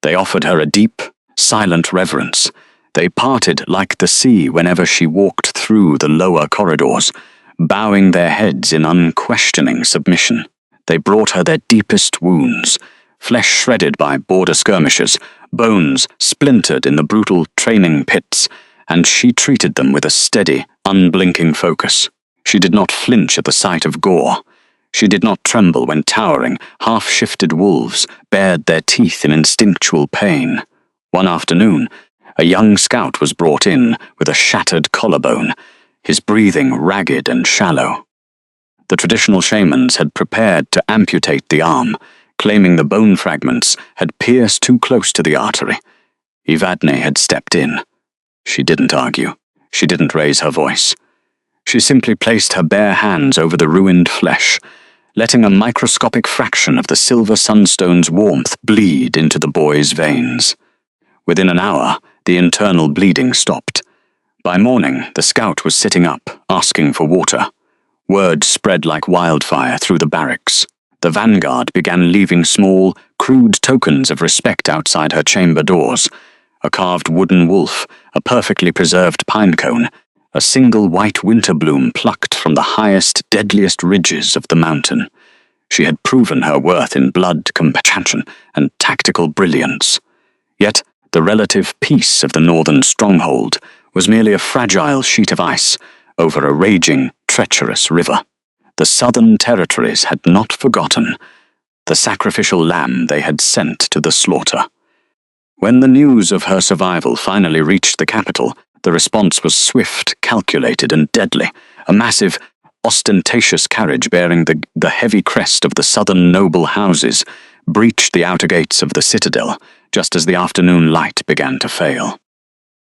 They offered her a deep, silent reverence. They parted like the sea whenever she walked through the lower corridors, bowing their heads in unquestioning submission. They brought her their deepest wounds, flesh shredded by border skirmishes, bones splintered in the brutal training pits, and she treated them with a steady, unblinking focus. She did not flinch at the sight of gore. She did not tremble when towering, half-shifted wolves bared their teeth in instinctual pain. One afternoon, a young scout was brought in with a shattered collarbone, his breathing ragged and shallow. The traditional shamans had prepared to amputate the arm, claiming the bone fragments had pierced too close to the artery. Evadne had stepped in. She didn't argue. She didn't raise her voice. She simply placed her bare hands over the ruined flesh, letting a microscopic fraction of the silver sunstone's warmth bleed into the boy's veins. Within an hour, the internal bleeding stopped. By morning, the scout was sitting up, asking for water. Word spread like wildfire through the barracks. The vanguard began leaving small, crude tokens of respect outside her chamber doors. A carved wooden wolf, a perfectly preserved pine cone, a single white winter bloom plucked from the highest, deadliest ridges of the mountain. She had proven her worth in blood, compassion, and tactical brilliance. Yet, the relative peace of the northern stronghold was merely a fragile sheet of ice over a raging, treacherous river. The southern territories had not forgotten the sacrificial lamb they had sent to the slaughter. When the news of her survival finally reached the capital, the response was swift, calculated, and deadly. A massive, ostentatious carriage bearing the heavy crest of the southern noble houses breached the outer gates of the citadel just as the afternoon light began to fail.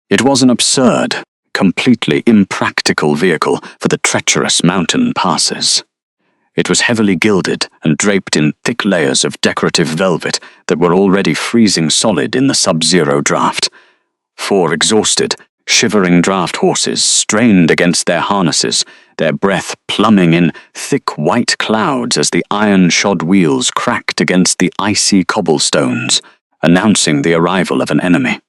It was an absurd, completely impractical vehicle for the treacherous mountain passes. It was heavily gilded and draped in thick layers of decorative velvet that were already freezing solid in the sub-zero draft. 4 exhausted, shivering draft horses strained against their harnesses, their breath plumbing in thick white clouds as the iron-shod wheels cracked against the icy cobblestones, announcing the arrival of an enemy.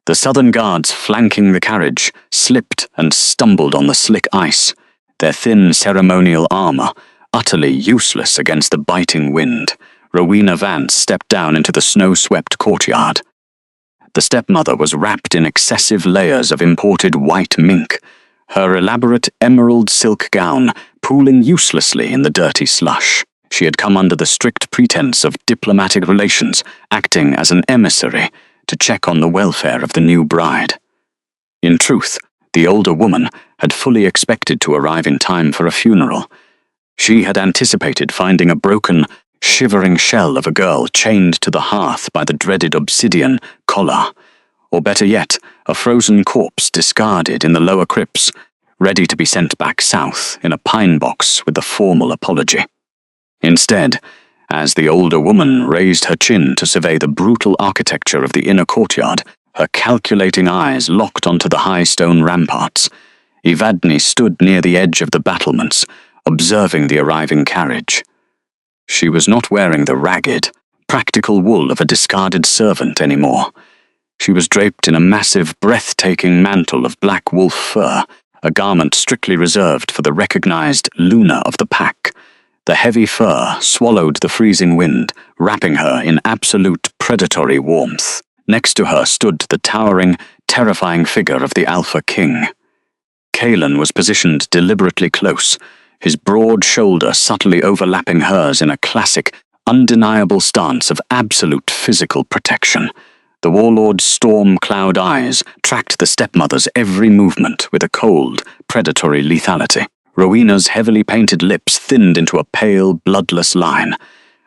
The southern guards flanking the carriage slipped and stumbled on the slick ice, their thin ceremonial armor utterly useless against the biting wind. Rowena Vance stepped down into the snow-swept courtyard. The stepmother was wrapped in excessive layers of imported white mink, her elaborate emerald silk gown pooling uselessly in the dirty slush. She had come under the strict pretense of diplomatic relations, acting as an emissary to check on the welfare of the new bride. In truth, the older woman had fully expected to arrive in time for a funeral. She had anticipated finding a broken, shivering shell of a girl chained to the hearth by the dreaded obsidian collar, or better yet, a frozen corpse discarded in the lower crypts, ready to be sent back south in a pine box with a formal apology. Instead, as the older woman raised her chin to survey the brutal architecture of the inner courtyard, her calculating eyes locked onto the high stone ramparts, Evadne stood near the edge of the battlements, observing the arriving carriage. She was not wearing the ragged, practical wool of a discarded servant anymore. She was draped in a massive, breathtaking mantle of black wolf fur, a garment strictly reserved for the recognized Luna of the pack. The heavy fur swallowed the freezing wind, wrapping her in absolute predatory warmth. Next to her stood the towering, terrifying figure of the Alpha King. Kalen was positioned deliberately close, his broad shoulder subtly overlapping hers in a classic, undeniable stance of absolute physical protection. The warlord's storm-cloud eyes tracked the stepmother's every movement with a cold, predatory lethality. Rowena's heavily painted lips thinned into a pale, bloodless line.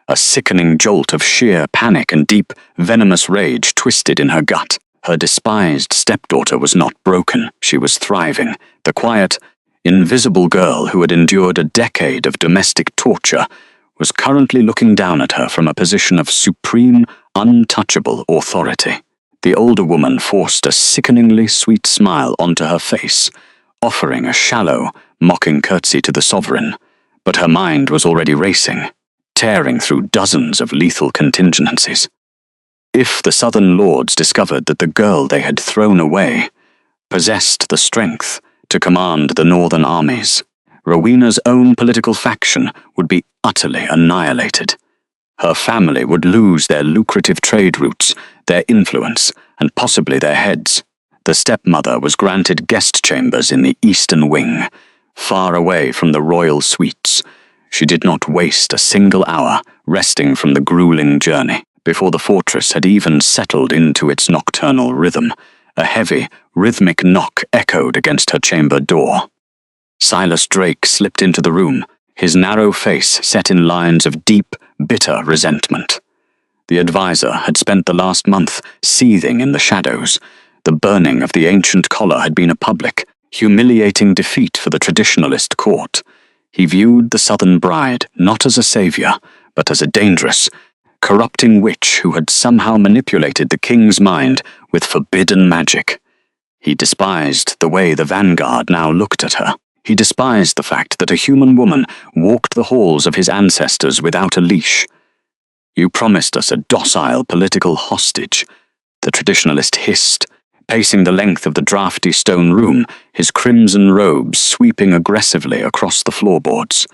A sickening jolt of sheer panic and deep, venomous rage twisted in her gut. Her despised stepdaughter was not broken, she was thriving. The quiet, invisible girl who had endured a decade of domestic torture was currently looking down at her from a position of supreme, untouchable authority. The older woman forced a sickeningly sweet smile onto her face, offering a shallow, mocking curtsy to the sovereign, but her mind was already racing, tearing through dozens of lethal contingencies. If the southern lords discovered that the girl they had thrown away possessed the strength to command the northern armies, Rowena's own political faction would be utterly annihilated. Her family would lose their lucrative trade routes, their influence, and possibly their heads. The stepmother was granted guest chambers in the eastern wing, far away from the royal suites. She did not waste a single hour resting from the grueling journey. Before the fortress had even settled into its nocturnal rhythm, a heavy, rhythmic knock echoed against her chamber door. Silas Drake slipped into the room, his narrow face set in lines of deep, bitter resentment. The advisor had spent the last month seething in the shadows. The burning of the ancient collar had been a public, humiliating defeat for the traditionalist court. He viewed the southern bride not as a savior, but as a dangerous, corrupting witch who had somehow manipulated the king's mind with forbidden magic. He despised the way the vanguard now looked at her. He despised the fact that a human woman walked the halls of his ancestors without a leash. "You promised us a docile political hostage," the traditionalist hissed, pacing the length of the drafty stone room, his crimson robes sweeping aggressively across the floorboards.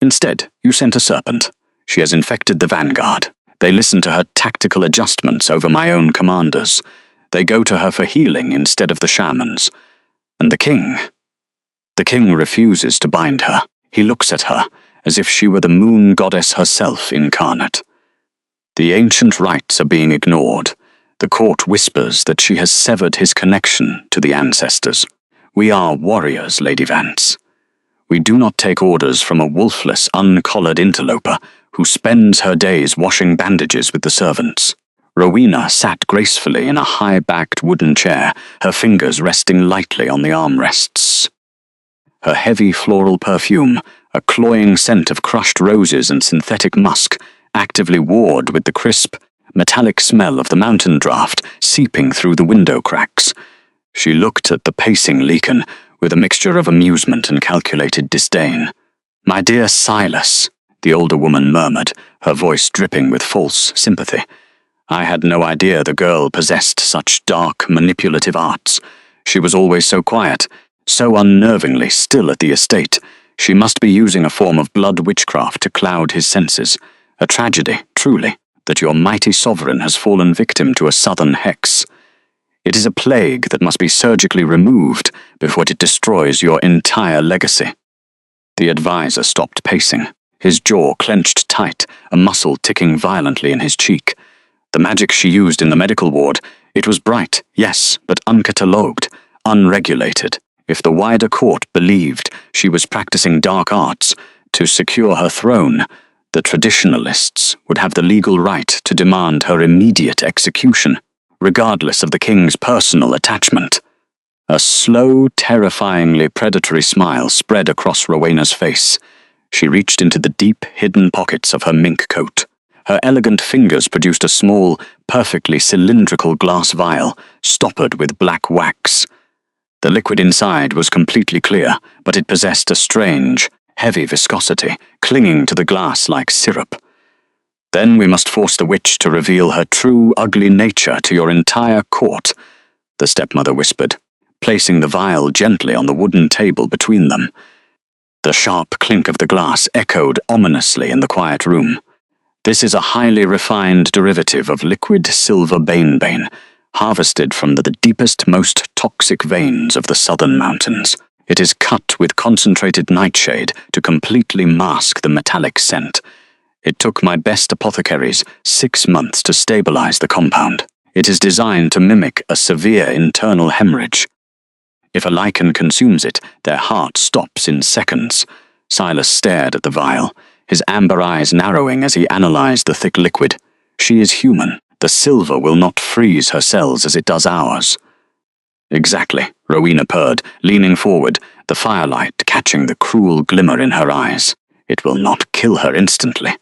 "Instead, you sent a serpent. She has infected the vanguard. They listen to her tactical adjustments over my own commanders. They go to her for healing instead of the shamans. And the king refuses to bind her. He looks at her as if she were the moon goddess herself incarnate. The ancient rites are being ignored. The court whispers that she has severed his connection to the ancestors. We are warriors, Lady Vance. We do not take orders from a wolfless, uncollared interloper who spends her days washing bandages with the servants." Rowena sat gracefully in a high-backed wooden chair, her fingers resting lightly on the armrests. Her heavy floral perfume, a cloying scent of crushed roses and synthetic musk, actively warred with the crisp, metallic smell of the mountain draught seeping through the window cracks. She looked at the pacing Lecan with a mixture of amusement and calculated disdain. "My dear Silas," the older woman murmured, her voice dripping with false sympathy. "I had no idea the girl possessed such dark, manipulative arts. She was always so quiet, so unnervingly still at the estate. She must be using a form of blood witchcraft to cloud his senses. A tragedy, truly, that your mighty sovereign has fallen victim to a southern hex. It is a plague that must be surgically removed before it destroys your entire legacy." The advisor stopped pacing, his jaw clenched tight, a muscle ticking violently in his cheek. The magic she used in the medical ward, it was bright, yes, but uncatalogued, unregulated. If the wider court believed she was practicing dark arts to secure her throne, the traditionalists would have the legal right to demand her immediate execution, regardless of the king's personal attachment. A slow, terrifyingly predatory smile spread across Rowena's face. She reached into the deep, hidden pockets of her mink coat. Her elegant fingers produced a small, perfectly cylindrical glass vial, stoppered with black wax. The liquid inside was completely clear, but it possessed a strange, heavy viscosity, clinging to the glass like syrup. "Then we must force the witch to reveal her true, ugly nature to your entire court," the stepmother whispered, placing the vial gently on the wooden table between them. The sharp clink of the glass echoed ominously in the quiet room. This is a highly refined derivative of liquid silver banebane, harvested from the deepest, most toxic veins of the southern mountains. It is cut with concentrated nightshade to completely mask the metallic scent. It took my best apothecaries 6 months to stabilize the compound. It is designed to mimic a severe internal hemorrhage. If a lichen consumes it, their heart stops in seconds. Silas stared at the vial, his amber eyes narrowing as he analyzed the thick liquid. She is human. The silver will not freeze her cells as it does ours. Exactly, Rowena purred, leaning forward, the firelight catching the cruel glimmer in her eyes. It will not kill her instantly.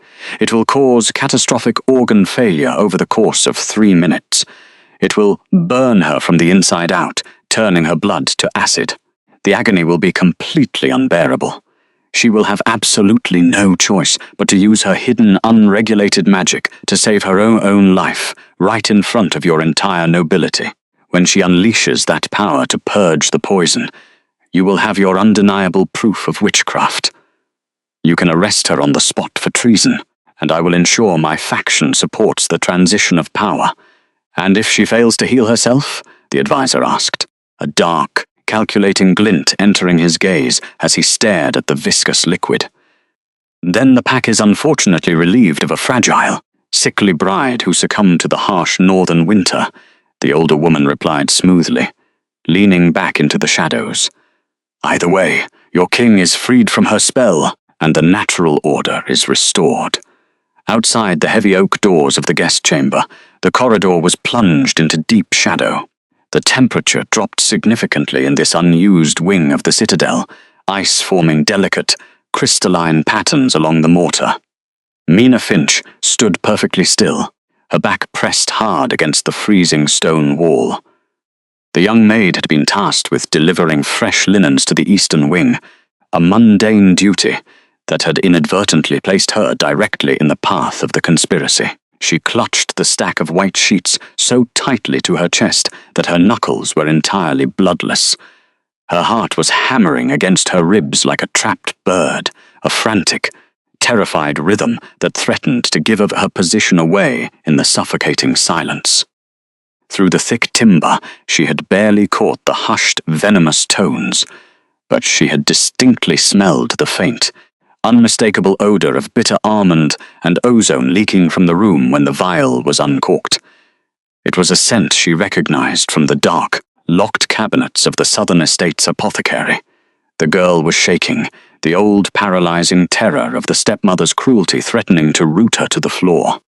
It will cause catastrophic organ failure over the course of 3 minutes. It will burn her from the inside out, turning her blood to acid. The agony will be completely unbearable. She will have absolutely no choice but to use her hidden, unregulated magic to save her own life, right in front of your entire nobility. When she unleashes that power to purge the poison, you will have your undeniable proof of witchcraft. You can arrest her on the spot for treason, and I will ensure my faction supports the transition of power. And if she fails to heal herself? The advisor asked, a dark, calculating glint entering his gaze as he stared at the viscous liquid. Then the pack is unfortunately relieved of a fragile, sickly bride who succumbed to the harsh northern winter, the older woman replied smoothly, leaning back into the shadows. Either way, your king is freed from her spell, and the natural order is restored. Outside the heavy oak doors of the guest chamber, the corridor was plunged into deep shadow. The temperature dropped significantly in this unused wing of the citadel, ice forming delicate, crystalline patterns along the mortar. Mina Finch stood perfectly still, her back pressed hard against the freezing stone wall. The young maid had been tasked with delivering fresh linens to the eastern wing, a mundane duty that had inadvertently placed her directly in the path of the conspiracy. She clutched the stack of white sheets so tightly to her chest that her knuckles were entirely bloodless. Her heart was hammering against her ribs like a trapped bird, a frantic, terrified rhythm that threatened to give her position away in the suffocating silence. Through the thick timber, she had barely caught the hushed, venomous tones, but she had distinctly smelled the faint, unmistakable odor of bitter almond and ozone leaking from the room when the vial was uncorked. It was a scent she recognized from the dark, locked cabinets of the Southern Estate's apothecary. The girl was shaking, the old paralyzing terror of the stepmother's cruelty threatening to root her to the floor.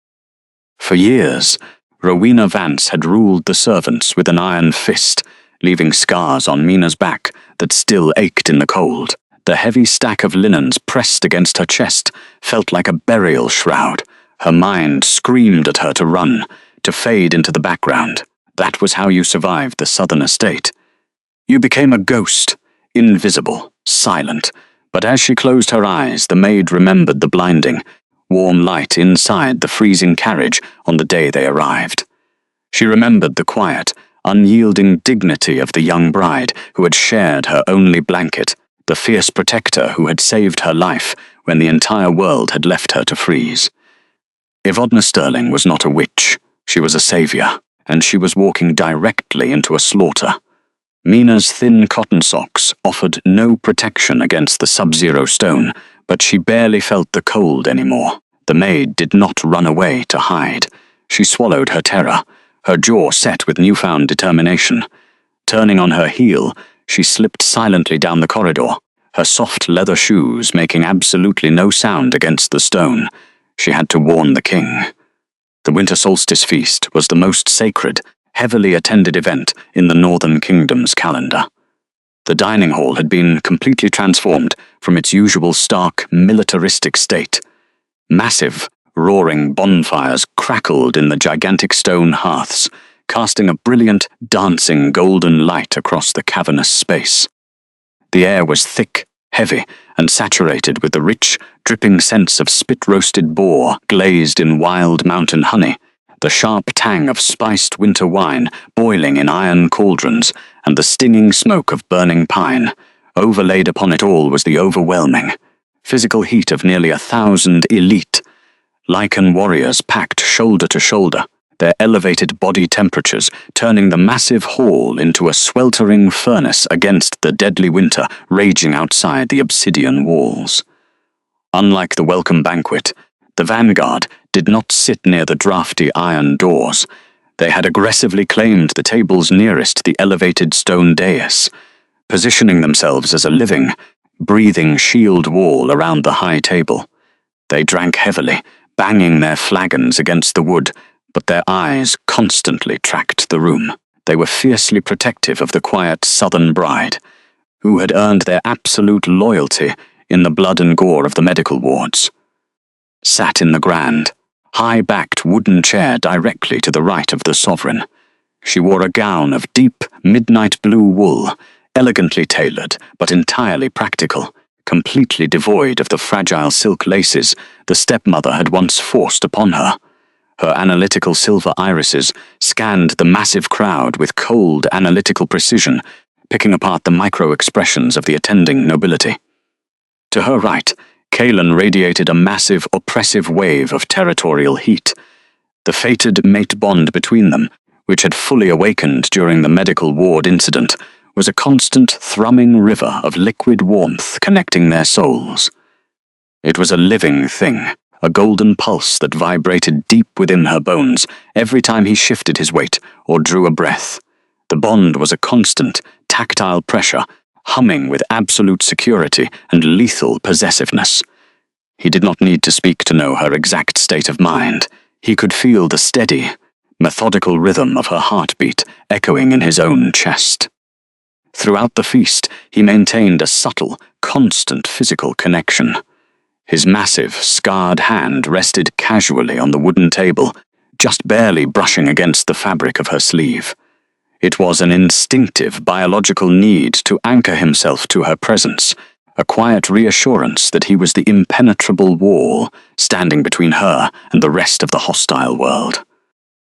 For years, Rowena Vance had ruled the servants with an iron fist, leaving scars on Mina's back that still ached in the cold. The heavy stack of linens pressed against her chest felt like a burial shroud. Her mind screamed at her to run, to fade into the background. That was how you survived the Southern Estate. You became a ghost, invisible, silent, but as she closed her eyes, the maid remembered the blinding, warm light inside the freezing carriage on the day they arrived. She remembered the quiet, unyielding dignity of the young bride who had shared her only blanket, the fierce protector who had saved her life when the entire world had left her to freeze. Yvonne Sterling was not a witch, she was a savior, and she was walking directly into a slaughter. Mina's thin cotton socks offered no protection against the sub-zero stone, but she barely felt the cold anymore. The maid did not run away to hide. She swallowed her terror, her jaw set with newfound determination. Turning on her heel, she slipped silently down the corridor, her soft leather shoes making absolutely no sound against the stone. She had to warn the king. The Winter Solstice Feast was the most sacred, heavily attended event in the Northern Kingdom's calendar. The dining hall had been completely transformed from its usual stark, militaristic state. Massive, roaring bonfires crackled in the gigantic stone hearths, casting a brilliant, dancing golden light across the cavernous space. The air was thick, heavy, and saturated with the rich, dripping scents of spit-roasted boar glazed in wild mountain honey, the sharp tang of spiced winter wine boiling in iron cauldrons, and the stinging smoke of burning pine, Overlaid upon it all was the overwhelming physical heat of nearly 1,000 elite Lycan warriors packed shoulder to shoulder, their elevated body temperatures turning the massive hall into a sweltering furnace against the deadly winter raging outside the obsidian walls. Unlike the welcome banquet, the vanguard did not sit near the drafty iron doors. They had aggressively claimed the tables nearest the elevated stone dais, positioning themselves as a living, breathing shield wall around the high table. They drank heavily, banging their flagons against the wood, but their eyes constantly tracked the room. They were fiercely protective of the quiet southern bride, who had earned their absolute loyalty in the blood and gore of the medical wards. Sat in the grand, high-backed wooden chair directly to the right of the sovereign. She wore a gown of deep midnight blue wool, elegantly tailored but entirely practical, completely devoid of the fragile silk laces the stepmother had once forced upon her. Her analytical silver irises scanned the massive crowd with cold analytical precision, picking apart the micro-expressions of the attending nobility. To her right, Kalen radiated a massive, oppressive wave of territorial heat. The fated mate bond between them, which had fully awakened during the medical ward incident, was a constant thrumming river of liquid warmth connecting their souls. It was a living thing, a golden pulse that vibrated deep within her bones every time he shifted his weight or drew a breath. The bond was a constant, tactile pressure, humming with absolute security and lethal possessiveness. He did not need to speak to know her exact state of mind. He could feel the steady, methodical rhythm of her heartbeat echoing in his own chest. Throughout the feast, he maintained a subtle, constant physical connection. His massive, scarred hand rested casually on the wooden table, just barely brushing against the fabric of her sleeve. It was an instinctive biological need to anchor himself to her presence, a quiet reassurance that he was the impenetrable wall standing between her and the rest of the hostile world.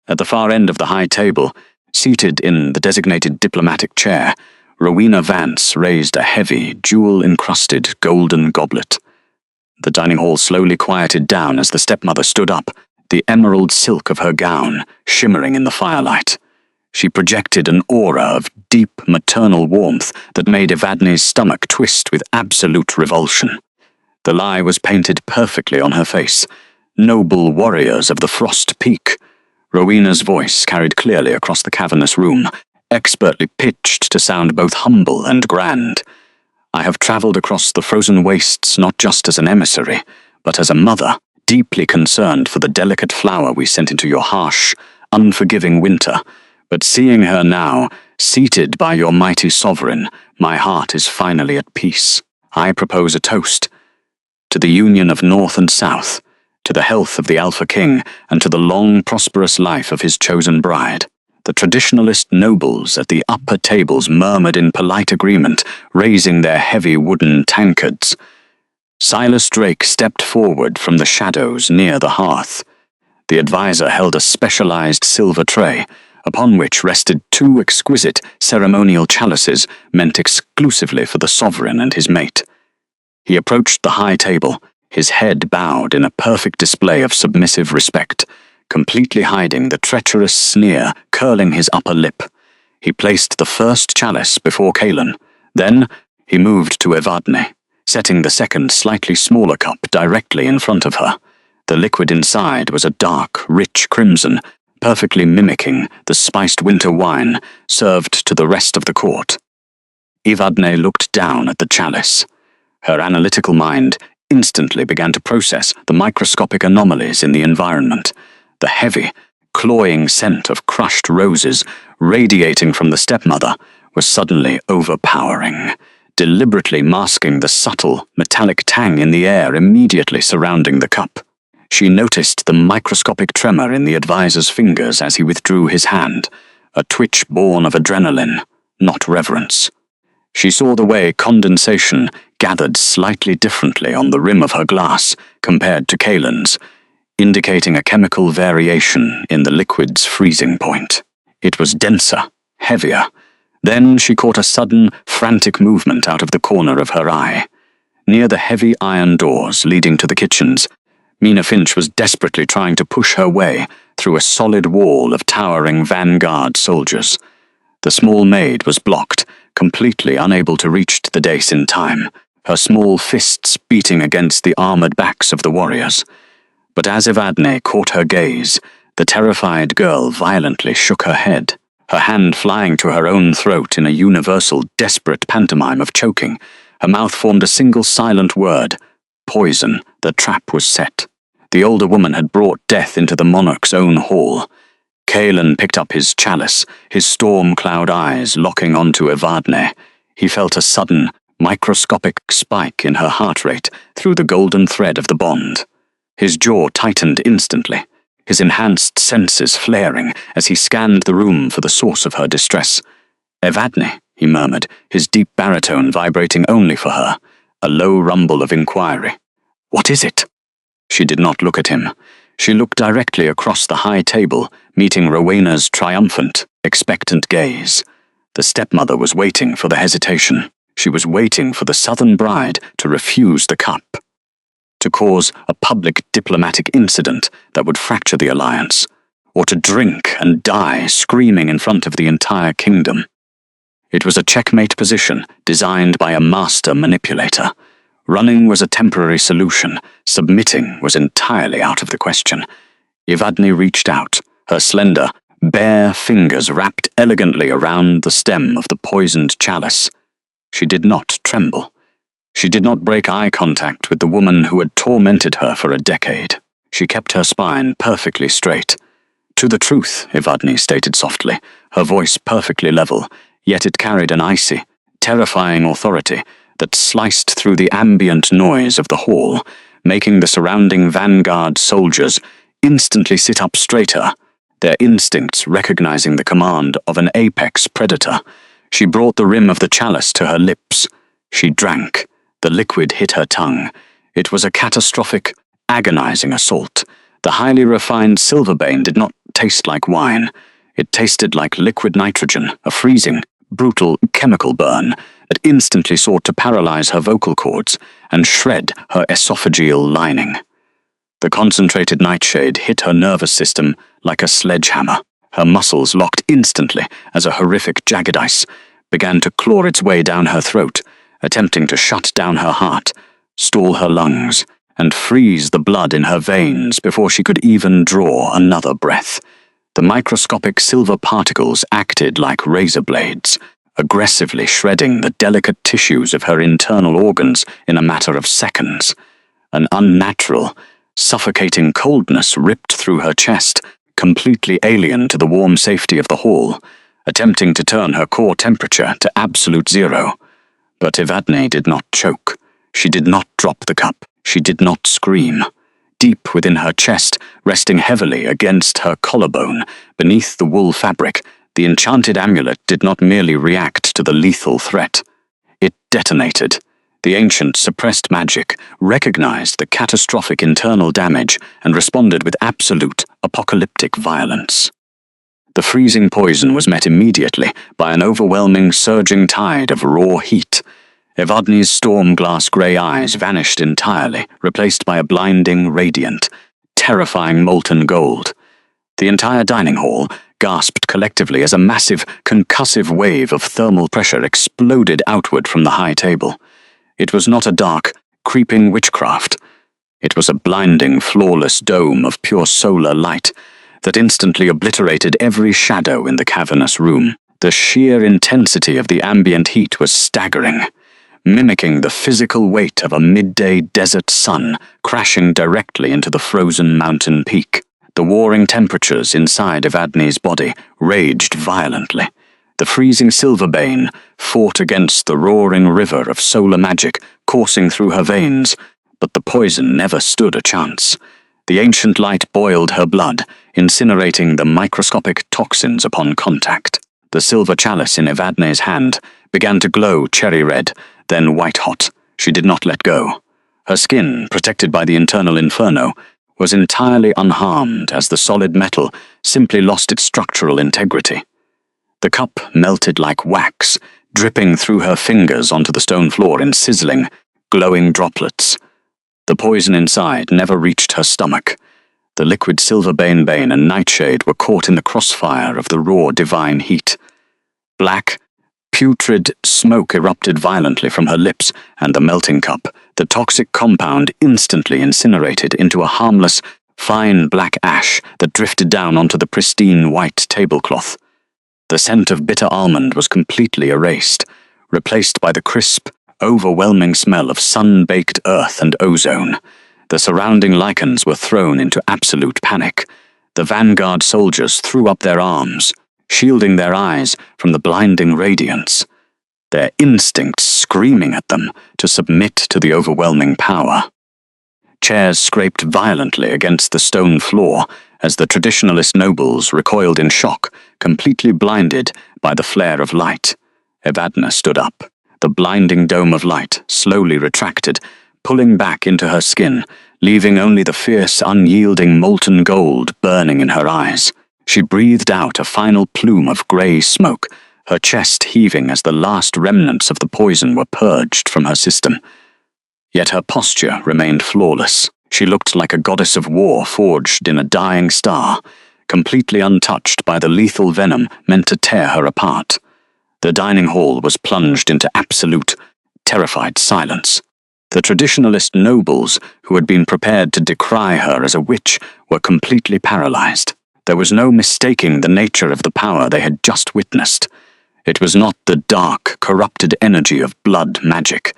At the far end of the high table, seated in the designated diplomatic chair, Rowena Vance raised a heavy, jewel-encrusted golden goblet. The dining hall slowly quieted down as the stepmother stood up, the emerald silk of her gown shimmering in the firelight. She projected an aura of deep maternal warmth that made Evadne's stomach twist with absolute revulsion. The lie was painted perfectly on her face. Noble warriors of the Frost Peak. Rowena's voice carried clearly across the cavernous room, expertly pitched to sound both humble and grand. I have travelled across the frozen wastes not just as an emissary, but as a mother, deeply concerned for the delicate flower we sent into your harsh, unforgiving winter. But seeing her now, seated by your mighty sovereign, my heart is finally at peace. I propose a toast to the union of North and South, to the health of the Alpha King, and to the long, prosperous life of his chosen bride. The traditionalist nobles at the upper tables murmured in polite agreement, raising their heavy wooden tankards. Silas Drake stepped forward from the shadows near the hearth. The advisor held a specialized silver tray, upon which rested 2 exquisite ceremonial chalices meant exclusively for the sovereign and his mate. He approached the high table, his head bowed in a perfect display of submissive respect, completely hiding the treacherous sneer curling his upper lip. He placed the first chalice before Kalen. Then he moved to Evadne, setting the second, slightly smaller cup directly in front of her. The liquid inside was a dark, rich crimson, perfectly mimicking the spiced winter wine served to the rest of the court. Evadne looked down at the chalice. Her analytical mind instantly began to process the microscopic anomalies in the environment. The heavy, cloying scent of crushed roses radiating from the stepmother was suddenly overpowering, deliberately masking the subtle, metallic tang in the air immediately surrounding the cup. She noticed the microscopic tremor in the advisor's fingers as he withdrew his hand, a twitch born of adrenaline, not reverence. She saw the way condensation gathered slightly differently on the rim of her glass compared to Kalen's, indicating a chemical variation in the liquid's freezing point. It was denser, heavier, Then she caught a sudden, frantic movement out of the corner of her eye. Near the heavy iron doors leading to the kitchens, Mina Finch was desperately trying to push her way through a solid wall of towering vanguard soldiers. The small maid was blocked, completely unable to reach the dais in time, her small fists beating against the armored backs of the warriors. But as Evadne caught her gaze, the terrified girl violently shook her head, her hand flying to her own throat in a universal, desperate pantomime of choking. Her mouth formed a single silent word: poison. The trap was set. The older woman had brought death into the monarch's own hall. Kaelan picked up his chalice, his storm cloud eyes locking onto Evadne. He felt a sudden, microscopic spike in her heart rate through the golden thread of the bond. His jaw tightened instantly, his enhanced senses flaring as he scanned the room for the source of her distress. "Evadne," he murmured, his deep baritone vibrating only for her, a low rumble of inquiry. "What is it?" She did not look at him. She looked directly across the high table, meeting Rowena's triumphant, expectant gaze. The stepmother was waiting for the hesitation. She was waiting for the southern bride to refuse the cup, to cause a public diplomatic incident that would fracture the alliance, or to drink and die screaming in front of the entire kingdom. It was a checkmate position designed by a master manipulator. Running was a temporary solution. Submitting was entirely out of the question. Evadne reached out, her slender, bare fingers wrapped elegantly around the stem of the poisoned chalice. She did not tremble. She did not break eye contact with the woman who had tormented her for a decade. She kept her spine perfectly straight. "To the truth," Evadne stated softly, her voice perfectly level, yet it carried an icy, terrifying authority that sliced through the ambient noise of the hall, making the surrounding vanguard soldiers instantly sit up straighter, their instincts recognizing the command of an apex predator. She brought the rim of the chalice to her lips. She drank. The liquid hit her tongue. It was a catastrophic, agonizing assault. The highly refined silverbane did not taste like wine. It tasted like liquid nitrogen, a freezing, brutal chemical burn that instantly sought to paralyze her vocal cords and shred her esophageal lining. The concentrated nightshade hit her nervous system like a sledgehammer. Her muscles locked instantly as a horrific jagged ice began to claw its way down her throat, attempting to shut down her heart, stall her lungs, and freeze the blood in her veins before she could even draw another breath. The microscopic silver particles acted like razor blades, aggressively shredding the delicate tissues of her internal organs in a matter of seconds. An unnatural, suffocating coldness ripped through her chest, completely alien to the warm safety of the hall, attempting to turn her core temperature to absolute zero. But Evadne did not choke. She did not drop the cup. She did not scream. Deep within her chest, resting heavily against her collarbone, beneath the wool fabric, the enchanted amulet did not merely react to the lethal threat. It detonated. The ancient suppressed magic recognized the catastrophic internal damage and responded with absolute, apocalyptic violence. The freezing poison was met immediately by an overwhelming, surging tide of raw heat. Evadne's storm-glass grey eyes vanished entirely, replaced by a blinding, radiant, terrifying molten gold. The entire dining hall gasped collectively as a massive, concussive wave of thermal pressure exploded outward from the high table. It was not a dark, creeping witchcraft. It was a blinding, flawless dome of pure solar light that instantly obliterated every shadow in the cavernous room. The sheer intensity of the ambient heat was staggering, mimicking the physical weight of a midday desert sun crashing directly into the frozen mountain peak. The warring temperatures inside Evadne's body raged violently. The freezing silverbane fought against the roaring river of solar magic coursing through her veins, but the poison never stood a chance. The ancient light boiled her blood, incinerating the microscopic toxins upon contact. The silver chalice in Evadne's hand began to glow cherry red, then white-hot. She did not let go. Her skin, protected by the internal inferno, was entirely unharmed as the solid metal simply lost its structural integrity. The cup melted like wax, dripping through her fingers onto the stone floor in sizzling, glowing droplets. The poison inside never reached her stomach. The liquid Silverbane Bane and Nightshade were caught in the crossfire of the raw divine heat. Black, putrid smoke erupted violently from her lips and the melting cup, the toxic compound instantly incinerated into a harmless, fine black ash that drifted down onto the pristine white tablecloth. The scent of bitter almond was completely erased, replaced by the crisp, overwhelming smell of sun-baked earth and ozone. The surrounding lichens were thrown into absolute panic. The vanguard soldiers threw up their arms, shielding their eyes from the blinding radiance, their instincts screaming at them to submit to the overwhelming power. Chairs scraped violently against the stone floor as the traditionalist nobles recoiled in shock, completely blinded by the flare of light. Evadna stood up. The blinding dome of light slowly retracted, pulling back into her skin, leaving only the fierce, unyielding molten gold burning in her eyes. She breathed out a final plume of grey smoke, her chest heaving as the last remnants of the poison were purged from her system. Yet her posture remained flawless. She looked like a goddess of war forged in a dying star, completely untouched by the lethal venom meant to tear her apart. The dining hall was plunged into absolute, terrified silence. The traditionalist nobles, who had been prepared to decry her as a witch, were completely paralyzed. There was no mistaking the nature of the power they had just witnessed. It was not the dark, corrupted energy of blood magic.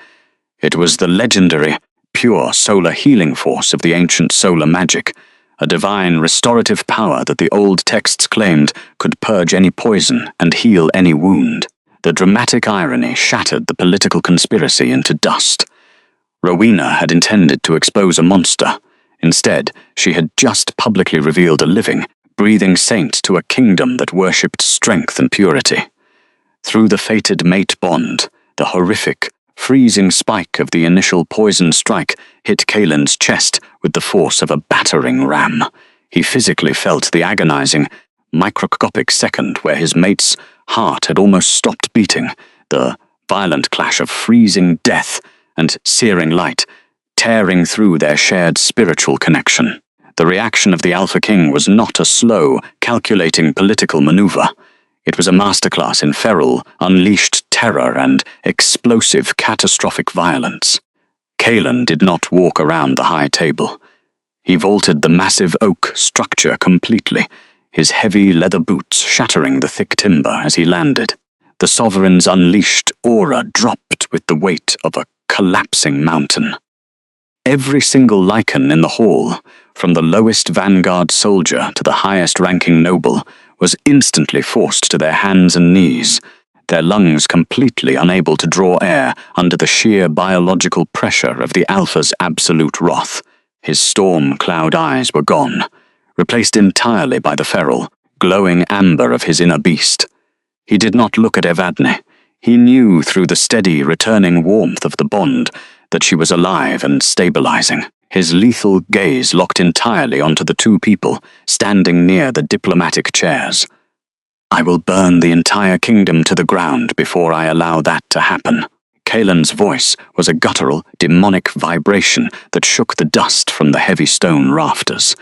It was the legendary, pure solar healing force of the ancient solar magic, a divine restorative power that the old texts claimed could purge any poison and heal any wound. The dramatic irony shattered the political conspiracy into dust. Rowena had intended to expose a monster. Instead, she had just publicly revealed a living, breathing saint to a kingdom that worshipped strength and purity. Through the fated mate bond, the horrific, freezing spike of the initial poison strike hit Kaelin's chest with the force of a battering ram. He physically felt the agonizing, microscopic second where his mate's heart had almost stopped beating, the violent clash of freezing death and searing light, tearing through their shared spiritual connection. The reaction of the Alpha King was not a slow, calculating political maneuver. It was a masterclass in feral, unleashed terror and explosive, catastrophic violence. Kaelin did not walk around the high table. He vaulted the massive oak structure completely, his heavy leather boots shattering the thick timber as he landed. The Sovereign's unleashed aura dropped with the weight of a collapsing mountain. Every single lichen in the hall, from the lowest vanguard soldier to the highest-ranking noble, was instantly forced to their hands and knees, their lungs completely unable to draw air under the sheer biological pressure of the Alpha's absolute wrath. His storm cloud eyes were gone, replaced entirely by the feral, glowing amber of his inner beast. He did not look at Evadne. He knew through the steady, returning warmth of the bond that she was alive and stabilizing. His lethal gaze locked entirely onto the two people standing near the diplomatic chairs. "I will burn the entire kingdom to the ground before I allow that to happen." Kaelin's voice was a guttural, demonic vibration that shook the dust from the heavy stone rafters.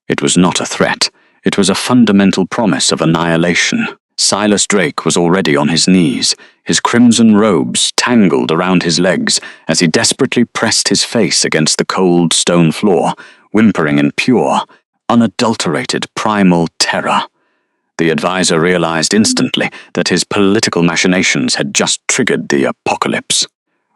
It was not a threat. It was a fundamental promise of annihilation. Silas Drake was already on his knees, his crimson robes tangled around his legs as he desperately pressed his face against the cold stone floor, whimpering in pure, unadulterated primal terror. The advisor realized instantly that his political machinations had just triggered the apocalypse.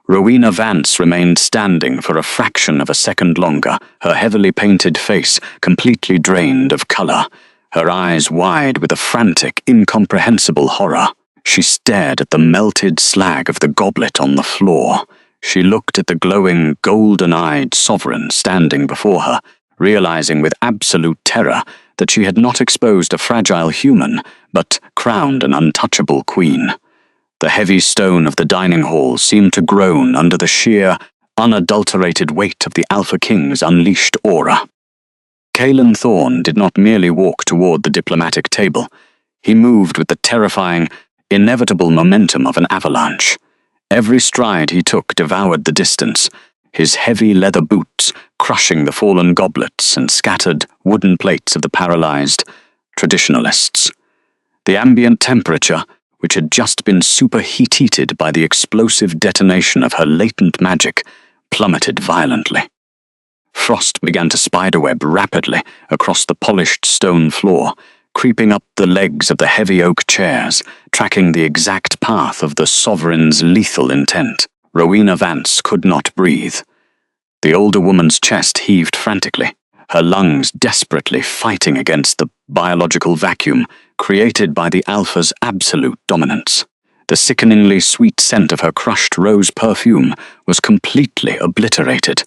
Rowena Vance remained standing for a fraction of a second longer, her heavily painted face completely drained of color, her eyes wide with a frantic, incomprehensible horror. She stared at the melted slag of the goblet on the floor. She looked at the glowing, golden-eyed sovereign standing before her, realizing with absolute terror that she had not exposed a fragile human, but crowned an untouchable queen. The heavy stone of the dining hall seemed to groan under the sheer, unadulterated weight of the Alpha King's unleashed aura. Kaelin Thorne did not merely walk toward the diplomatic table. He moved with the terrifying, inevitable momentum of an avalanche. Every stride he took devoured the distance, his heavy leather boots crushing the fallen goblets and scattered wooden plates of the paralyzed traditionalists. The ambient temperature, which had just been superheated by the explosive detonation of her latent magic, plummeted violently. Frost began to spiderweb rapidly across the polished stone floor, creeping up the legs of the heavy oak chairs, tracking the exact path of the sovereign's lethal intent. Rowena Vance could not breathe. The older woman's chest heaved frantically, her lungs desperately fighting against the biological vacuum created by the Alpha's absolute dominance. The sickeningly sweet scent of her crushed rose perfume was completely obliterated,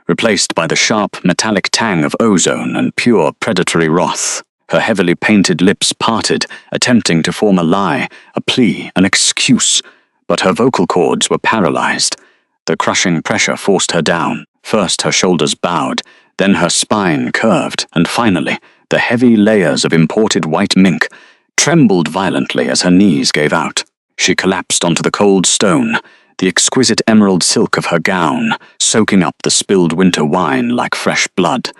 replaced by the sharp metallic tang of ozone and pure predatory wrath. Her heavily painted lips parted, attempting to form a lie, a plea, an excuse, but her vocal cords were paralyzed. The crushing pressure forced her down. First her shoulders bowed, then her spine curved, and finally, the heavy layers of imported white mink trembled violently as her knees gave out. She collapsed onto the cold stone, the exquisite emerald silk of her gown soaking up the spilled winter wine like fresh blood.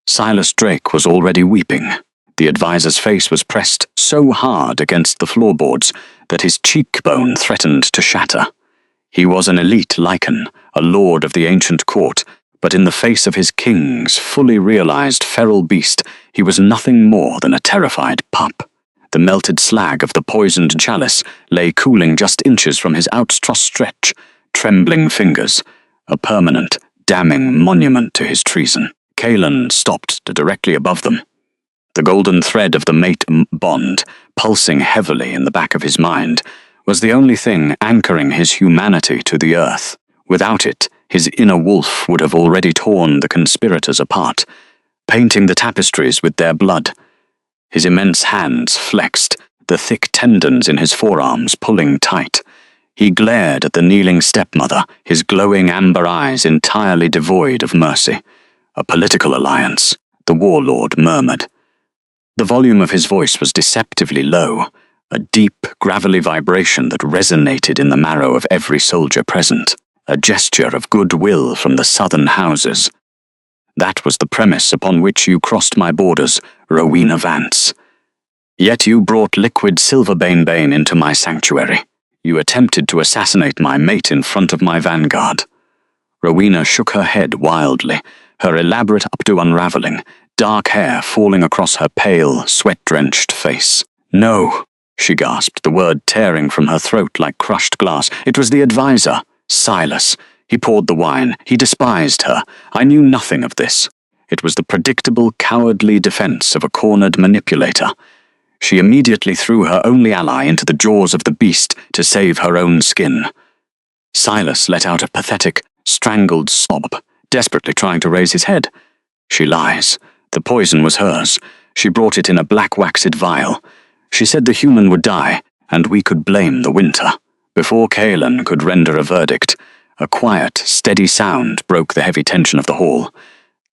Silas Drake was already weeping. The advisor's face was pressed so hard against the floorboards that his cheekbone threatened to shatter. He was an elite Lycan, a lord of the ancient court, but in the face of his king's fully realized feral beast, he was nothing more than a terrified pup. The melted slag of the poisoned chalice lay cooling just inches from his outstretched, trembling fingers, a permanent, damning monument to his treason. Kalen stopped directly above them. The golden thread of the mate bond, pulsing heavily in the back of his mind, was the only thing anchoring his humanity to the earth. Without it, his inner wolf would have already torn the conspirators apart, painting the tapestries with their blood. His immense hands flexed, the thick tendons in his forearms pulling tight. He glared at the kneeling stepmother, his glowing amber eyes entirely devoid of mercy. A political alliance, the warlord murmured. The volume of his voice was deceptively low, a deep, gravelly vibration that resonated in the marrow of every soldier present, a gesture of goodwill from the southern houses. That was the premise upon which you crossed my borders, Rowena Vance. Yet you brought liquid Silverbane into my sanctuary. You attempted to assassinate my mate in front of my vanguard. Rowena shook her head wildly, her elaborate updo unraveling, dark hair falling across her pale, sweat-drenched face. No, she gasped, the word tearing from her throat like crushed glass. It was the advisor, Silas. He poured the wine. He despised her. I knew nothing of this. It was the predictable, cowardly defense of a cornered manipulator. She immediately threw her only ally into the jaws of the beast to save her own skin. Silas let out a pathetic, strangled sob, desperately trying to raise his head. She lies. The poison was hers. She brought it in a black waxed vial. She said the human would die, and we could blame the winter. Before Kalen could render a verdict, a quiet, steady sound broke the heavy tension of the hall.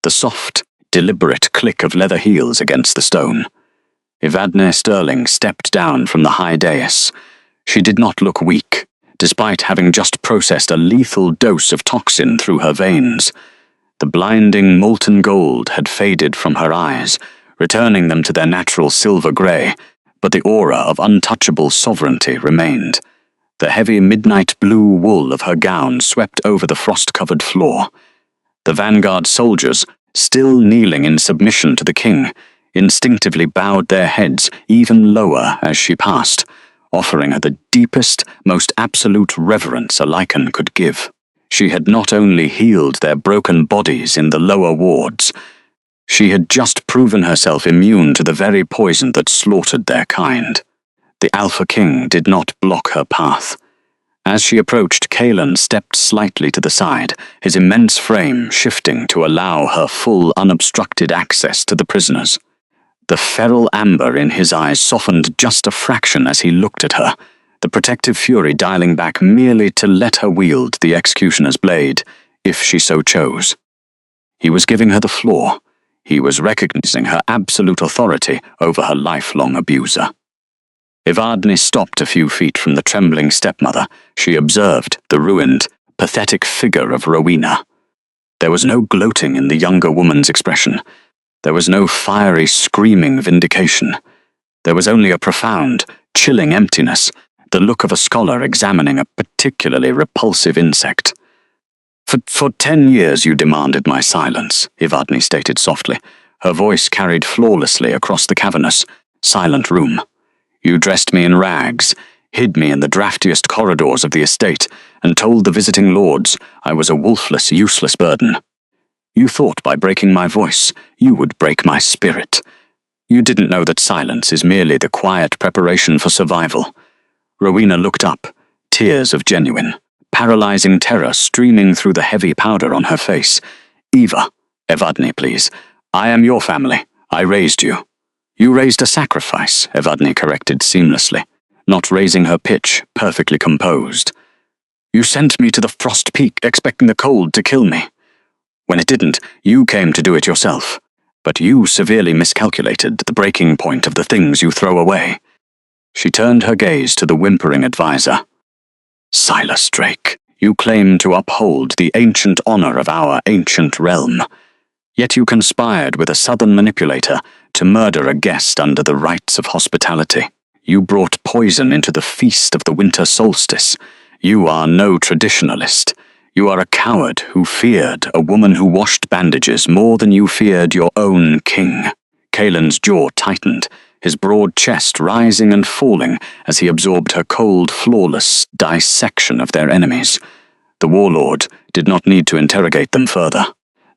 The soft, deliberate click of leather heels against the stone. Evadne Sterling stepped down from the high dais. She did not look weak, despite having just processed a lethal dose of toxin through her veins. The blinding molten gold had faded from her eyes, returning them to their natural silver grey, but the aura of untouchable sovereignty remained. The heavy midnight blue wool of her gown swept over the frost-covered floor. The vanguard soldiers, still kneeling in submission to the king, instinctively bowed their heads even lower as she passed, offering her the deepest, most absolute reverence a Lycan could give. She had not only healed their broken bodies in the lower wards, she had just proven herself immune to the very poison that slaughtered their kind. The Alpha King did not block her path. As she approached, Kalen stepped slightly to the side, his immense frame shifting to allow her full, unobstructed access to the prisoners. The feral amber in his eyes softened just a fraction as he looked at her, the protective fury dialing back merely to let her wield the executioner's blade, if she so chose. He was giving her the floor. He was recognizing her absolute authority over her lifelong abuser. Evadne stopped a few feet from the trembling stepmother. She observed the ruined, pathetic figure of Rowena. There was no gloating in the younger woman's expression. There was no fiery, screaming vindication. There was only a profound, chilling emptiness, the look of a scholar examining a particularly repulsive insect. For 10 years you demanded my silence, Evadne stated softly. Her voice carried flawlessly across the cavernous, silent room. You dressed me in rags, hid me in the draftiest corridors of the estate, and told the visiting lords I was a wolfless, useless burden. You thought by breaking my voice, you would break my spirit. You didn't know that silence is merely the quiet preparation for survival. Rowena looked up, tears of genuine, paralyzing terror streaming through the heavy powder on her face. Eva, Evadne, please. I am your family. I raised you. You raised a sacrifice, Evadne corrected seamlessly, not raising her pitch, perfectly composed. You sent me to the frost peak, expecting the cold to kill me. When it didn't, you came to do it yourself. But you severely miscalculated the breaking point of the things you throw away. She turned her gaze to the whimpering advisor. Silas Drake, you claim to uphold the ancient honor of our ancient realm. Yet you conspired with a southern manipulator to murder a guest under the rites of hospitality. You brought poison into the feast of the winter solstice. You are no traditionalist. You are a coward who feared a woman who washed bandages more than you feared your own king. Kaelin's jaw tightened, his broad chest rising and falling as he absorbed her cold, flawless dissection of their enemies. The warlord did not need to interrogate them further.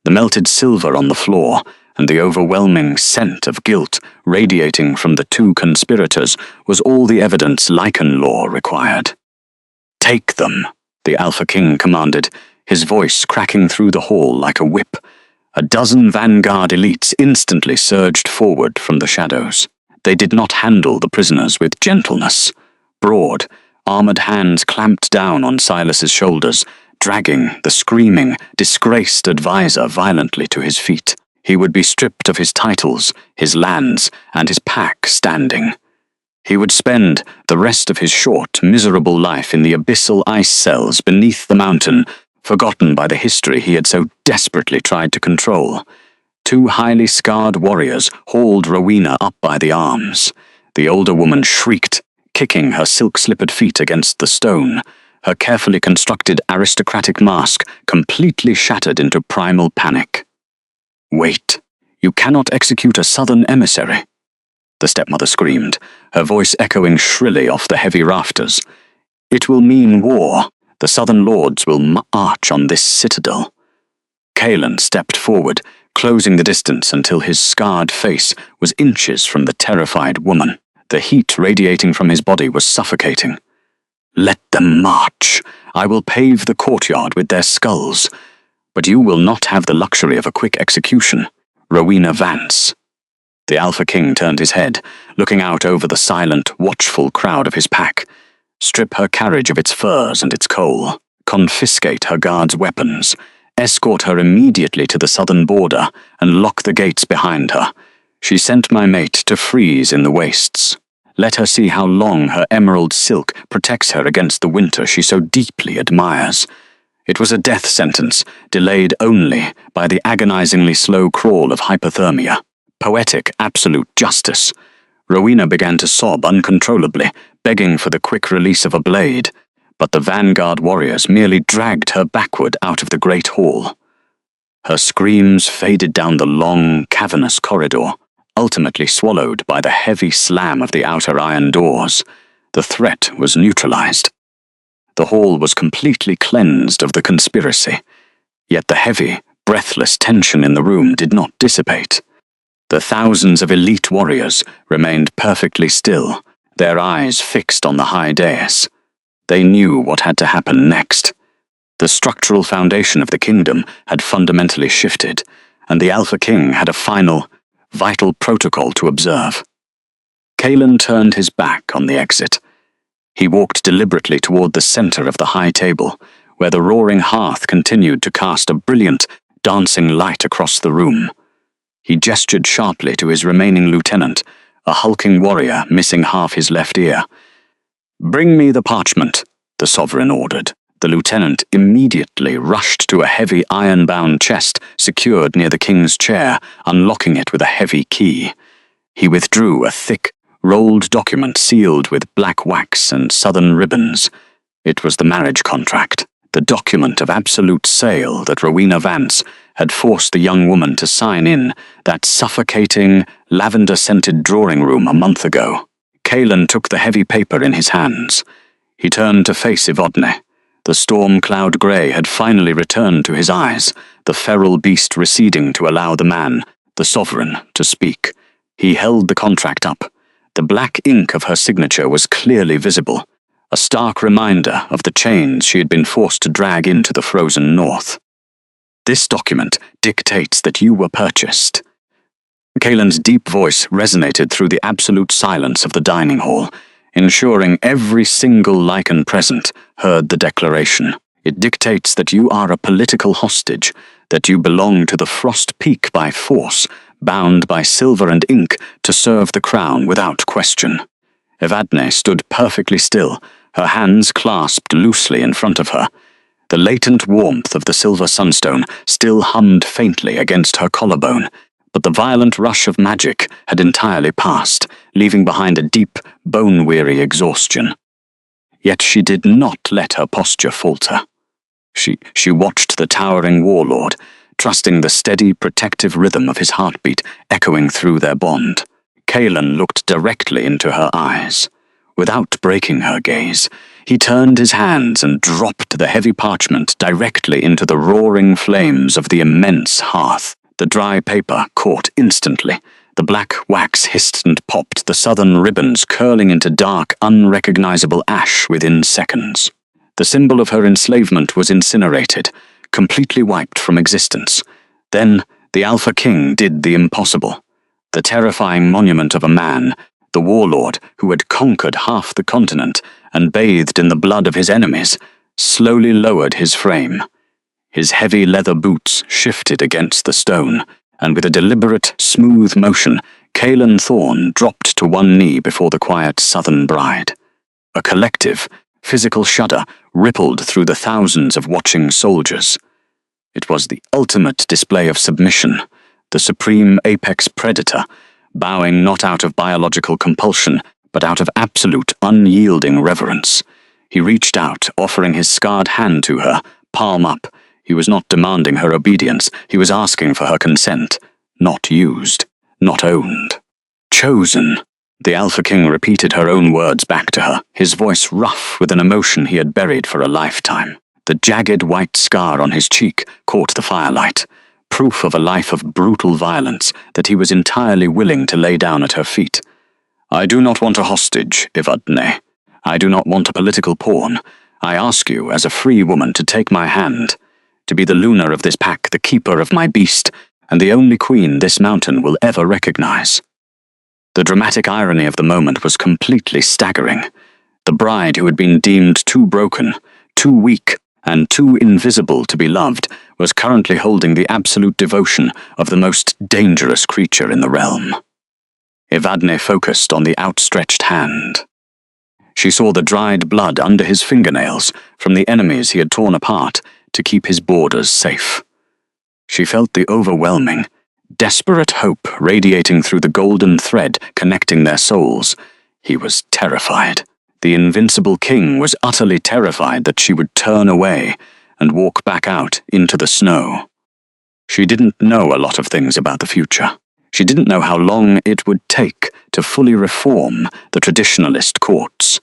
The melted silver on the floor and the overwhelming scent of guilt radiating from the two conspirators was all the evidence Lycan law required. Take them, the Alpha King commanded, his voice cracking through the hall like a whip. A dozen vanguard elites instantly surged forward from the shadows. They did not handle the prisoners with gentleness. Broad, armored hands clamped down on Silas's shoulders, dragging the screaming, disgraced advisor violently to his feet. He would be stripped of his titles, his lands, and his pack standing. He would spend the rest of his short, miserable life in the abyssal ice cells beneath the mountain, forgotten by the history he had so desperately tried to control. Two highly scarred warriors hauled Rowena up by the arms. The older woman shrieked, kicking her silk-slippered feet against the stone, her carefully constructed aristocratic mask completely shattered into primal panic. Wait, you cannot execute a southern emissary, the stepmother screamed, her voice echoing shrilly off the heavy rafters. It will mean war. The southern lords will march on this citadel. Kaelin stepped forward, closing the distance until his scarred face was inches from the terrified woman. The heat radiating from his body was suffocating. Let them march. I will pave the courtyard with their skulls. But you will not have the luxury of a quick execution. Rowena Vance. The Alpha King turned his head, looking out over the silent, watchful crowd of his pack. Strip her carriage of its furs and its coal. Confiscate her guards' weapons. Escort her immediately to the southern border and lock the gates behind her. She sent my mate to freeze in the wastes. Let her see how long her emerald silk protects her against the winter she so deeply admires. It was a death sentence, delayed only by the agonizingly slow crawl of hypothermia. Poetic, absolute justice. Rowena began to sob uncontrollably, begging for the quick release of a blade, but the vanguard warriors merely dragged her backward out of the great hall. Her screams faded down the long, cavernous corridor, ultimately swallowed by the heavy slam of the outer iron doors. The threat was neutralized. The hall was completely cleansed of the conspiracy, yet the heavy, breathless tension in the room did not dissipate. The thousands of elite warriors remained perfectly still, their eyes fixed on the high dais. They knew what had to happen next. The structural foundation of the kingdom had fundamentally shifted, and the Alpha King had a final, vital protocol to observe. Kaelin turned his back on the exit. He walked deliberately toward the center of the high table, where the roaring hearth continued to cast a brilliant, dancing light across the room. He gestured sharply to his remaining lieutenant, a hulking warrior missing half his left ear. "Bring me the parchment," the sovereign ordered. The lieutenant immediately rushed to a heavy iron-bound chest secured near the king's chair, unlocking it with a heavy key. He withdrew a thick, rolled document sealed with black wax and southern ribbons. It was the marriage contract, the document of absolute sale that Rowena Vance had forced the young woman to sign in that suffocating, lavender-scented drawing room a month ago. Kalen took the heavy paper in his hands. He turned to face Evadne. The storm cloud grey had finally returned to his eyes, the feral beast receding to allow the man, the sovereign, to speak. He held the contract up. The black ink of her signature was clearly visible, a stark reminder of the chains she had been forced to drag into the frozen north. "This document dictates that you were purchased." Kalen's deep voice resonated through the absolute silence of the dining hall, ensuring every single Lycan present heard the declaration. "It dictates that you are a political hostage, that you belong to the Frost Peak by force, bound by silver and ink to serve the crown without question." Evadne stood perfectly still, her hands clasped loosely in front of her. The latent warmth of the silver sunstone still hummed faintly against her collarbone, but the violent rush of magic had entirely passed, leaving behind a deep, bone-weary exhaustion. Yet she did not let her posture falter. She watched the towering warlord, trusting the steady, protective rhythm of his heartbeat echoing through their bond. Kalen looked directly into her eyes. Without breaking her gaze, he turned his hands and dropped the heavy parchment directly into the roaring flames of the immense hearth. The dry paper caught instantly. The black wax hissed and popped, the southern ribbons curling into dark, unrecognizable ash within seconds. The symbol of her enslavement was incinerated, completely wiped from existence. Then the Alpha King did the impossible. The terrifying monument of a man, the warlord who had conquered half the continent and bathed in the blood of his enemies, slowly lowered his frame. His heavy leather boots shifted against the stone, and with a deliberate, smooth motion, Kalen Thorne dropped to one knee before the quiet southern bride. A collective, physical shudder rippled through the thousands of watching soldiers. It was the ultimate display of submission, the supreme apex predator, bowing not out of biological compulsion, but out of absolute, unyielding reverence. He reached out, offering his scarred hand to her, palm up. He was not demanding her obedience, he was asking for her consent. Not used, not owned. "Chosen." The Alpha King repeated her own words back to her, his voice rough with an emotion he had buried for a lifetime. The jagged white scar on his cheek caught the firelight, proof of a life of brutal violence that he was entirely willing to lay down at her feet. "I do not want a hostage, Evadne. I do not want a political pawn. I ask you, as a free woman, to take my hand, to be the Luna of this pack, the keeper of my beast, and the only queen this mountain will ever recognize." The dramatic irony of the moment was completely staggering. The bride who had been deemed too broken, too weak, and too invisible to be loved was currently holding the absolute devotion of the most dangerous creature in the realm. Evadne focused on the outstretched hand. She saw the dried blood under his fingernails from the enemies he had torn apart to keep his borders safe. She felt the overwhelming, desperate hope radiating through the golden thread connecting their souls. He was terrified. The invincible king was utterly terrified that she would turn away and walk back out into the snow. She didn't know a lot of things about the future. She didn't know how long it would take to fully reform the traditionalist courts.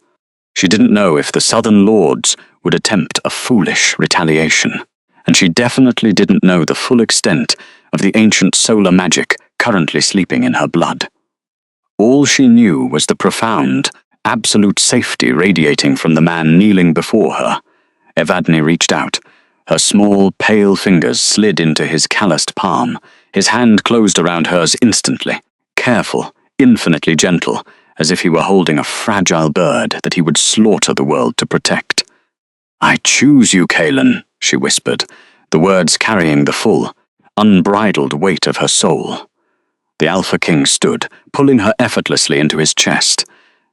She didn't know if the southern lords would attempt a foolish retaliation. And she definitely didn't know the full extent of the ancient solar magic currently sleeping in her blood. All she knew was the profound, absolute safety radiating from the man kneeling before her. Evadne reached out. Her small, pale fingers slid into his calloused palm. His hand closed around hers instantly, careful, infinitely gentle, as if he were holding a fragile bird that he would slaughter the world to protect. "I choose you, Kalen," she whispered, the words carrying the full, unbridled weight of her soul. The Alpha King stood, pulling her effortlessly into his chest.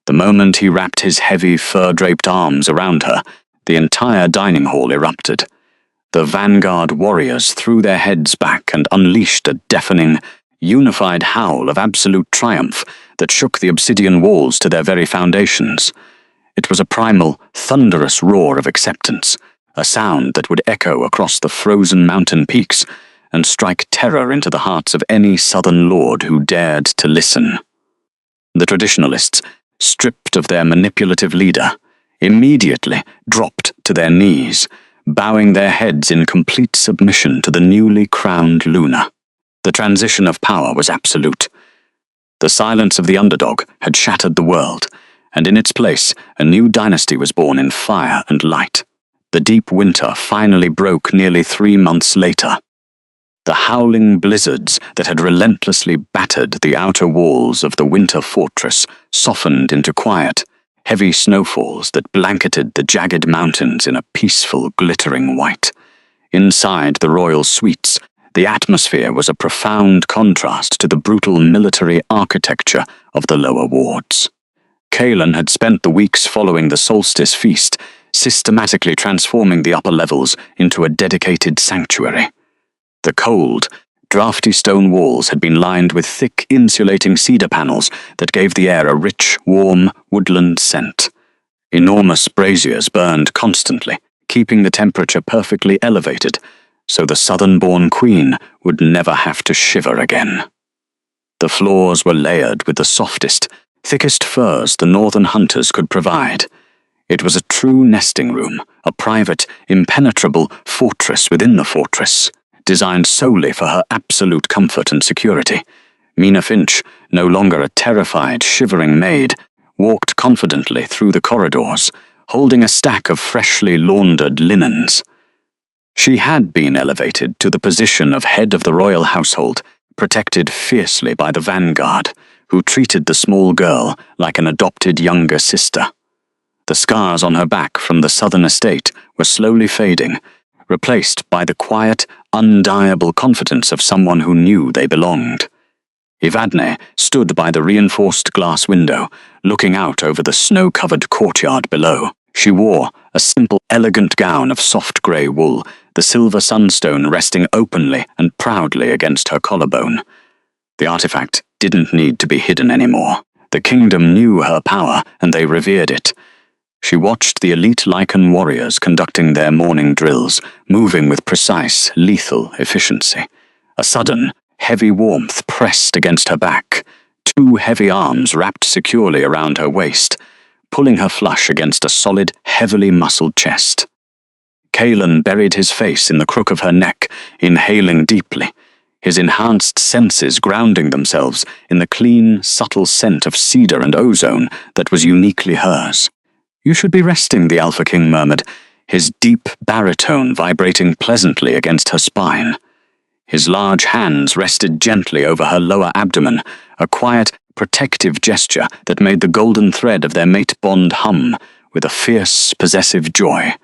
The moment he wrapped his heavy, fur-draped arms around her, the entire dining hall erupted. The vanguard warriors threw their heads back and unleashed a deafening, unified howl of absolute triumph that shook the obsidian walls to their very foundations. It was a primal, thunderous roar of acceptance, a sound that would echo across the frozen mountain peaks and strike terror into the hearts of any southern lord who dared to listen. The traditionalists, stripped of their manipulative leader, immediately dropped to their knees, bowing their heads in complete submission to the newly crowned Luna. The transition of power was absolute. The silence of the underdog had shattered the world, and in its place a new dynasty was born in fire and light. The deep winter finally broke nearly 3 months later. The howling blizzards that had relentlessly battered the outer walls of the winter fortress softened into quiet, heavy snowfalls that blanketed the jagged mountains in a peaceful, glittering white. Inside the royal suites, the atmosphere was a profound contrast to the brutal military architecture of the lower wards. Kaelan had spent the weeks following the solstice feast systematically transforming the upper levels into a dedicated sanctuary. The cold, drafty stone walls had been lined with thick, insulating cedar panels that gave the air a rich, warm, woodland scent. Enormous braziers burned constantly, keeping the temperature perfectly elevated, so the southern-born queen would never have to shiver again. The floors were layered with the softest, thickest furs the northern hunters could provide. It was a true nesting room, a private, impenetrable fortress within the fortress, designed solely for her absolute comfort and security. Mina Finch, no longer a terrified, shivering maid, walked confidently through the corridors, holding a stack of freshly laundered linens. She had been elevated to the position of head of the royal household, protected fiercely by the vanguard, who treated the small girl like an adopted younger sister. The scars on her back from the southern estate were slowly fading, replaced by the quiet, undeniable confidence of someone who knew they belonged. Evadne stood by the reinforced glass window, looking out over the snow-covered courtyard below. She wore a simple, elegant gown of soft grey wool, the silver sunstone resting openly and proudly against her collarbone. The artifact didn't need to be hidden anymore. The kingdom knew her power, and they revered it. She watched the elite Lycan warriors conducting their morning drills, moving with precise, lethal efficiency. A sudden, heavy warmth pressed against her back, 2 heavy arms wrapped securely around her waist, pulling her flush against a solid, heavily muscled chest. Kaelan buried his face in the crook of her neck, inhaling deeply, his enhanced senses grounding themselves in the clean, subtle scent of cedar and ozone that was uniquely hers. "You should be resting," the Alpha King murmured, his deep baritone vibrating pleasantly against her spine. His large hands rested gently over her lower abdomen, a quiet, protective gesture that made the golden thread of their mate bond hum with a fierce, possessive joy.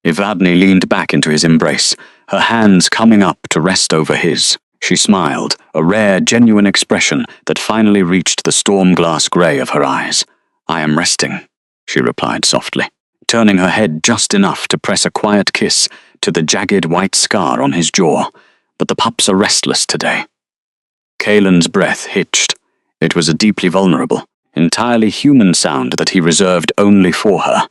Evadne leaned back into his embrace, her hands coming up to rest over his. She smiled, a rare, genuine expression that finally reached the storm-glass grey of her eyes. "I am resting," she replied softly, turning her head just enough to press a quiet kiss to the jagged white scar on his jaw. "But the pups are restless today." Kaelan's breath hitched. It was a deeply vulnerable, entirely human sound that he reserved only for her.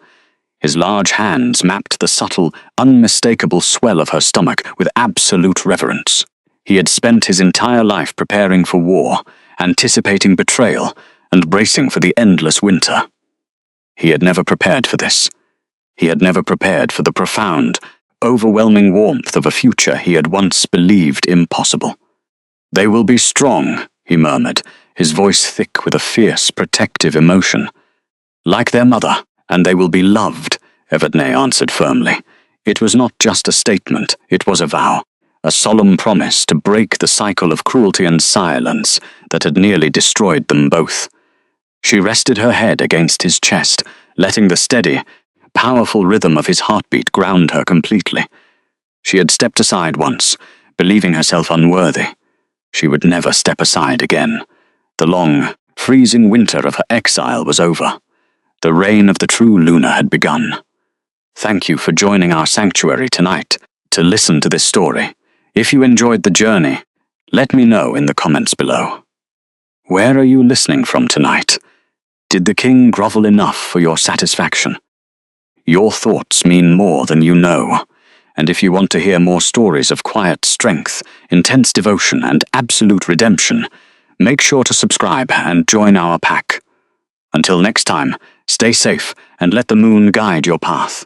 His large hands mapped the subtle, unmistakable swell of her stomach with absolute reverence. He had spent his entire life preparing for war, anticipating betrayal, and bracing for the endless winter. He had never prepared for this. He had never prepared for the profound, overwhelming warmth of a future he had once believed impossible. "They will be strong," he murmured, his voice thick with a fierce, protective emotion. "Like their mother, and they will be loved," Evadne answered firmly. It was not just a statement, it was a vow, a solemn promise to break the cycle of cruelty and silence that had nearly destroyed them both. She rested her head against his chest, letting the steady, powerful rhythm of his heartbeat ground her completely. She had stepped aside once, believing herself unworthy, She would never step aside again. The long, freezing winter of her exile was over. The reign of the true Luna had begun. Thank you for joining our sanctuary tonight to listen to this story. If you enjoyed the journey, let me know in the comments below. Where are you listening from tonight? Did the king grovel enough for your satisfaction? Your thoughts mean more than you know, and if you want to hear more stories of quiet strength, intense devotion, and absolute redemption, make sure to subscribe and join our pack. Until next time, stay safe and let the moon guide your path.